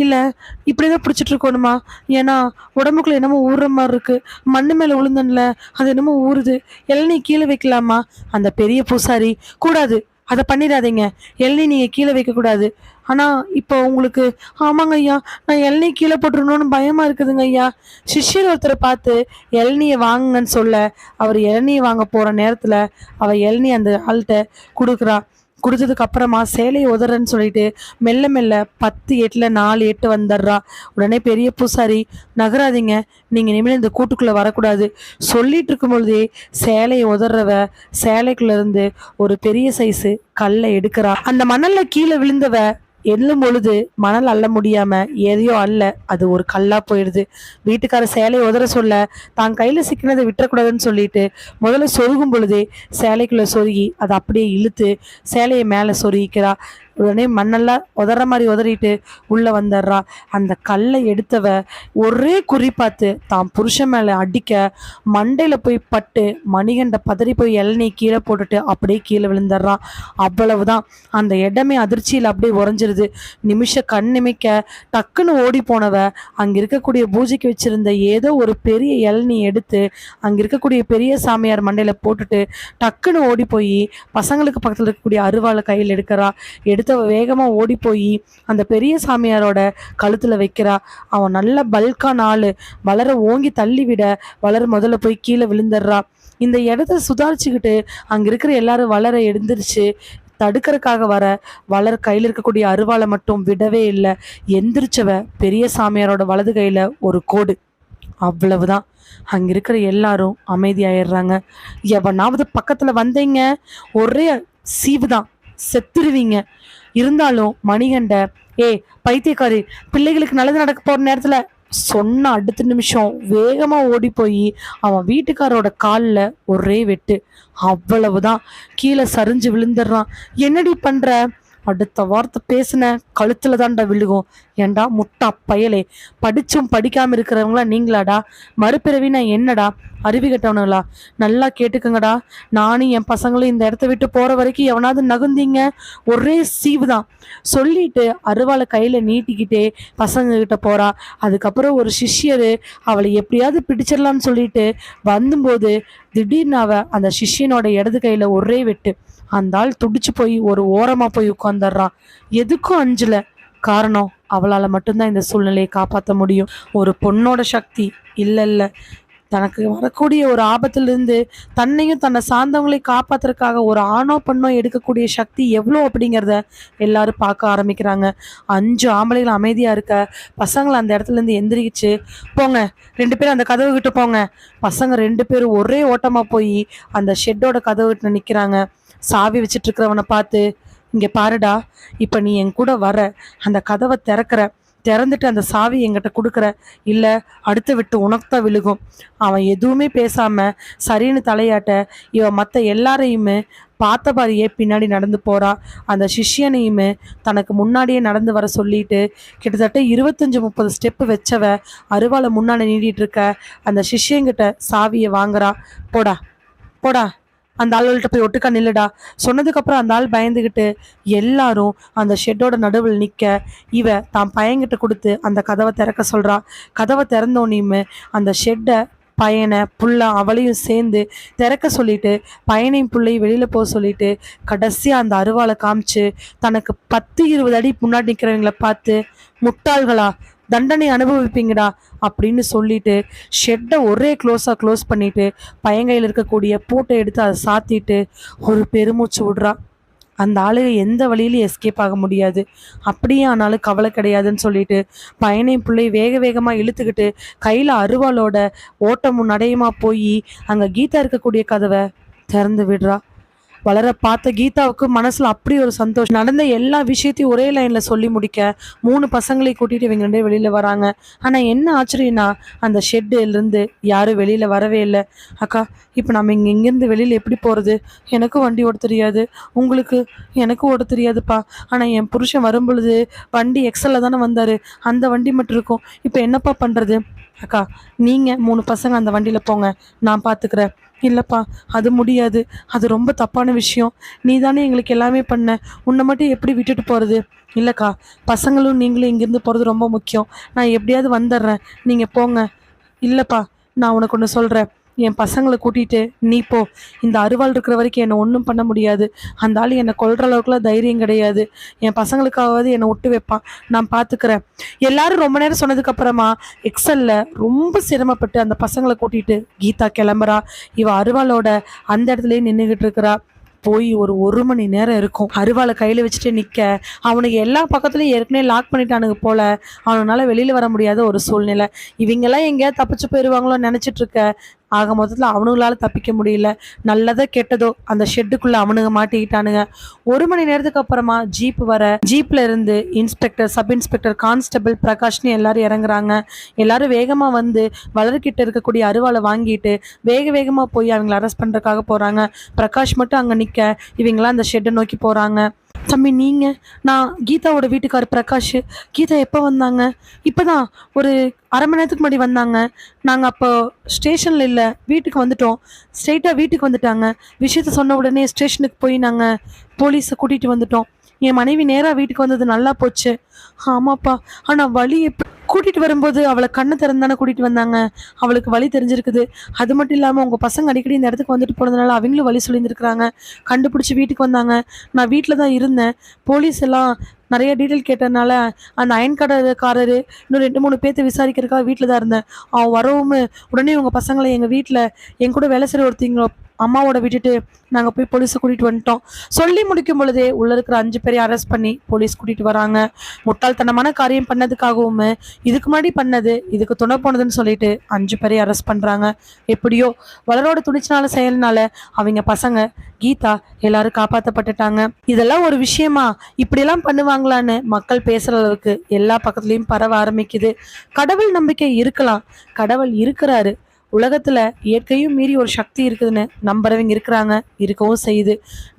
இல்லை இப்படிதான் பிடிச்சிட்டு இருக்கணுமா? ஏன்னா உடம்புக்குள்ள என்னமோ ஊறுற மாதிரி இருக்கு. மண்ணு மேலே விழுந்தன்ல அது என்னமோ ஊறுது. இளநீ கீழே வைக்கலாமா? அந்த பெரிய பூசாரி கூடாது, அதை பண்ணிடாதீங்க, இளநீ நீங்கள் கீழே வைக்கக்கூடாது. ஆனால் இப்போ உங்களுக்கு ஆமாங்க ஐயா நான் இளநீ கீழே போட்டுருணும்னு பயமாக இருக்குதுங்க ஐயா. சிஷ்யர் ஒருத்தரை பார்த்து இளநியை வாங்குங்கன்னு சொல்ல அவர் இளநியை வாங்க போகிற நேரத்தில் அவள் இளநீ அந்த ஆள்கிட்ட கொடுக்குறா. கொடுத்ததுக்கு அப்புறமா சேலையை உதறன்னு சொல்லிட்டு மெல்ல மெல்ல 10 எட்டில் 4 8 வந்துடுறா. உடனே பெரிய பூசாரி நகராதீங்க, நீங்கள் இனிமேல் இந்த கூட்டுக்குள்ளே வரக்கூடாது சொல்லிட்டு இருக்கும் பொழுதே சேலையை உதறவ சேலைக்குள்ள இருந்து ஒரு பெரிய சைஸு கல்லை எடுக்கிறா. அந்த மணல்ல கீழே விழுந்தவ எள்ளும் பொழுது மணல் அள்ள முடியாம எதையோ அல்ல அது ஒரு கல்லா போயிடுது. வீட்டுக்கார சேலையை உதற சொல்ல தான் கையில சிக்கினதை விட்டுறக்கூடாதுன்னு சொல்லிட்டு முதல்ல சொருகும் பொழுதே சேலைக்குள்ள சொருகி அதை அப்படியே இழுத்து சேலையை மேலே சொருகிக்கிறா. உடனே மண்ணெல்லாம் உதற மாதிரி உதறிட்டு உள்ள வந்துடுறா. அந்த கல்லை எடுத்தவ ஒரே குறி பார்த்து தான் புருஷன் மேலே அடிக்க மண்டையில் போய் பட்டு மணிகண்ட பதறி போய் இளநீ கீழே போட்டுட்டு அப்படியே கீழே விழுந்துடுறான். அவ்வளவுதான், அந்த இடமே அதிர்ச்சியில் அப்படியே உறைஞ்சிருது. கண் நிமிக்க டக்குன்னு ஓடி போனவ அங்கே இருக்கக்கூடிய பூஜைக்கு வச்சிருந்த ஏதோ ஒரு பெரிய இளநீ எடுத்து அங்கே இருக்கக்கூடிய பெரிய சாமியார் மண்டையில் போட்டுட்டு டக்குன்னு ஓடி போய் பசங்களுக்கு பக்கத்தில் இருக்கக்கூடிய அருவாளை கையில் எடுக்கிறா. வேகமா ஓடி போய் அந்த பெரிய சாமியாரோட கழுத்துல வைக்கிறா. அவன் நல்ல பல்கான ஆளு. வளர ஓங்கி தள்ளி விட வளர முதல்ல போய் கீழே விழுந்துடுறா. இந்த இடத்த சுதாரிச்சுக்கிட்டு அங்க இருக்கிற எல்லாரும் வளர எழுந்திருச்சு தடுக்கிறதுக்காக வர வளர் கையில் இருக்கக்கூடிய அருவாளை மட்டும் விடவே இல்லை. எந்திரிச்சவ பெரிய சாமியாரோட வலது கையில ஒரு கோடு. அவ்வளவுதான், அங்க இருக்கிற எல்லாரும் அமைதியாயிடுறாங்க. எவனாவது பக்கத்துல வந்தீங்க ஒரே சீவுதான், செத்துருவீங்க. இருந்தாலும் மணிகண்ட பைத்தியக்காரி, பிள்ளைகளுக்கு நல்லது நடக்க போற நேரத்துல சொன்ன அடுத்த நிமிஷம் வேகமா ஓடி போய் அவன் வீட்டுக்காரோட காலில் ஒரே வெட்டு. அவ்வளவுதான், கீழே சரிஞ்சு விழுந்துடுறான். என்னடி பண்ற? அடுத்த வார்த்தை பேசின கழுத்துல தான்டா விழுகும். ஏண்டா முட்டா பயலே, படிச்சும் படிக்காம இருக்கிறவங்களா நீங்களாடா? மறுபிறவி நான் என்னடா அருவி கட்டவனுங்களா? நல்லா கேட்டுக்கங்கடா, நானும் என் பசங்களும் இந்த இடத்த விட்டு போற வரைக்கும் எவனாவது நகுந்தீங்க ஒரே சீவு தான் சொல்லிட்டு அருவாளை கையில நீட்டிக்கிட்டே பசங்க கிட்ட போறா. அதுக்கப்புறம் ஒரு சிஷ்யரு அவளை எப்படியாவது பிடிச்சிடலான்னு சொல்லிட்டு வந்தும்போது திடீர்னு அவ அந்த சிஷ்யனோட இடது கையில ஒரே வெட்டு. அந்த ஆள் துடிச்சு போய் ஒரு ஓரமா போய் உட்கார்ந்துடுறான். எதுக்கும் அஞ்சல. காரணம், அவளால் மட்டும்தான் இந்த சூழ்நிலையை காப்பாற்ற முடியும். ஒரு பொண்ணோட சக்தி இல்ல தனக்கு வரக்கூடிய ஒரு ஆபத்திலிருந்து தன்னையும் தன்னை சார்ந்தவங்களையும் காப்பாத்துறதுக்காக ஒரு ஆணோ பெண்ணோ எடுக்கக்கூடிய சக்தி எவ்வளோ அப்படிங்கிறத எல்லாரும் பார்க்க ஆரம்பிக்கிறாங்க. 5 ஆம்பளைகள் அமைதியா இருக்க பசங்களை அந்த இடத்துல இருந்து எந்திரிச்சு, போங்க 2 பேரும் அந்த கதவு கிட்ட போங்க. பசங்க 2 பேரும் ஒரே ஓட்டமா போய் அந்த ஷெட்டோட கதவு கிட்ட நிக்கிறாங்க. சாவி வச்சுட்டு இருக்கிறவனை பார்த்து, இங்க பாருடா, இப்ப நீ என் கூட வர, அந்த கதவை திறந்துட்டு அந்த சாவி என்கிட்ட கொடுக்குற, இல்லை அடுத்த விட்டு உனக்கு தான் விழுகும். அவன் எதுவுமே பேசாம சரின்னு தலையாட்ட இவன் மற்ற எல்லாரையுமே பார்த்த பாரியே பின்னாடி நடந்து போறா. அந்த சிஷ்யனையுமே தனக்கு முன்னாடியே நடந்து வர சொல்லிட்டு கிட்டத்தட்ட 25-30 ஸ்டெப்பு வச்சவ அருவாளை முன்னாடி நீட்டிட்டு இருக்க அந்த சிஷ்யங்கிட்ட சாவியை வாங்குறா. போடா போடா, அந்த ஆள்கிட்ட போய் ஒட்டுக்கா நில்லுடா சொன்னதுக்கப்புறம் அந்த ஆள் பயந்துக்கிட்டு எல்லாரும் அந்த ஷெட்டோட நடுவில் நிற்க இவ தான் பையன்கிட்ட கொடுத்து அந்த கதவை திறக்க சொல்கிறா. கதவை திறந்தோன்னையுமே அந்த ஷெட்டை பையனை புள்ள அவளையும் சேர்ந்து திறக்க சொல்லிட்டு பையனையும் பிள்ளையும் வெளியில் போக சொல்லிட்டு கடைசியாக அந்த அருவாளை காமிச்சு தனக்கு 10-20 அடி முன்னாடி நிற்கிறவங்களை பார்த்து, முட்டாள்களா, தண்டனை அனுபவிப்பீங்கடா அப்படின்னு சொல்லிட்டு ஷெட்டை ஒரே க்ளோஸ் பண்ணிட்டு பையங்கையில் இருக்கக்கூடிய பூட்டை எடுத்து அதை சாத்திட்டு ஒரு பெருமூச்சு விடுறா. அந்த ஆளுக எந்த வழியிலும் எஸ்கேப் ஆக முடியாது. அப்படியே ஆனாலும் கவலை கிடையாதுன்னு சொல்லிட்டு பையனையும் பிள்ளை வேக வேகமாக இழுத்துக்கிட்டு கையில் அருவாளோட ஓட்டமும் நடையுமா போய் அங்கே கீதா இருக்கக்கூடிய கதவை திறந்து விடுறா. வளர பார்த்த கீதாவுக்கு மனசுல அப்படி ஒரு சந்தோஷம். நடந்த எல்லா விஷயத்தையும் ஒரே லைன்ல சொல்லி முடிக்க 3 பசங்களை கூட்டிட்டு இவங்க 2 வெளியில வராங்க. ஆனா என்ன ஆச்சரியம்னா அந்த ஷெட்லேருந்து யாரும் வெளியில வரவே இல்லை. அக்கா, இப்போ நம்ம இங்கேருந்து வெளியில எப்படி போறது? எனக்கும் வண்டி ஓட தெரியாது, உங்களுக்கு எனக்கும் ஓட தெரியாதுப்பா. ஆனா என் புருஷன் வரும் பொழுது வண்டி எக்ஸல்ல தானே வந்தாரு, அந்த வண்டி மட்டும் இருக்கும். இப்போ என்னப்பா பண்றது? அக்கா, நீங்க 3 பசங்க அந்த வண்டியில போங்க, நான் பாத்துக்கிறேன். இல்லைப்பா, அது முடியாது, அது ரொம்ப தப்பான விஷயம். நீ தானே எங்களுக்கு எல்லாமே பண்ண, உன்னை மட்டும் எப்படி விட்டுட்டு போகிறது? இல்லைக்கா, பசங்களும் நீங்களும் இங்கேருந்து போகிறது ரொம்ப முக்கியம். நான் எப்படியாவது வந்துடுறேன், நீங்கள் போங்க. இல்லைப்பா, நான் உனக்கு ஒன்று சொல்கிறேன், என் பசங்களை கூட்டிகிட்டு நீ போ. இந்த அருவாள் இருக்கிற வரைக்கும் என்னை ஒன்றும் பண்ண முடியாது. அந்த ஆள் என்னை கொல்ற அளவுக்குலாம் தைரியம் கிடையாது. என் பசங்களுக்காவது என்னை ஒட்டு வைப்பான், நான் பார்த்துக்கிறேன். எல்லாரும் ரொம்ப நேரம் சொன்னதுக்கப்புறமா எக்ஸல்ல ரொம்ப சிரமப்பட்டு அந்த பசங்களை கூட்டிகிட்டு கீதா கிளம்புறா. இவ அருவாளோட அந்த இடத்துலயே நின்றுக்கிட்டு இருக்கிறா. போய் ஒரு மணி நேரம் இருக்கும். அருவாளை கையில் வச்சுட்டு நிற்க அவனுக்கு எல்லா பக்கத்துலையும் ஏற்கனவே லாக் பண்ணிட்டானுங்க போல. அவனால வெளியில் வர முடியாத ஒரு சூழ்நிலை. இவங்கெல்லாம் எங்கேயாவது தப்பிச்சு போயிடுவாங்களோ நினச்சிட்டு இருக்க. ஆக மொத்தத்தில் அவனுங்களால தப்பிக்க முடியல. நல்லதோ கெட்டதோ அந்த ஷெட்டுக்குள்ள அவனுங்க மாட்டிக்கிட்டானுங்க. 1 மணி நேரத்துக்கு அப்புறமா ஜீப் வர, ஜீப்ல இருந்து இன்ஸ்பெக்டர், சப் இன்ஸ்பெக்டர், கான்ஸ்டபிள், பிரகாஷ்னு எல்லாரும் இறங்குறாங்க. எல்லாரும் வேகமா வந்து வளர்கிட்ட இருக்கக்கூடிய அருவாளை வாங்கிட்டு வேகமா போய் அவங்களை அரெஸ்ட் பண்றதுக்காக போறாங்க. பிரகாஷ் மட்டும் அங்க நிக்க இவங்களாம் அந்த ஷெட்டை நோக்கி போறாங்க. தம்பி, நீங்க? நான் கீதாவோட வீட்டுக்கார் பிரகாஷ். கீதா எப்போ வந்தாங்க? இப்போதான் ஒரு அரை மணி நேரத்துக்கு முன்னாடி வந்தாங்க. நாங்கள் அப்போ ஸ்டேஷனில் இல்லை, வீட்டுக்கு வந்துட்டோம். ஸ்ட்ரெயிட்டாக வீட்டுக்கு வந்துட்டாங்க. விஷயத்த சொன்ன உடனே ஸ்டேஷனுக்கு போய் நாங்கள் போலீஸை கூட்டிகிட்டு வந்துட்டோம். என் மனைவி நேராக வீட்டுக்கு வந்தது நல்லா போச்சு. ஆமாப்பா, ஆனால் வழி கூட்டிகிட்டு வரும்போது அவளை கண்ணை திறந்தானே கூட்டிகிட்டு வந்தாங்க. அவளுக்கு வழி தெரிஞ்சிருக்குது. அது மட்டும் இல்லாமல் உங்கள் பசங்க அடிக்கடி இந்த இடத்துக்கு வந்துட்டு போனதுனால அவங்களும் வழி சொல்லியிருந்துருக்குறாங்க. கண்டுபிடிச்சி வீட்டுக்கு வந்தாங்க. நான் வீட்டில் தான் இருந்தேன். போலீஸ் எல்லாம் நிறைய டீட்டெயில் கேட்டதுனால அந்த அயன் கடைக்காரரு இன்னும் 2-3 பேர்த்த விசாரிக்கிறதுக்காக வீட்டில் தான் இருந்தேன். அவன் வரவும் உடனே உங்கள் பசங்களை எங்கள் வீட்டில் என் கூட வேலை செய்கிற ஒருத்தங்க அம்மாவோட விட்டுட்டு நாங்கள் போய் போலீஸை கூட்டிகிட்டு வந்துட்டோம். சொல்லி முடிக்கும் பொழுதே உள்ளே இருக்கிற 5 பேரையும் அரெஸ்ட் பண்ணி போலீஸ் கூட்டிகிட்டு வராங்க. முட்டாள்தனமான காரியம் பண்ணதுக்காகவும் இதுக்கு முன்னாடி பண்ணது இதுக்கு துணை போனதுன்னு சொல்லிட்டு 5 பேரையும் அரெஸ்ட் பண்ணுறாங்க. எப்படியோ வளரோட துணிச்சனால செயல்னால அவங்க பசங்க கீதா எல்லாரும் காப்பாற்றப்பட்டுட்டாங்க. இதெல்லாம் ஒரு விஷயமா, இப்படியெல்லாம் பண்ணுவாங்களான்னு மக்கள் பேசுகிற அளவுக்கு எல்லா பக்கத்துலேயும் பரவ ஆரம்பிக்குது. கடவுள் நம்பிக்கை இருக்கலாம், கடவுள் இருக்கிறாரு. உலகத்துல இயற்கையும் மீறி ஒரு சக்தி இருக்குதுன்னு நம்புறவங்க இருக்கிறாங்க, இருக்கவும் செய்யுது.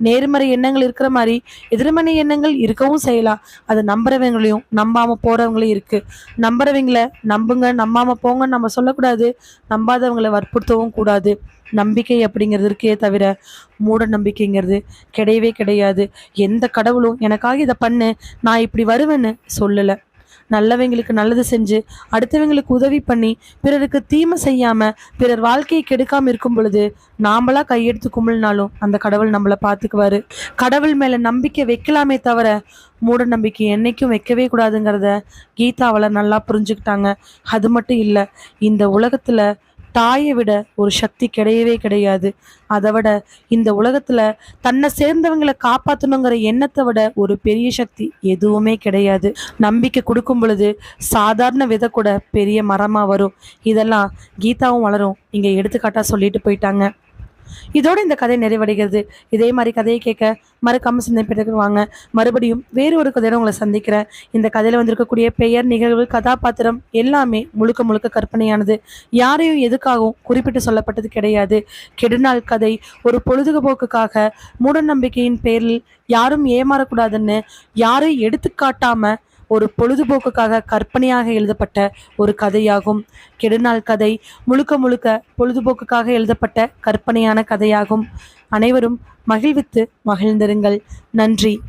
நேர்மறை எண்ணங்கள் இருக்கிற மாதிரி எதிர்மறை எண்ணங்கள் இருக்கவும் செய்யலாம். அது நம்புறவங்களையும் நம்பாம போறவங்களையும் இருக்கு. நம்புறவங்களை நம்புங்க, நம்பாம போங்கன்னு நம்ம சொல்லக்கூடாது. நம்பாதவங்களை வற்புறுத்தவும் கூடாது. நம்பிக்கை அப்படிங்கிறது இருக்கே தவிர மூட நம்பிக்கைங்கிறது கிடையவே கிடையாது. எந்த கடவுளும் எனக்காக இதை பண்ணு, நான் இப்படி வருவேன்னு சொல்லலை. நல்லவங்களுக்கு நல்லது செஞ்சு அடுத்தவங்களுக்கு உதவி பண்ணி பிறருக்கு தீமை செய்யாம பிறர் வாழ்க்கையை கெடுக்காம இருக்கும் பொழுது நாமளா கையெடுத்து கும்பிள்னாலும் அந்த கடவுள் நம்மளை பார்த்துக்குவாரு. கடவுள் மேல நம்பிக்கை வைக்கலாமே தவிர மூட நம்பிக்கை என்னைக்கும் வைக்கவே கூடாதுங்கிறத கீதா அவளை நல்லா புரிஞ்சுக்கிட்டாங்க. அது மட்டும் இல்லை, இந்த உலகத்துல தாயை விட ஒரு சக்தி கிடையவே கிடையாது. அதை விட இந்த உலகத்துல தன்னை சேர்ந்தவங்களை காப்பாற்றணுங்கிற எண்ணத்தை விட ஒரு பெரிய சக்தி எதுவுமே கிடையாது. நம்பிக்கை கொடுக்கும் பொழுது சாதாரண விதை கூட பெரிய மரமா வரும். இதெல்லாம் கீதாவும் வளரும் இங்க எடுத்துக்காட்டா சொல்லிட்டு போயிட்டாங்க. இதோட இந்த கதை நிறைவடைகிறது. இதே மாதிரி கதையை கேட்க மறக்காம சிந்தனை பெற்றுக்கு வாங்க. மறுபடியும் வேறு ஒரு கதையோட உங்களை சந்திக்கிறேன். இந்த கதையில வந்திருக்கக்கூடிய பெயர், நிகழ்வு, கதாபாத்திரம் எல்லாமே முழுக்க முழுக்க கற்பனையானது. யாரையும் எதுக்காகவும் குறிப்பிட்டு சொல்லப்பட்டது கிடையாது. கெடுநாள் கதை ஒரு பொழுதுபோக்குக்காக மூட நம்பிக்கையின் பேரில் யாரும் ஏமாறக்கூடாதுன்னு யாரையும் எடுத்துக்காட்டாம ஒரு பொழுதுபோக்குக்காக கற்பனையாக எழுதப்பட்ட ஒரு கதையாகும். கெடுநாள் கதை முழுக்க முழுக்க பொழுதுபோக்குக்காக எழுதப்பட்ட கற்பனையான கதையாகும். அனைவரும் மகிழ்வித்து மகிழ்ந்திருங்கள். நன்றி.